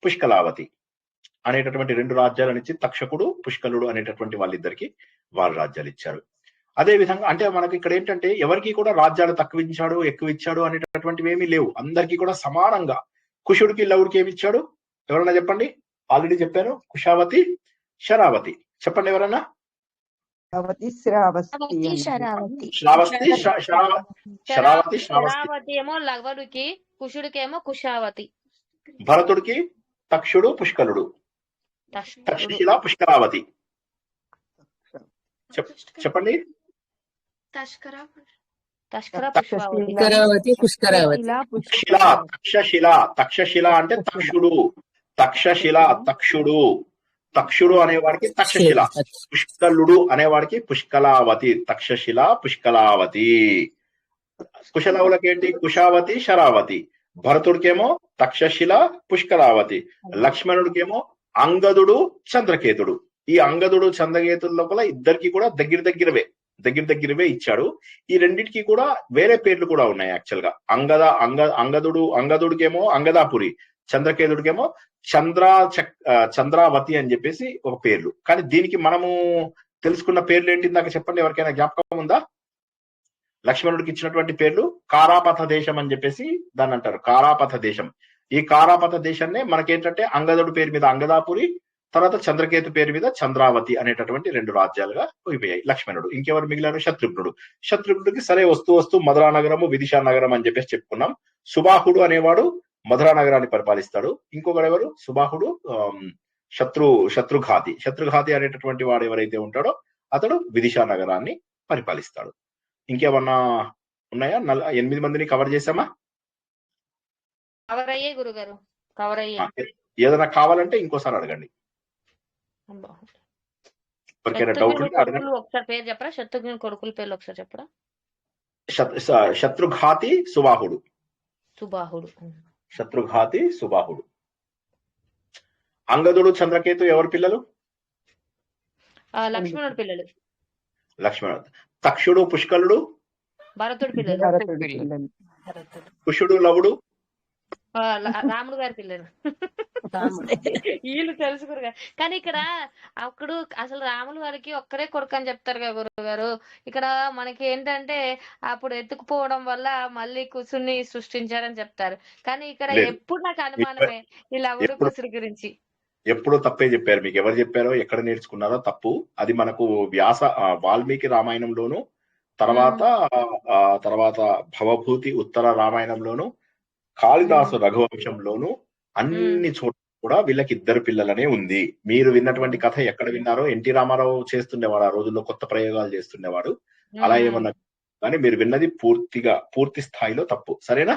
పుష్కలావతి అనేటటువంటి 2 రాజ్యాలను ఇచ్చి, తక్షకుడు, పుష్కలుడు అనేటటువంటి వాళ్ళిద్దరికి వారి రాజ్యాలు ఇచ్చారు. అదే విధంగా అంటే మనకి ఇక్కడ ఏంటంటే ఎవరికి కూడా రాజ్యాలు తక్కువ ఇచ్చాడు, ఎక్కువ ఇచ్చాడు అనేటటువంటివి ఏమీ లేవు. అందరికీ కూడా సమానంగా. కుషుడికి, లవుడికి ఏమి ఇచ్చాడు ఎవరన్నా చెప్పండి? ఆల్రెడీ చెప్పాను, కుషావతి, శరావతి. చెప్పండి ఎవరన్నా? శరావతి ఏమో లవడుకి, కుషుడికి ఏమో కుషావతి. భరతుడికి తక్షుడు, పుష్కలుడు. తక్షశిల, పుష్కరావతి. చెప్పండి. తక్షశిల అంటే తక్షుడు. తక్షుడు అనేవాడికి తక్షశిల, పుష్కలుడు అనేవాడికి పుష్కలావతి. తక్షశిల, పుష్కలావతి. కుశలవులకి ఏంటి? కుషావతి, శరావతి. భరతుడికేమో తక్షశిల, పుష్కలావతి. లక్ష్మణుడికేమో అంగదుడు, చంద్రకేతుడు. ఈ అంగదుడు, చంద్రకేతుల లోపల ఇద్దరికి కూడా దగ్గరవే ఇచ్చాడు. ఈ రెండింటికి కూడా వేరే పేర్లు కూడా ఉన్నాయి యాక్చువల్ గా. అంగదుడికేమో అంగదాపురి, చంద్రకేతుడికేమో చంద్రావతి అని చెప్పేసి ఒక పేర్లు. కానీ దీనికి మనము తెలుసుకున్న పేర్లు ఏంటి ఇందాక చెప్పండి, ఎవరికైనా జ్ఞాపకం ఉందా? లక్ష్మణుడికి ఇచ్చినటువంటి పేర్లు కారాపథ దేశం అని చెప్పేసి దాన్ని అంటారు, కారాపథ దేశం. ఈ కారాపథ దేశాన్ని మనకేంటంటే అంగదుడు పేరు మీద అంగదాపురి, తర్వాత చంద్రకేతు పేరు మీద చంద్రావతి అనేటటువంటి 2 రాజ్యాలుగా అయిపోయాయి. లక్ష్మణుడు. ఇంకెవరు మిగిలారు? శత్రుఘ్నుడికి సరే వస్తూ మధురా నగరము, విదిశా నగరం అని చెప్పేసి చెప్పుకున్నాం. సుబాహుడు అనేవాడు మధురా నగరాన్ని పరిపాలిస్తాడు. ఇంకొకరు ఎవరు? సుబాహుడు శత్రుఘాతి అనేటటువంటి వాడు ఎవరైతే ఉంటాడో అతడు విదిశా నగరాన్ని పరిపాలిస్తాడు. ఇంకేమన్నా ఉన్నాయా? 8 మందిని కవర్ చేసామా? కవర్ అయ్యే గురుగారు, కవర్ అయ్యే. ఏదైనా కావాలంటే ఇంకోసారి అడగండి. ఒకసారి పేరు చెప్పరా? శత్రుఘ్నుని కొడుకుల పేర్లు ఒకసారి చెప్పరా? శత్రుఘాతి, సుబాహుడు. శత్రుఘాతి, సుబాహుడు. అంగదుడు, చంద్రకేతు ఎవరి పిల్లలు? లక్ష్మణుడు పిల్లలు. తక్షుడు, పుష్కలుడు భరతుడు పిల్లలు. కుషుడు, లవుడు రాముడు గారి పిల్లలు. వీళ్ళు తెలుసుకురు కదా. కానీ ఇక్కడ అప్పుడు అసలు రాముల వారికి ఒక్కరే కొడుకు అని చెప్తారు కదా గురువు గారు. ఇక్కడ మనకి ఏంటంటే అప్పుడు ఎత్తుకుపోవడం వల్ల మళ్ళీ కుసుని సృష్టించారని చెప్తారు. కానీ ఇక్కడ లేదు ఎప్పుడు నాకు అనుమానమే ఈ లవుడు ఎప్పుడు కుసురు గురించి. ఎప్పుడు తప్పే చెప్పారు. మీకు ఎవరు చెప్పారో ఎక్కడ నేర్చుకున్నారో తప్పు. అది మనకు వాల్మీకి రామాయణంలోను తర్వాత తర్వాత భవభూతి ఉత్తర రామాయణంలోను కాళిదాసు రఘువంశంలోను అన్ని చోట్ల కూడా వీళ్ళకి ఇద్దరు పిల్లలనే ఉంది. మీరు విన్నటువంటి కథ ఎక్కడ విన్నారో, ఎన్టీ రామారావు చేస్తుండేవాడు ఆ రోజుల్లో, కొత్త ప్రయోగాలు చేస్తుండేవాడు. అలా ఏమన్నా కానీ మీరు విన్నది పూర్తి స్థాయిలో తప్పు. సరేనా?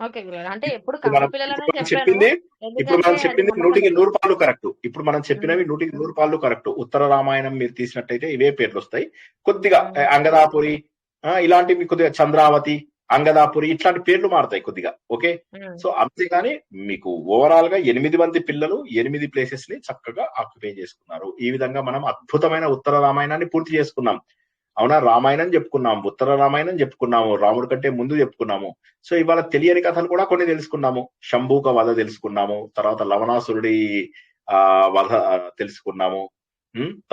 ఓకే గురుగారు. అంటే ఎప్పుడు ఇప్పుడు కమ్మ మనం పిల్లలనే ఇప్పుడు మనం చెప్పాను. చెప్పింది ఎందుకంటే అది 100కి నమ్మకం. 100 కరెక్ట్. ఇప్పుడు మనం చెప్పినవి 100కి 100 కరెక్ట్. ఉత్తర రామాయణం మీరు తీసినట్టయితే ఇవే పేర్లు వస్తాయి. కొద్దిగా అంగదాపురి ఇలాంటివి, కొద్దిగా చంద్రావతి, అంగదాపురి ఇట్లాంటి పేర్లు మారుతాయి కొద్దిగా. ఓకే, సో అంతేగాని మీకు ఓవరాల్ గా 8 మంది పిల్లలు 8 ప్లేసెస్ ని చక్కగా ఆక్యుపై చేసుకున్నారు. ఈ విధంగా మనం అద్భుతమైన ఉత్తర రామాయణాన్ని పూర్తి చేసుకున్నాం. అవునా? రామాయణం చెప్పుకున్నాం, ఉత్తర రామాయణం చెప్పుకున్నాము, రాముడి కంటే ముందు చెప్పుకున్నాము. సో ఇవాళ తెలియని కథలు కూడా కొన్ని తెలుసుకున్నాము. శంభూక వధ తెలుసుకున్నాము, తర్వాత లవణాసురుడి వధ తెలుసుకున్నాము,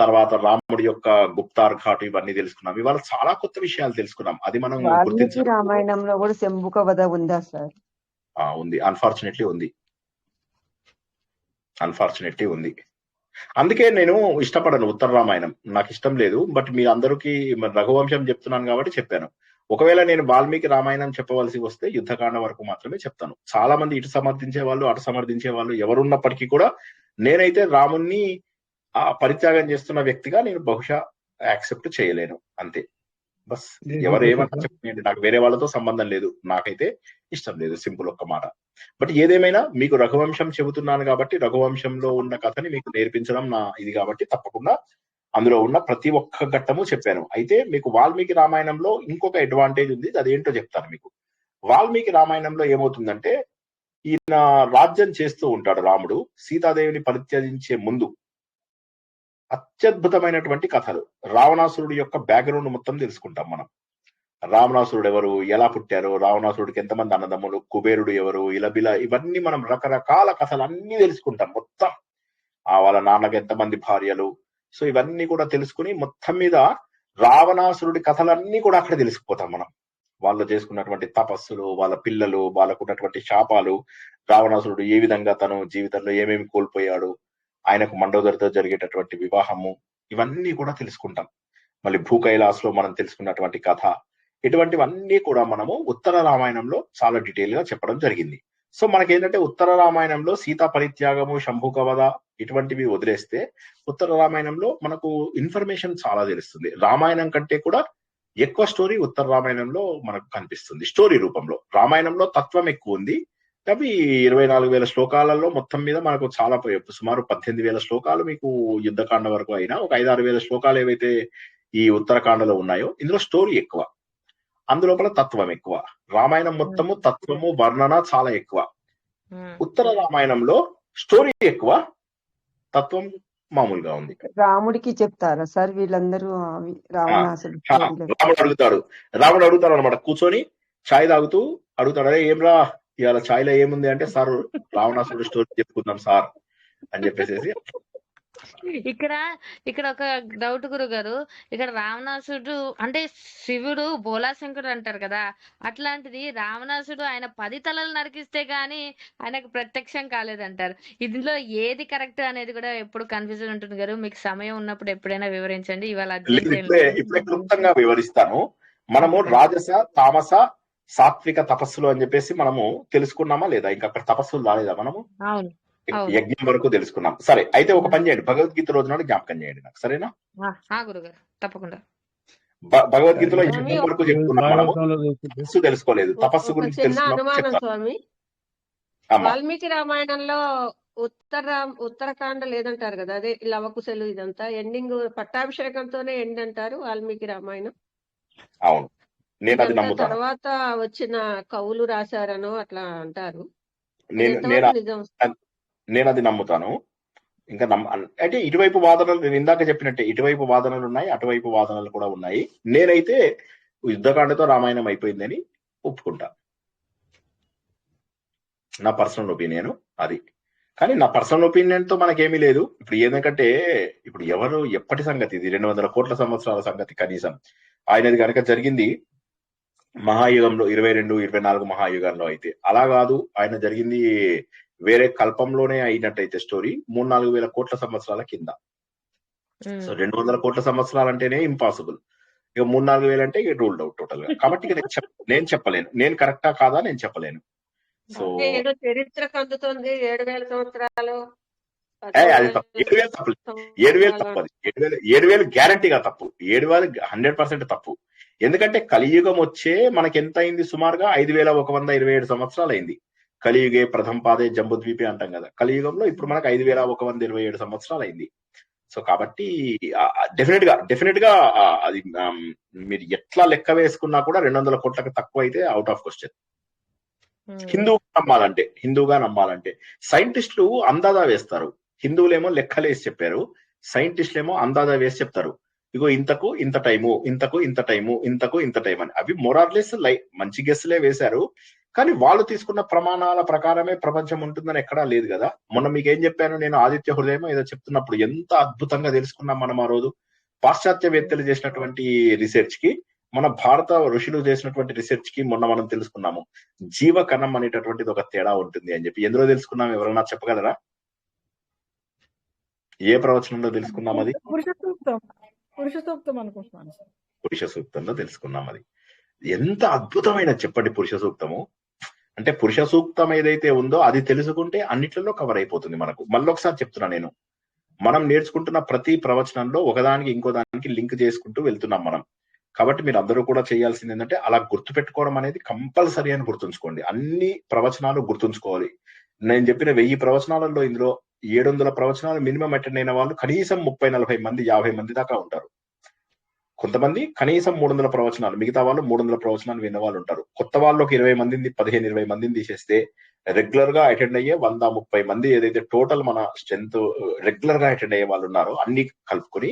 తర్వాత రాముడి యొక్క గుప్తార్ ఘాటు ఇవన్నీ తెలుసుకున్నాం. ఇవాళ చాలా కొత్త విషయాలు తెలుసుకున్నాం. అది మనం వాల్మీకి గుర్తించాలి. రామాయణంలో కూడా శంభుక వధ ఉందా సార్? ఉంది, అన్ఫార్చునేట్లీ ఉంది. అందుకే నేను ఇష్టపడను ఉత్తర రామాయణం, నాకు ఇష్టం లేదు. బట్ మీ అందరికీ రఘువంశం చెప్తున్నాను కాబట్టి చెప్పాను. ఒకవేళ నేను వాల్మీకి రామాయణం చెప్పవలసి వస్తే యుద్ధకాండ వరకు మాత్రమే చెప్తాను. చాలా మంది ఇటు సమర్థించే వాళ్ళు అటు సమర్థించే వాళ్ళు ఎవరున్నప్పటికీ కూడా నేనైతే రాముణ్ణి పరిత్యాగం చేస్తున్న వ్యక్తిగా నేను బహుశా యాక్సెప్ట్ చేయలేను. అంతే, బస్. ఎవరు ఏమన్నా చెప్పండి, నాకు వేరే వాళ్ళతో సంబంధం లేదు, నాకైతే ఇష్టం లేదు, సింపుల్ ఒక్క మాట. బట్ ఏదేమైనా మీకు రఘువంశం చెబుతున్నాను కాబట్టి రఘువంశంలో ఉన్న కథని మీకు నేర్పించడం నా ఇది కాబట్టి తప్పకుండా అందులో ఉన్న ప్రతి ఒక్క ఘట్టము చెప్పాను. అయితే మీకు వాల్మీకి రామాయణంలో ఇంకొక అడ్వాంటేజ్ ఉంది, అదేంటో చెప్తాను మీకు. వాల్మీకి రామాయణంలో ఏమవుతుందంటే ఈయన రాజ్యం చేస్తూ ఉంటాడు రాముడు. సీతాదేవిని పరిత్యజించే ముందు అత్యద్భుతమైనటువంటి కథలు, రావణాసురుడి యొక్క బ్యాక్గ్రౌండ్ మొత్తం తెలుసుకుంటాం మనం. రావణాసురుడు ఎవరు, ఎలా పుట్టారు, రావణాసురుడికి ఎంతమంది అన్నదమ్ములు, కుబేరుడు ఎవరు, ఇలబిల, ఇవన్నీ మనం రకరకాల కథలు అన్ని తెలుసుకుంటాం మొత్తం. వాళ్ళ నాన్నకి ఎంతమంది భార్యలు, సో ఇవన్నీ కూడా తెలుసుకుని మొత్తం మీద రావణాసురుడి కథలన్నీ కూడా అక్కడ తెలిసిపోతాం మనం. వాళ్ళు చేసుకున్నటువంటి తపస్సులు, వాళ్ళ పిల్లలు, వాళ్ళకున్నటువంటి శాపాలు, రావణాసురుడు ఏ విధంగా తను జీవితంలో ఏమేమి కోల్పోయాడు, ఆయనకు మండోదరితో జరిగేటటువంటి వివాహము, ఇవన్నీ కూడా తెలుసుకుంటాం. మళ్ళీ భూకైలాస్లో మనం తెలుసుకున్నటువంటి కథ, ఇటువంటివన్నీ కూడా మనము ఉత్తర రామాయణంలో చాలా డీటెయిల్ గా చెప్పడం జరిగింది. సో మనకేంటంటే ఉత్తర రామాయణంలో సీతా పరిత్యాగము, శంభూక వధ ఇటువంటివి వదిలేస్తే ఉత్తర రామాయణంలో మనకు ఇన్ఫర్మేషన్ చాలా తెలుస్తుంది. రామాయణం కంటే కూడా ఎక్కువ స్టోరీ ఉత్తర రామాయణంలో మనకు కనిపిస్తుంది స్టోరీ రూపంలో. రామాయణంలో తత్వం ఎక్కువ ఉంది. అవి 24,000 శ్లోకాలలో మొత్తం మీద మనకు చాలా సుమారు 18,000 శ్లోకాలు మీకు యుద్ధకాండ వరకు అయినా, ఒక 5-6 వేల శ్లోకాలు ఏవైతే ఈ ఉత్తరకాండలో ఉన్నాయో ఇందులో స్టోరీ ఎక్కువ, అందులోపల తత్వం ఎక్కువ. రామాయణం మొత్తము తత్వము వర్ణన చాలా ఎక్కువ. ఉత్తర రామాయణంలో స్టోరీ ఎక్కువ, తత్వం మామూలుగా ఉంది. రాముడికి చెప్తారా సార్ వీళ్ళందరూ రావణాసుడు? రాముడు అడుగుతాడు అనమాట, కూర్చొని ఛాయ్ తాగుతూ అడుగుతాడు, అదే ఏం రా ఇవాళ ఛాయ్లో ఏముంది అంటే, సార్ రావణాసుడు స్టోరీ చెప్పుకుందాం సార్ అని చెప్పేసి. ఇక్కడ ఒక డౌట్ గురుగారు. ఇక్కడ రావణాసుడు అంటే శివుడు బోలాశంకరుడు అంటారు కదా, అట్లాంటిది రావణాసుడు ఆయన 10 తలలు నరికిస్తే గాని ఆయనకు ప్రత్యక్షం కాలేదంటారు. ఇందులో ఏది కరెక్ట్ అనేది కూడా ఎప్పుడు కన్ఫ్యూజన్ ఉంటుంది గారు. మీకు సమయం ఉన్నప్పుడు ఎప్పుడైనా వివరించండి. ఇవాళ ఇప్పుడే క్లుప్తంగా వివరిస్తాను. మనము రాజస, తామస, సాత్విక తపస్సులు అని చెప్పేసి మనము తెలుసుకున్నామా లేదా? ఇంకా అక్కడ తపస్సులు రాలేదా మనము? యజ్ఞం వరకు తెలుసుకున్నాం. సరే, అయితే ఒక పని చేయండి, భగవద్గీత రోజు నాడు జ్ఞాపకం చేయండి నాకు, సరేనా? గురుగారు తప్పకుండా. భగవద్గీతలో యజ్ఞం వరకు చెప్పుకున్నాం మనము, తపస్సు తెలుసుకోలేదు. తపస్సు గురించి తెలుసుకున్నాం. వాల్మీకి రామాయణంలో ఉత్తరాఖండ లేదంటారు కదా, అదే లవకుశలు ఇదంతా ఎండింగ్ పట్టాభిషేకంతోనే ఎండ్ అంటారు వాల్మీకి రామాయణం. అవును, నేను అది నమ్ముతాను. తర్వాత వచ్చిన కవులు రాశారనో అట్లా అంటారు. నేను అది నమ్ముతాను. ఇంకా అంటే ఇటువైపు వాదనలు, నేను ఇందాక చెప్పినట్టే ఇటువైపు వాదనలు ఉన్నాయి, అటువైపు వాదనలు కూడా ఉన్నాయి. నేనైతే యుద్ధకాండతో రామాయణం అయిపోయిందని ఒప్పుకుంటా. నా పర్సనల్ ఒపీనియన్ అది. కానీ నా పర్సనల్ ఒపీనియన్ తో మనకేమీ లేదు. ఇప్పుడు ఏంటంటే ఇప్పుడు ఎవరు ఎప్పటి సంగతి ఇది 200 కోట్ల సంవత్సరాల సంగతి కనీసం. ఆయనది కనుక జరిగింది మహాయుగంలో 22, 24 మహాయుగంలో అయితే అలా కాదు. ఆయన జరిగింది వేరే కల్పంలోనే అయినట్టయితే స్టోరీ 3-4 వేల కోట్ల సంవత్సరాల కింద. సో 200 కోట్ల సంవత్సరాలు అంటేనే ఇంపాసిబుల్. ఇక 3-4 వేలు అంటే రూల్డ్ అవుట్ టోటల్ గా. కాబట్టి ఇక నేను చెప్పలేను, నేను కరెక్టా కాదా నేను చెప్పలేను. సో ఏదో చరిత్రకు అందుతుంది 7,000 సంవత్సరాలు అది తప్పు. 7,000 తప్పు. 7,000 తప్పు. అది 7,000 గ్యారంటీగా తప్పు. 7,000 100% తప్పు. ఎందుకంటే కలియుగం వచ్చే మనకి ఎంత అయింది? సుమారుగా 5,127 సంవత్సరాలు అయింది. కలియుగే ప్రథమ పాదే జంబుద్వీపే అంటాం కదా. కలియుగంలో ఇప్పుడు మనకు 5,127 సంవత్సరాలు అయింది. సో కాబట్టి డెఫినెట్ గా అది మీరు ఎట్లా లెక్క వేసుకున్నా కూడా 200 కోట్లకు తక్కువ అయితే అవుట్ ఆఫ్ క్వశ్చన్. హిందూగా నమ్మాలంటే సైంటిస్టులు అందాదా వేస్తారు. హిందువులేమో లెక్కలేసి చెప్పారు, సైంటిస్టులేమో అందాదా వేసి చెప్తారు. ఇగో ఇంతకు ఇంత టైము, ఇంతకు ఇంత టైము, ఇంతకు ఇంత టైం అని. అవి మోరార్లెస్ మంచి గెస్సులే వేశారు. కానీ వాళ్ళు తీసుకున్న ప్రమాణాల ప్రకారమే ప్రపంచం ఉంటుందని ఎక్కడా లేదు కదా. మొన్న మీకు ఏం చెప్పాను నేను, ఆదిత్య హృదయం ఏదో చెప్తున్నప్పుడు ఎంత అద్భుతంగా తెలుసుకున్నాం మనం ఆ రోజు. పాశ్చాత్యవేత్తలు చేసినటువంటి రీసెర్చ్ కి, మన భారత ఋషులు చేసినటువంటి రీసెర్చ్ కి మొన్న మనం తెలుసుకున్నాము జీవకణం అనేటటువంటిది ఒక తేడా ఉంటుంది అని చెప్పి. ఎందులో తెలుసుకున్నాం? ఎవరన్నా చెప్పగలరా? ఏ ప్రవచనంలో తెలుసుకున్నాం? అది పురుష సూక్తంలో తెలుసుకున్నాం. అది ఎంత అద్భుతమైన చెప్పండి పురుష సూక్తము. అంటే పురుష సూక్తం ఏదైతే ఉందో అది తెలుసుకుంటే అన్నిట్లలో కవర్ అయిపోతుంది మనకు. మళ్ళొకసారి చెప్తున్నా నేను, మనం నేర్చుకుంటున్న ప్రతి ప్రవచనంలో ఒకదానికి ఇంకో దానికి లింక్ చేసుకుంటూ వెళ్తున్నాం మనం. కాబట్టి మీరు అందరూ కూడా చేయాల్సింది ఏంటంటే అలా గుర్తు పెట్టుకోవడం అనేది కంపల్సరీ అని గుర్తుంచుకోండి. అన్ని ప్రవచనాలు గుర్తుంచుకోవాలి. నేను చెప్పిన 1000 ప్రవచనాలలో ఇందులో 700 ప్రవచనాలు మినిమం అటెండ్ అయిన వాళ్ళు కనీసం 30-40 మంది 50 మంది దాకా ఉంటారు. కొంతమంది కనీసం 300 ప్రవచనాలు, మిగతా వాళ్ళు 300 ప్రవచనాలు విన్న వాళ్ళు ఉంటారు. కొత్త వాళ్ళు ఒక 20 మందిని 15-20 మందిని తీసేస్తే రెగ్యులర్ గా అటెండ్ అయ్యే 130 మంది ఏదైతే టోటల్ మన స్ట్రెంత్ రెగ్యులర్ గా అటెండ్ అయ్యే వాళ్ళు ఉన్నారో అన్ని కలుపుకొని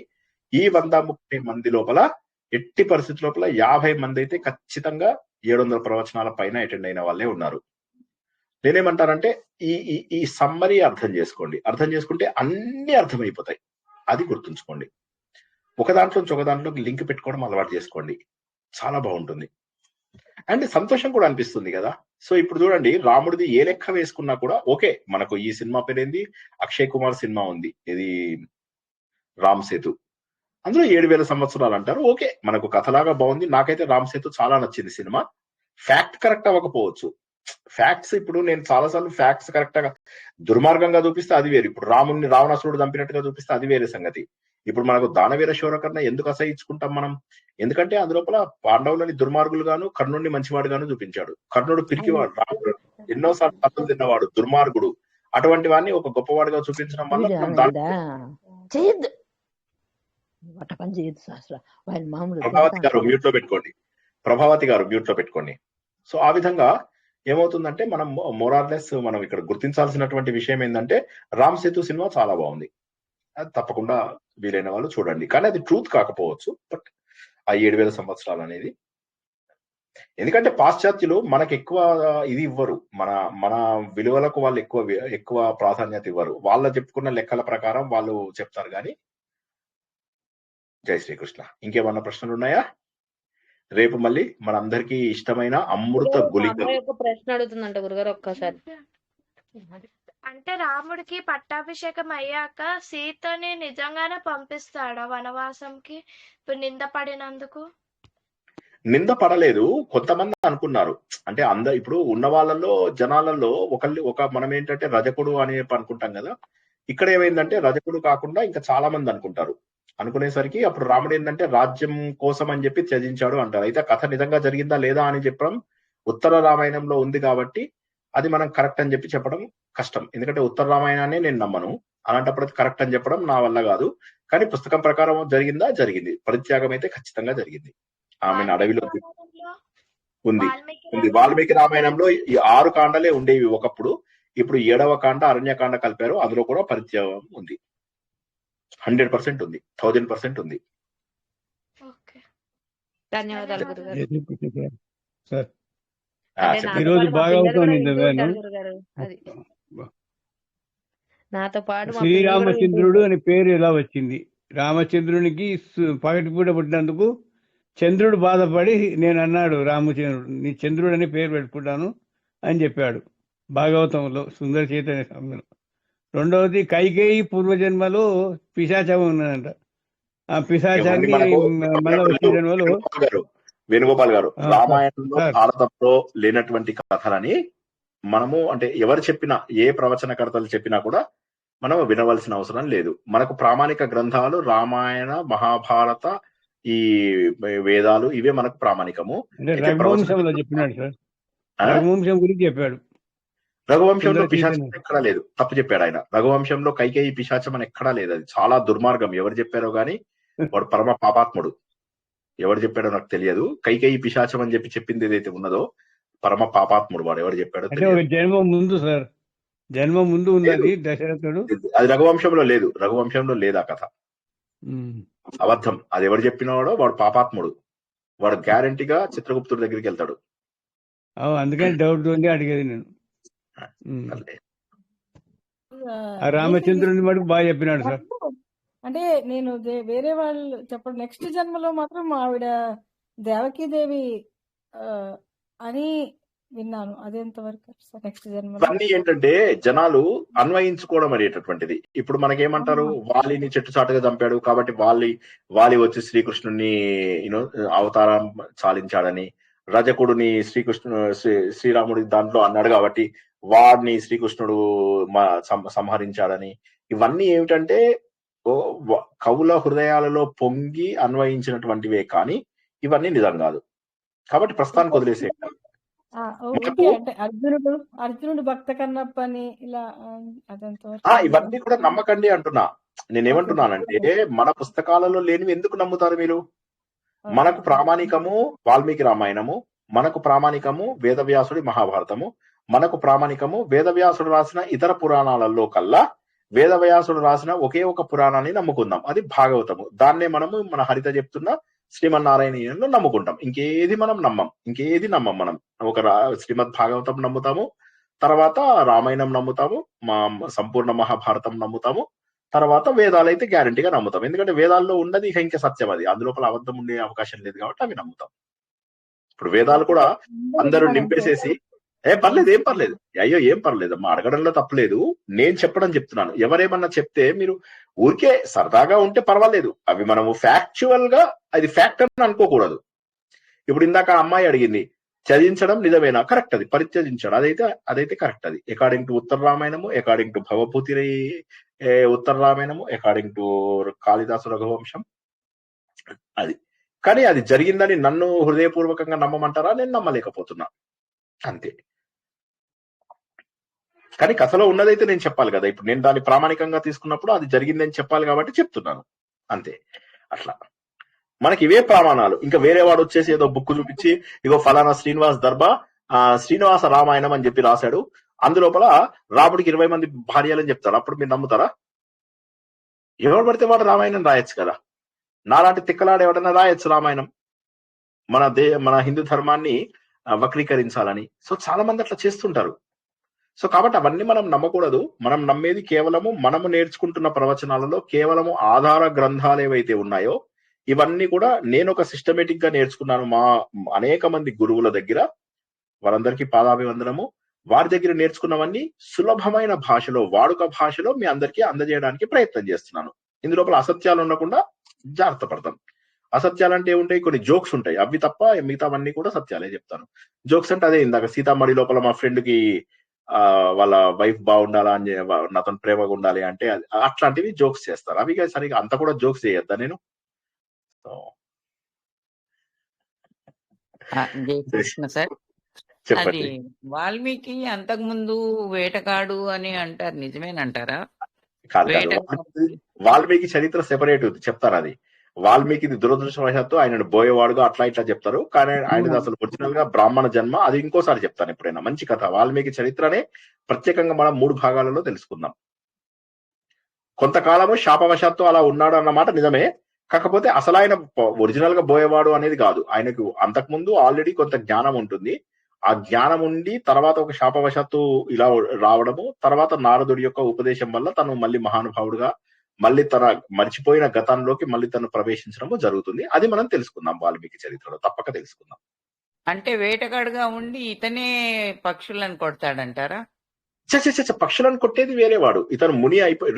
ఈ 130 మంది లోపల ఎట్టి పరిస్థితి లోపల 50 మంది అయితే ఖచ్చితంగా 700 ప్రవచనాల పైన అటెండ్ అయిన వాళ్ళే ఉన్నారు. నేనేమంటానంటే ఈ సమ్మరీ అర్థం చేసుకోండి. అర్థం చేసుకుంటే అన్ని అర్థమైపోతాయి. అది గుర్తుంచుకోండి. ఒక దాంట్లోంచి ఒక దాంట్లోకి లింక్ పెట్టుకోవడం అలవాటు చేసుకోండి. చాలా బాగుంటుంది అండ్ సంతోషం కూడా అనిపిస్తుంది కదా. సో ఇప్పుడు చూడండి, రాముడిది ఏ లెక్క వేసుకున్నా కూడా ఓకే. మనకు ఈ సినిమా పేరేంది, అక్షయ్ కుమార్ సినిమా ఉంది, ఇది రామ్ సేతు. అందులో 7,000 సంవత్సరాలు అంటారు. ఓకే, మనకు కథలాగా బాగుంది. నాకైతే రామ్ సేతు చాలా నచ్చింది సినిమా. ఫ్యాక్ట్ కరెక్ట్ అవ్వకపోవచ్చు. ఫ్యాక్ట్స్ ఇప్పుడు నేను చాలాసార్లు ఫ్యాక్ట్స్ కరెక్ట్ గా దుర్మార్గంగా చూపిస్తే అది వేరు. ఇప్పుడు రాముడిని రావణాసురుడు చంపినట్టుగా చూపిస్తే అది వేరే సంగతి. ఇప్పుడు మనకు దానవీర శూరకర్ణ ఎందుకు అసహించుకుంటాం మనం? ఎందుకంటే అందులోపల పాండవులని దుర్మార్గులుగాను, కర్ణుడిని మంచివాడుగాను చూపించాడు. కర్ణుడు పిరికివాడు, రాముడు ఎన్నోసార్లు తప్పులు తిన్నవాడు, దుర్మార్గుడు. అటువంటి వాడిని ఒక గొప్పవాడిగా చూపించడం వల్ల ప్రభావతి గారు మ్యూట్ లో పెట్టుకోండి. సో ఆ విధంగా ఏమవుతుందంటే మనం మోరార్లెస్ మనం ఇక్కడ గుర్తించాల్సినటువంటి విషయం ఏంటంటే రామ్ సేతు సినిమా చాలా బాగుంది. అది తప్పకుండా వీలైన వాళ్ళు చూడండి. కానీ అది ట్రూత్ కాకపోవచ్చు, బట్ ఆ 7,000 సంవత్సరాలు అనేది, ఎందుకంటే పాశ్చాత్యులు మనకు ఎక్కువ ఇది ఇవ్వరు, మన విలువలకు వాళ్ళు ఎక్కువ ప్రాధాన్యత ఇవ్వరు. వాళ్ళ చెప్పుకున్న లెక్కల ప్రకారం వాళ్ళు చెప్తారు. కానీ జై శ్రీకృష్ణ. ఇంకేమన్నా ప్రశ్నలు ఉన్నాయా? రేపు మళ్ళీ మనందరికీ ఇష్టమైన అమృత గుళికలు. ఒక ప్రశ్న అడుగుతుందంట గురుగారు ఒక్కసారి. అంటే రాముడికి పట్టాభిషేకం అయ్యాక సీతని నిజంగానే పంపిస్తాడా వనవాసంకి ఇప్పుడు నింద పడినందుకు? నింద పడలేదు, కొంతమంది అనుకున్నారు. అంటే ఇప్పుడు ఉన్న వాళ్ళల్లో జనాలలో ఒక మనం ఏంటంటే రజకుడు అని అనుకుంటాం కదా. ఇక్కడ ఏమైందంటే రజకుడు కాకుండా ఇంకా చాలా మంది అనుకుంటారు. అనుకునేసరికి అప్పుడు రాముడు ఏంటంటే రాజ్యం కోసం అని చెప్పి త్యజించాడు అంటారు. అయితే కథ నిజంగా జరిగిందా లేదా అని చెప్పడం ఉత్తర రామాయణంలో ఉంది కాబట్టి అది మనం కరెక్ట్ అని చెప్పడం కష్టం. ఎందుకంటే ఉత్తర రామాయణాన్ని నేను నమ్మను. అలాంటప్పుడు కరెక్ట్ అని చెప్పడం నా వల్ల కాదు. కానీ పుస్తకం ప్రకారం జరిగిందా? జరిగింది. పరిత్యాగం అయితే ఖచ్చితంగా జరిగింది. ఆమె అడవిలో ఉంది. వాల్మీకి రామాయణంలో ఈ 6 కాండలే ఉండేవి ఒకప్పుడు. ఇప్పుడు 7వ కాండ అరణ్యకాండ కలిపారు. అందులో కూడా పరిత్యాగం ఉంది. 100% ఉంది, 1000% ఉంది. ధన్యవాదాలు గురుగారు. అంటే చెప్పండి. నాతో ఈరోజు పాటు మా పిల్లలు భాగవతం కూడా నేను వింటూ చదివాను. ఉంటారు గురుగారు. అది నాతో పాటు మా పిల్లలు కూడా వింటూ శ్రీరామచంద్రుడు ఉంటారు. అనే పేరు ఎలా వచ్చింది? రామచంద్రునికి పగటిపూట పుట్టినందుకు చంద్రుడు బాధపడి నేను అన్నాడు, రామచంద్రుడు నీ చంద్రుడు అనే పేరు పెట్టుకుంటాను అని చెప్పాడు భాగవతంలో, సుందర చైతన్య స్వామిలో. రెండవది కైకేయి పూర్వజన్మలో పిశాచం ఉన్నదంట. ఆ ఇవన్నీ పిశాచాన్ని మనకు మళ్ళా వచ్చే జన్మలో వేణుగోపాల్ గారు సార్ రామాయణంలో సార్ భారతంలో లేనటువంటి కథలని మనము అంటే ఎవరు చెప్పినా, ఏ ప్రవచనకర్తలు చెప్పినా కూడా మనం వినవలసిన అవసరం లేదు. మనకు ప్రామాణిక గ్రంథాలు రామాయణ, మహాభారత, ఈ వేదాలు, ఇవే మనకు ప్రామాణికము. అంటే అయితే రఘువంశంలో చెప్పినాడు సార్, రఘువంశం గురించి చెప్పాడు. రఘువంశంలో సుందర పిశాచం చైతన్య ఎక్కడా లేదు, తప్పు చెప్పాడు ఆయన. రఘువంశంలో కైకేయి పిశాచం అని ఎక్కడా లేదు. అది చాలా దుర్మార్గం. ఎవరు చెప్పారో గానీ వాడు పరమ పాపాత్ముడు. ఎవరు చెప్పాడో నాకు తెలియదు. కైకేయి పిశాచం అని చెప్పింది ఏదైతే ఉన్నదో పరమ పాపాత్ముడు. వాడు ఎవరు చెప్పాడో అంటే ఒక తెలియదు. జన్మ ముందు సార్, జన్మ ముందు లేదు, ఉన్నది దశరథుడు. అది రఘువంశంలో లేదు. రఘువంశంలో లేదు ఆ కథ. అబద్ధం. అది ఎవరు చెప్పినాడో వాడు పాపాత్ముడు. వాడు గ్యారంటీగా చిత్రగుప్తుడి దగ్గరికి వెళ్తాడు. అందుకని డౌట్ ఉంది అడిగేది నేను. ఆ రామచంద్రుని మటుకు బాగా చెప్పినాడు సార్. అంటే నేను వేరే వాళ్ళు చెప్పండి, నెక్స్ట్ జన్మలో మాత్రం ఆవిడ దేవకీదేవి అని విన్నాను. అదెంతవరకు సార్ నెక్స్ట్ జన్మలో? ఇవన్నీ ఏంటంటే జనాలు అన్వయించుకోవడం అనేటటువంటిది. ఇప్పుడు మనకేమంటారు, వాలిని చెట్టు చాటుగా చంపాడు కాబట్టి వాలి వచ్చి శ్రీకృష్ణుని అవతారం చాలించాడని, రజకుడిని శ్రీరాముడి దాంట్లో అన్నాడు కాబట్టి వాడిని శ్రీకృష్ణుడు సంహరించాడని, ఇవన్నీ ఏమిటంటే కవుల హృదయాలలో పొంగి అన్వయించినటువంటివే కానీ ఇవన్నీ నిజం కాదు. కాబట్టి ప్రస్తుతానికి వదిలేసే. అంటే అర్జునుడు భక్త కన్నప్ప అని ఇలా అదంతా ఇవన్నీ కూడా నమ్మకండి అంటున్నా. నేనేమంటున్నానంటే మన పుస్తకాలలో లేనివి ఎందుకు నమ్ముతారు మీరు? మనకు ప్రామాణికము వాల్మీకి రామాయణము, మనకు ప్రామాణికము వేదవ్యాసుడి మహాభారతము, మనకు ప్రామాణికము వేదవ్యాసుడు రాసిన ఇతర పురాణాలలో కల్లా వేదవ్యాసుడు రాసిన ఒకే ఒక పురాణాన్ని నమ్ముకుందాం, అది భాగవతము. దాన్నే మనము మన హరిత చెప్తున్న శ్రీమన్నారాయణీయంలో నమ్ముకుంటాం. ఇంకేది మనం నమ్మం. మనం ఒక శ్రీమద్ భాగవతం నమ్ముతాము, తర్వాత రామాయణం నమ్ముతాము, మా సంపూర్ణ మహాభారతం నమ్ముతాము, తర్వాత వేదాలు అయితే గ్యారంటీగా నమ్ముతాం. ఎందుకంటే వేదాల్లో ఉన్నది ఇంకా సత్యం, అది అందులోపల అబద్ధం ఉండే అవకాశం లేదు కాబట్టి అవి నమ్ముతాం. ఇప్పుడు వేదాలు కూడా అందరూ నింపేసేసి ఏం పర్లేదు అయ్యో ఏం పర్లేదు అమ్మా, అడగడంలో తప్పలేదు. నేను చెప్తున్నాను. ఎవరేమన్నా చెప్తే మీరు ఊరికే సరదాగా ఉంటే పర్వాలేదు. అవి మనము ఫ్యాక్చువల్ గా అది ఫ్యాక్ట్ అని అనుకోకూడదు. ఇప్పుడు ఇందాక అమ్మాయి అడిగింది, చదివించడం నిజమేనా? కరెక్ట్, అది పరిత్యజించడం అదైతే కరెక్ట్. అది according to Uttara Ramayanamu, according to Bhavabhuti Uttara Ramayanamu, according to Kalidasa Raghuvamsham అది. కానీ అది జరిగిందని నన్ను హృదయపూర్వకంగా నమ్మమంటారా? నేను నమ్మలేకపోతున్నా, అంతే. కానీ కథలో ఉన్నదైతే నేను చెప్పాలి కదా. ఇప్పుడు నేను దాన్ని ప్రామాణికంగా తీసుకున్నప్పుడు అది జరిగిందని చెప్పాలి కాబట్టి చెప్తున్నాను, అంతే. అట్లా మనకి ఇవే ప్రమాణాలు. ఇంకా వేరే వాడు వచ్చేసి ఏదో బుక్ చూపించి ఇగో ఫలానా శ్రీనివాస్ దర్బా శ్రీనివాస రామాయణం అని చెప్పి రాశాడు, అందులోపల రాముడికి 20 మంది భార్యలని చెప్తాడు. అప్పుడు మీరు నమ్ముతారా? ఎవరు పడితే వాడు రామాయణం రాయొచ్చు కదా. నాలాంటి తిక్కలాడు ఎవడన్నా రాయొచ్చు రామాయణం, మన హిందూ ధర్మాన్ని వక్రీకరించాలని. సో చాలా మంది అట్లా చేస్తుంటారు. సో కాబట్టి అవన్నీ మనం నమ్మకూడదు. మనం నమ్మేది కేవలము మనము నేర్చుకుంటున్న ప్రవచనాలలో కేవలము ఆధార గ్రంథాలు ఏవైతే ఉన్నాయో ఇవన్నీ కూడా నేను ఒక సిస్టమేటిక్ గా నేర్చుకున్నాను మా అనేక మంది గురువుల దగ్గర. వారందరికీ పాదాభివందనము. వారి దగ్గర నేర్చుకున్నవన్నీ సులభమైన భాషలో, వాడుక భాషలో మీ అందరికీ అందజేయడానికి ప్రయత్నం చేస్తున్నాను. ఇందులోపల అసత్యాలు ఉండకుండా జాగ్రత్త పడతాం. అసత్యాలు అంటే ఏముంటాయి, కొన్ని జోక్స్ ఉంటాయి, అవి తప్ప మిగతావన్నీ కూడా సత్యాలే చెప్తాను. జోక్స్ అంటే అదే ఇందాక సీతామణి లోపల మా ఫ్రెండ్ కి వాళ్ళ వైఫ్ బాగుండాలా అని, నాతో ప్రేమగా ఉండాలి అంటే అట్లాంటివి జోక్స్ చేస్తారు. అవి సరిగా అంత కూడా జోక్స్ చేయొద్దా నేను? జయకృష్ణ సార్, అది చెప్పండి. వాల్మీకి అంతకు ముందు వేటగాడు అని అంటారు, నిజమేనంటారా? కాదు, వాల్మీకి చరిత్ర సెపరేట్ చెప్తారు. అది వాల్మీకి దురదృష్టవశాత్తు ఆయనను బోయేవాడుగా అట్లా ఇట్లా చెప్తారు. కానీ ఆయనది అసలు ఒరిజినల్ గా బ్రాహ్మణ జన్మ. అది ఇంకోసారి చెప్తాను ఎప్పుడైనా. మంచి కథ. వాల్మీకి చరిత్రనే ప్రత్యేకంగా మనం 3 భాగాలలో తెలుసుకుందాం. కొంతకాలము శాపవశాత్తు అలా ఉన్నాడు అన్నమాట నిజమే. కాకపోతే అసలు ఆయన ఒరిజినల్ గా బోయేవాడు అనేది కాదు. ఆయనకు అంతకుముందు ఆల్రెడీ కొంత జ్ఞానం ఉంటుంది. ఆ జ్ఞానం ఉండి తర్వాత ఒక శాపవశాత్తు ఇలా రావడము, తర్వాత నారదుడి యొక్క ఉపదేశం వల్ల తను మళ్ళీ మహానుభావుడుగా మళ్ళీ తన మర్చిపోయిన గతంలోకి మళ్ళీ తను ప్రవేశించడము జరుగుతుంది. అది మనం తెలుసుకుందాం వాల్మీకి చరిత్రలో, తప్పక తెలుసుకుందాం. అంటే వేటగాడుగా ఉండి ఇతనే పక్షులను కొడతాడంటారా? పక్షులను కొట్టేది వేరేవాడు. ఇతను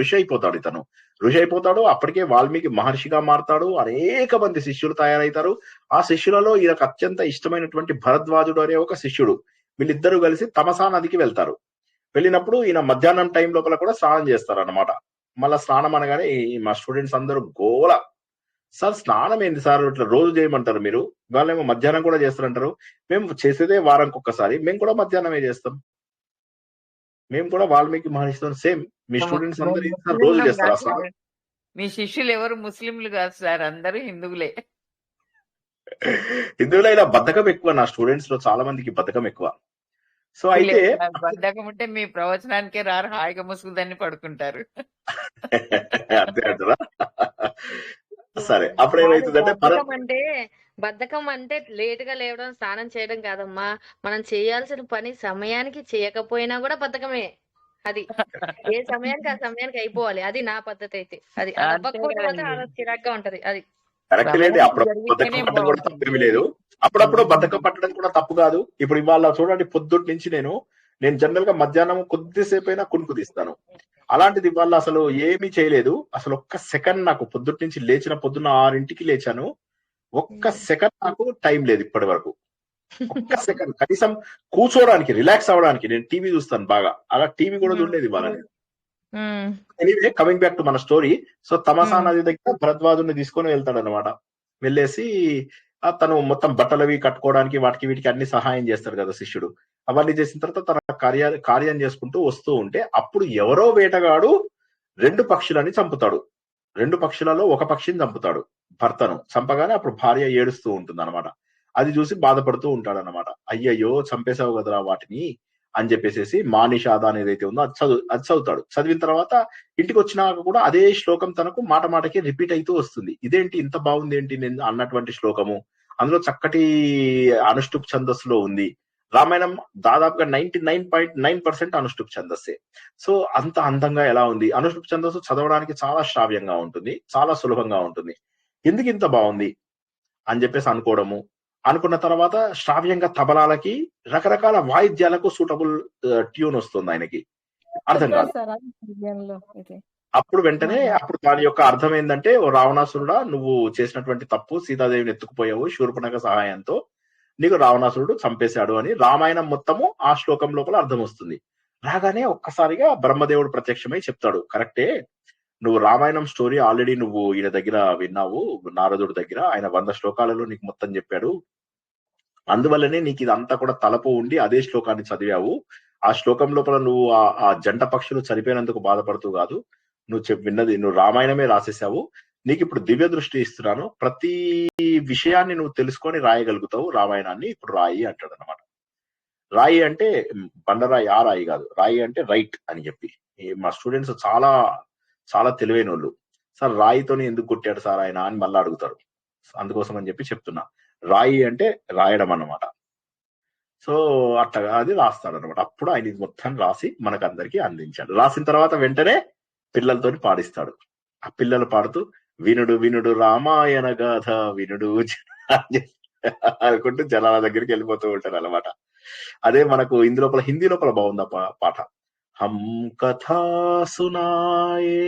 ఋషి అయిపోతాడు. ఇతను ఋషి అయిపోతాడు. అప్పటికే వాల్మీకి మహర్షిగా మారతాడు. అనేక మంది శిష్యులు తయారవుతారు. ఆ శిష్యులలో ఈయనకు అత్యంత ఇష్టమైనటువంటి భరద్వాజుడు అనే ఒక శిష్యుడు, వీళ్ళిద్దరూ కలిసి తమసా నదికి వెళ్తారు. వెళ్ళినప్పుడు ఈయన మధ్యాహ్నం టైం లోపల కూడా స్నానం చేస్తారు అన్నమాట. మళ్ళా స్నానం అనగానే మా స్టూడెంట్స్ అందరూ గోల, సార్ స్నానం ఏంది సార్, ఇట్లా రోజు చేయమంటారు మీరు, వాళ్ళేమో మధ్యాహ్నం కూడా చేస్తారంటారు. మేము చేసేదే వారానికి ఒక్కసారి, మేము కూడా మధ్యాహ్నమే చేస్తాం. మేము కూడా వాల్మీకి మహర్షితో సేమ్. మీ స్టూడెంట్స్ అందరూ రోజు చేస్తారు అసలు. మీ శిష్యులు ఎవరు ముస్లింలు కాదు సార్, అందరూ హిందువులే. హిందువులైనా బద్ధకం ఎక్కువ. నా స్టూడెంట్స్ లో చాలా మందికి బద్ధకం ఎక్కువ. సో అయితే బద్ధకం ఉంటే మీ ప్రవచనానికే రారు, హాయిగా ముసుగుదాన్ని పడుకుంటారు. అంతే అంటారా? సరే, అప్పుడు ఏమైతుందంటే బద్ధకం అంటే లేట్ గా లేవడం, స్నానం చేయడం కాదమ్మా. మనం చేయాల్సిన పని సమయానికి చేయకపోయినా కూడా బద్ధకమే. అది ఏ సమయానికి ఆ సమయానికి అయిపోవాలి. అది నా పద్ధతి అయితే. అది చిరాగ్గా ఉంటది. అది కరెక్ట్ లేండి. అప్పుడు బద్ధకం పట్టడం కూడా తప్పేమీ లేదు. అప్పుడప్పుడు బద్ధకం పట్టడం కూడా తప్పు కాదు. ఇప్పుడు ఇవాళ చూడండి, పొద్దుటి నుంచి నేను జనరల్ గా మధ్యాహ్నం కొద్దిసేపు అయినా కునుకు తీస్తాను. అలాంటిది ఇవాళ అసలు ఏమీ చేయలేదు. అసలు ఒక్క సెకండ్ నాకు పొద్దుటి నుంచి పొద్దున్న 6 లేచాను. ఒక్క సెకండ్ నాకు టైం లేదు ఇప్పటి వరకు. ఒక్క సెకండ్ కనీసం కూర్చోవడానికి, రిలాక్స్ అవ్వడానికి. నేను టీవీ చూస్తాను బాగా, అలా టీవీ కూడా చూడలేదు ఇవాళ నేను. ఎనీవే, కమింగ్ బ్యాక్ టు మన స్టోరీ. సో తమసా నది దగ్గర భరద్వాజుని తీసుకొని వెళ్తాడు అనమాట. వెళ్ళేసి తను మొత్తం బట్టలవి కట్టుకోవడానికి వాటికి వీటికి అన్ని సహాయం చేస్తాడు కదా శిష్యుడు. అవన్నీ చేసిన తర్వాత తన కార్యం చేసుకుంటూ వస్తూ ఉంటే అప్పుడు ఎవరో వేటగాడు 2 పక్షులని చంపుతాడు. 2 పక్షులలో ఒక పక్షిని చంపుతాడు భర్తను. చంపగానే అప్పుడు భార్య ఏడుస్తూ ఉంటుంది అనమాట. అది చూసి బాధపడుతూ ఉంటాడు అనమాట. అయ్యయ్యో చంపేశావు కదరా వాటిని అని చెప్పేసి మానిషాద అనేది అయితే ఉందో అది చదువుతాడు. చదివిన తర్వాత ఇంటికి వచ్చినాక కూడా అదే శ్లోకం తనకు మాట మాటకి రిపీట్ అవుతూ వస్తుంది. ఇదేంటి ఇంత బాగుంది ఏంటి నేను అన్నటువంటి శ్లోకము. అందులో చక్కటి అనుష్టుప్ ఛందస్సులో ఉంది. రామాయణం దాదాపుగా 99.9% అనుష్టుప్ ఛందస్సే. సో అంత అందంగా ఎలా ఉంది. అనుష్టుప్ ఛందస్సు చదవడానికి చాలా శ్రావ్యంగా ఉంటుంది, చాలా సులభంగా ఉంటుంది. ఎందుకు ఇంత బాగుంది అని చెప్పేసి అనుకున్న తర్వాత శ్రావ్యంగా తబలాలకి రకరకాల వాయిద్యాలకు సూటబుల్ ట్యూన్ వస్తుంది ఆయనకి. అర్థం కాదు. అప్పుడు వెంటనే దాని యొక్క అర్థం ఏంటంటే, ఓ రావణాసురుడా, నువ్వు చేసినటువంటి తప్పు, సీతాదేవిని ఎత్తుకుపోయావు శూర్పణఖ సహాయంతో, నీకు రావణాసురుడు చంపేశాడు అని రామాయణం మొత్తము ఆ శ్లోకం లోపల అర్థం వస్తుంది. రాగానే ఒక్కసారిగా బ్రహ్మదేవుడు ప్రత్యక్షమై చెప్తాడు, కరెక్టే, నువ్వు రామాయణం స్టోరీ ఆల్రెడీ నువ్వు ఈయన దగ్గర విన్నావు, నారదుడి దగ్గర. ఆయన 100 శ్లోకాలలో నీకు మొత్తం చెప్పాడు. అందువల్లనే నీకు ఇదంతా కూడా తలపు ఉండి అదే శ్లోకాన్ని చదివావు. ఆ శ్లోకం లోపల నువ్వు ఆ జంట పక్షులు చనిపోయినందుకు బాధపడుతూ కాదు, విన్నది నువ్వు రామాయణమే రాసేసావు. నీకు ఇప్పుడు దివ్య దృష్టి ఇస్తున్నాను, ప్రతి విషయాన్ని నువ్వు తెలుసుకొని రాయగలుగుతావు రామాయణాన్ని, ఇప్పుడు రాయి అంటాడు అనమాట. రాయి అంటే బండరాయి, ఆ రాయి కాదు, రాయి అంటే రైట్ అని చెప్పి. మా స్టూడెంట్స్ చాలా చాలా తెలివైన వాళ్ళు. సార్ రాయితోని ఎందుకు కొట్టాడు సార్ ఆయన అని మళ్ళీ అడుగుతారు. అందుకోసం అని చెప్పి చెప్తున్నా. రాయి అంటే రాయడం అన్నమాట. సో అట్లా అది రాస్తాడు అనమాట. అప్పుడు ఆయన మొత్తం రాసి మనకందరికి అందించాడు. రాసిన తర్వాత వెంటనే పిల్లలతో పాడిస్తాడు. ఆ పిల్లలు పాడుతూ వినుడు వినుడు రామాయణ గాథ వినుడు అనుకుంటూ జనాల దగ్గరికి వెళ్ళిపోతూ ఉంటారు అనమాట. అదే మనకు ఇందులోపల హిందీ లోపల బాగుంది పాట. హం కథా సునాయే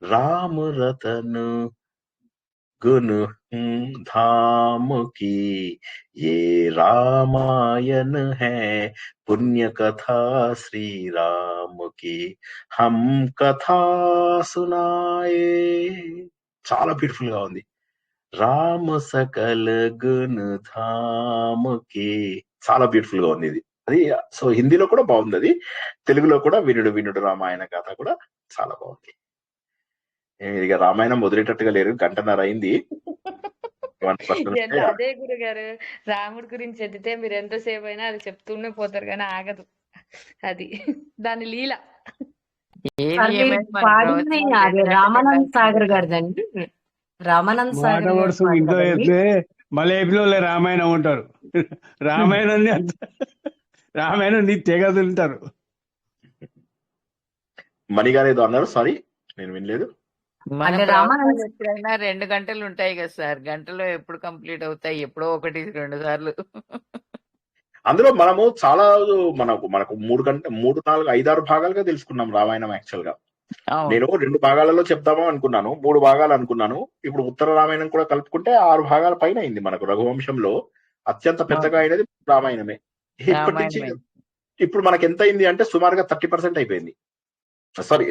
రామ రతన్ గున్ धाम की ये रामायण है पुण्य कथा श्री राम की हम कथा సునాయే. చాలా బ్యూటిఫుల్ గా ఉంది. రామ సకల గుణ ధామకి, చాలా బ్యూటిఫుల్ గా ఉంది ఇది. అది సో హిందీలో కూడా బాగుంది, అది తెలుగులో కూడా వినుడు వినుడు రామాయణ కథ కూడా చాలా బాగుంది. ఇక రామాయణం వదిలేటట్టుగా లేరు, 1:30 అయింది. అదే గురుగారు, రాముడి గురించి ఎత్తితే మీరు ఎంతసేపు అయినా అది చెప్తూనే పోతారు కానీ ఆగదు. అది దాని లీల. రామానంద్ సాగర్ గారిదండి. రామానంద్ సాగర్ ఇంట్లో వేస్తే మళ్ళీ ఏపీలో రామాయణం ఉంటారు. రామాయణాన్ని అంత రామాయణం తెగ వదులుతారు. మణిగారు ఏదో అన్నారు, సారీ నేను వినలేదు. మన అంటే రామాయణం ప్రవచనాలు ఎప్పుడైనా 2 గంటలు ఉంటాయి కదా సార్. గంటలో ఎప్పుడు కంప్లీట్ అవుతాయి? ఎప్పుడో 1, 2 సార్లు. అందులో మనము చాలా మనకు 3 గంటలు 3, 4, 5, 6 భాగాలుగా తెలుసుకున్నాం రామాయణం. యాక్చువల్ గా అవును. నేను 2 భాగాలలో చెప్దామా అనుకున్నాను, 3 భాగాలు అనుకున్నాను. ఇప్పుడు ఉత్తర రామాయణం కూడా కలుపుకుంటే 6 భాగాల పైన అయింది. మనకు రఘువంశంలో అత్యంత పెద్దగా అయినది రామాయణమే. ఇప్పటి నుంచి రామాయణమే. ఇప్పుడు మనకి ఎంత అయింది అంటే సుమారుగా 30% అయిపోయింది. సారీ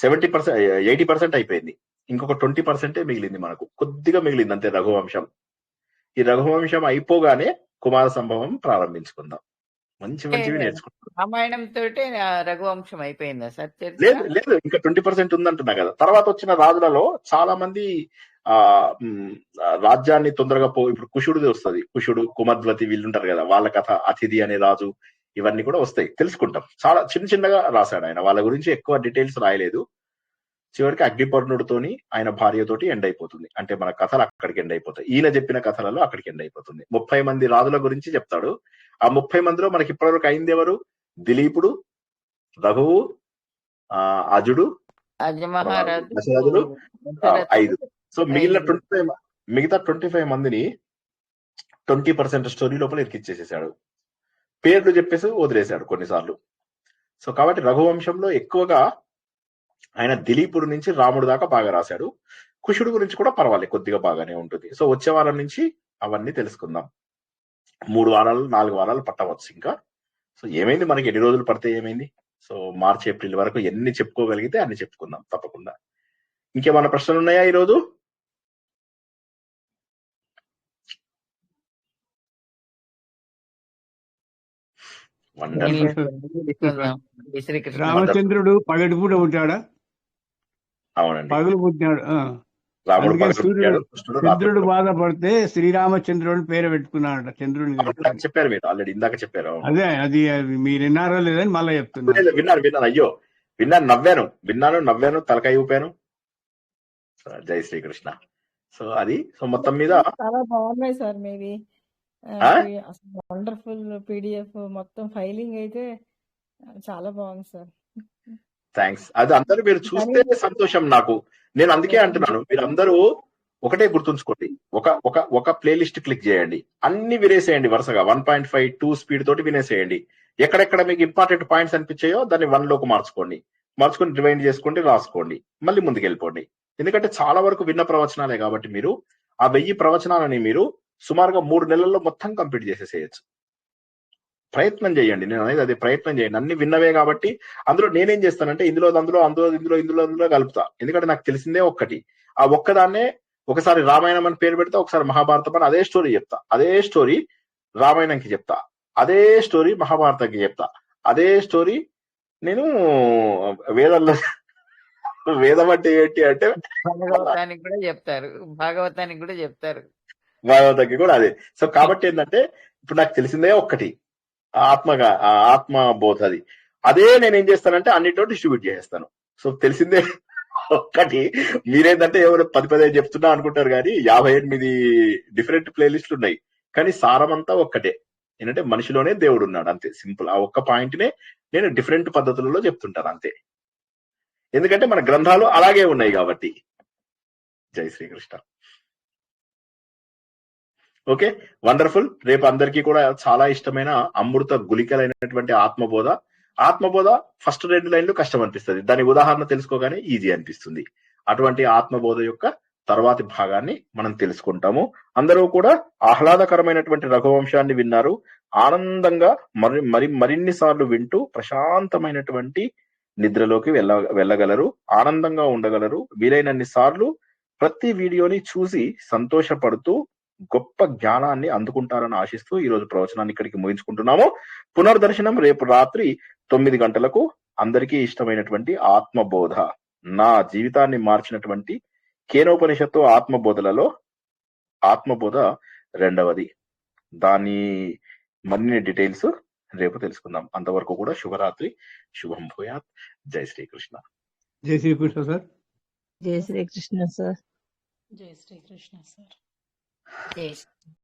70%, 80% అయిపోయింది. ఇంకొక 20% మిగిలింది, మనకు కొద్దిగా మిగిలింది అంతే రఘువంశం. ఈ రఘువంశం అయిపోగానే కుమార సంభవం ప్రారంభించుకుందాం. మంచివి నేర్చుకుంటాం. రామాయణం తోటే రఘువంశం అయిపోయిందా సార్ చరిత్ర? లేదు లేదు, ఇంకా 20% ఉందంటున్నా కదా. తర్వాత వచ్చిన రాజులలో చాలా మంది రాజ్యాన్ని తొందరగా ఇప్పుడు కుషుడిది వస్తుంది. కుషుడు, కుమద్వతి వీళ్ళుంటారు కదా, వాళ్ళ కథ, అతిథి అనే రాజు, ఇవన్నీ కూడా వస్తాయి, తెలుసుకుంటాం. చాలా చిన్నగా రాశాడు ఆయన, వాళ్ళ గురించి ఎక్కువ డీటెయిల్స్ రాయలేదు. చివరికి అగ్నిపర్ణుడితోని ఆయన భార్యతోటి ఎండ్ అయిపోతుంది. అంటే మన కథలు అక్కడికి ఎండ్ అయిపోతాయి. ఈయన చెప్పిన కథలలో అక్కడికి ఎండ్ అయిపోతుంది. 30 మంది రాజుల గురించి చెప్తాడు. ఆ 30 మందిలో మనకి ఇప్పటివరకు అయింది ఎవరు? దిలీపుడు, రఘువు, అజుడు, అజమహారాజు, దశరథుడు, 5. సో మిగిలిన 5. మిగతా 25 మందిని 20% స్టోరీ లోపల ఇరికిచ్చేసేసాడు. పేర్లు చెప్పేసి వదిలేశాడు కొన్నిసార్లు. సో కాబట్టి రఘువంశంలో ఎక్కువగా ఆయన దిలీపుడు నుంచి రాముడు దాకా బాగా రాశాడు. కుషుడు గురించి కూడా పర్వాలేదు, కొద్దిగా బాగానే ఉంటుంది. సో వచ్చే వారం నుంచి అవన్నీ తెలుసుకుందాం. 3 వారాలు 4 వారాలు పట్టవచ్చు ఇంకా. సో ఏమైంది, మనకి ఎన్ని రోజులు పడితే ఏమైంది? సో మార్చి, ఏప్రిల్ వరకు ఎన్ని చెప్పుకోగలిగితే అన్ని చెప్పుకుందాం తప్పకుండా. ఇంకేమైనా ప్రశ్నలు ఉన్నాయా ఈరోజు? రామచంద్రుడు పగటిపూట పుట్టాడా? అవునండి, పగలు పుట్టినాడు. చంద్రుడు బాధపడితే శ్రీరామచంద్రుడు పేరు పెట్టుకున్నాడు. చంద్రుడిని చెప్పారు మీరు ఆల్రెడీ, ఇందాక చెప్పారు. అదే అది మీరు విన్నారో లేదని మళ్ళీ చెప్తున్నారు. విన్నాను. అయ్యో విన్నాను, నవ్వాను, తలకాయ ఊపాను. జై శ్రీకృష్ణ. సో అది మొత్తం మీద చాలా బాగున్నాయి సార్ మీవి. అసలు వండర్ఫుల్ PDF మొత్తం ఫైలింగ్ అయితే చాలా బాగుంది సార్. థ్యాంక్స్. అది అందరూ మీరు చూస్తే సంతోషం నాకు. నేను అందుకే అంటున్నాను, మీరు అందరూ ఒకటే గుర్తుంచుకోండి, ఒక ప్లేలిస్ట్ క్లిక్ చేయండి, అన్ని వినేసేయండి వరుసగా 1.5, 2 స్పీడ్ తోటి వినేసేయండి. ఎక్కడెక్కడ మీకు ఇంపార్టెంట్ పాయింట్స్ అనిపించాయో దాన్ని 1 లోకి మార్చుకొని రివైండ్ చేసుకోండి, రాసుకోండి, మళ్ళీ ముందుకు వెళ్ళిపోండి. ఎందుకంటే చాలా వరకు విన్న ప్రవచనాలే కాబట్టి మీరు ఆ 1000 ప్రవచనాలని మీరు సుమారుగా 3 నెలల్లో మొత్తం కంప్లీట్ చేసేసేయచ్చు. ప్రయత్నం చేయండి, నేను అనేది అదే, ప్రయత్నం చేయండి. అన్ని విన్నవే కాబట్టి అందులో నేనేం చేస్తానంటే ఇందులో కలుపుతా. ఎందుకంటే నాకు తెలిసిందే ఒక్కటి. ఆ ఒక్కదాన్నే ఒకసారి రామాయణం అని పేరు పెడతా, ఒకసారి మహాభారతం అని అదే స్టోరీ చెప్తా, అదే స్టోరీ రామాయణంకి చెప్తా, అదే స్టోరీ మహాభారతంకి చెప్తా, అదే స్టోరీ నేను వేదంలో. వేదం అంటే ఏంటి అంటే భాగవతానికి కూడా చెప్తారు, భాగవతానికి కూడా అదే. సో కాబట్టి ఏంటంటే ఇప్పుడు నాకు తెలిసిందే ఒక్కటి, ఆత్మ బోధ. అదే నేనేం చేస్తానంటే అన్నిటిలో డిస్ట్రిబ్యూట్ చేసేస్తాను. సో తెలిసిందే ఒక్కటి. మీరేంటంటే ఎవరు 10 చెప్తున్నా అనుకుంటారు, కానీ 58 డిఫరెంట్ ప్లేలిస్టులు ఉన్నాయి. కానీ సారమంతా ఒక్కటే, ఏంటంటే మనిషిలోనే దేవుడు ఉన్నాడు, అంతే సింపుల్. ఆ ఒక్క పాయింట్ నే నేను డిఫరెంట్ పద్ధతులలో చెప్తుంటాను అంతే. ఎందుకంటే మన గ్రంథాలు అలాగే ఉన్నాయి కాబట్టి. జై శ్రీకృష్ణ. Okay, wonderful. రేపు అందరికీ కూడా చాలా ఇష్టమైన అమృత గుళికలైనటువంటి ఆత్మబోధ ఫస్ట్ 2 లైన్లు కష్టం అనిపిస్తుంది, దాని ఉదాహరణ తెలుసుకోగానే ఈజీ అనిపిస్తుంది. అటువంటి ఆత్మబోధ యొక్క తర్వాతి భాగాన్ని మనం తెలుసుకుంటాము. అందరూ కూడా ఆహ్లాదకరమైనటువంటి రఘువంశాన్ని విన్నారు. ఆనందంగా మరిన్ని సార్లు వింటూ ప్రశాంతమైనటువంటి నిద్రలోకి వెళ్ళగలరు, ఆనందంగా ఉండగలరు. వీలైనన్ని సార్లు ప్రతి వీడియోని చూసి సంతోషపడుతూ గొప్ప జ్ఞానాన్ని అందుకుంటారని ఆశిస్తూ ఈ రోజు ప్రవచనాన్ని ఇక్కడికి ముగించుకుంటున్నాము. పునర్దర్శనం రేపు రాత్రి 9 గంటలకు. అందరికీ ఇష్టమైనటువంటి ఆత్మబోధ, నా జీవితాన్ని మార్చినటువంటి కేనోపనిషత్తు ఆత్మబోధలలో ఆత్మబోధ 2వది. దాని మరిన్ని డీటెయిల్స్ రేపు తెలుసుకుందాం. అంతవరకు కూడా శుభరాత్రి, శుభం భూయాత్. జై శ్రీకృష్ణ. జై శ్రీకృష్ణ సార్. జై శ్రీకృష్ణ సార్. జై శ్రీకృష్ణ సార్. జై శ్రీ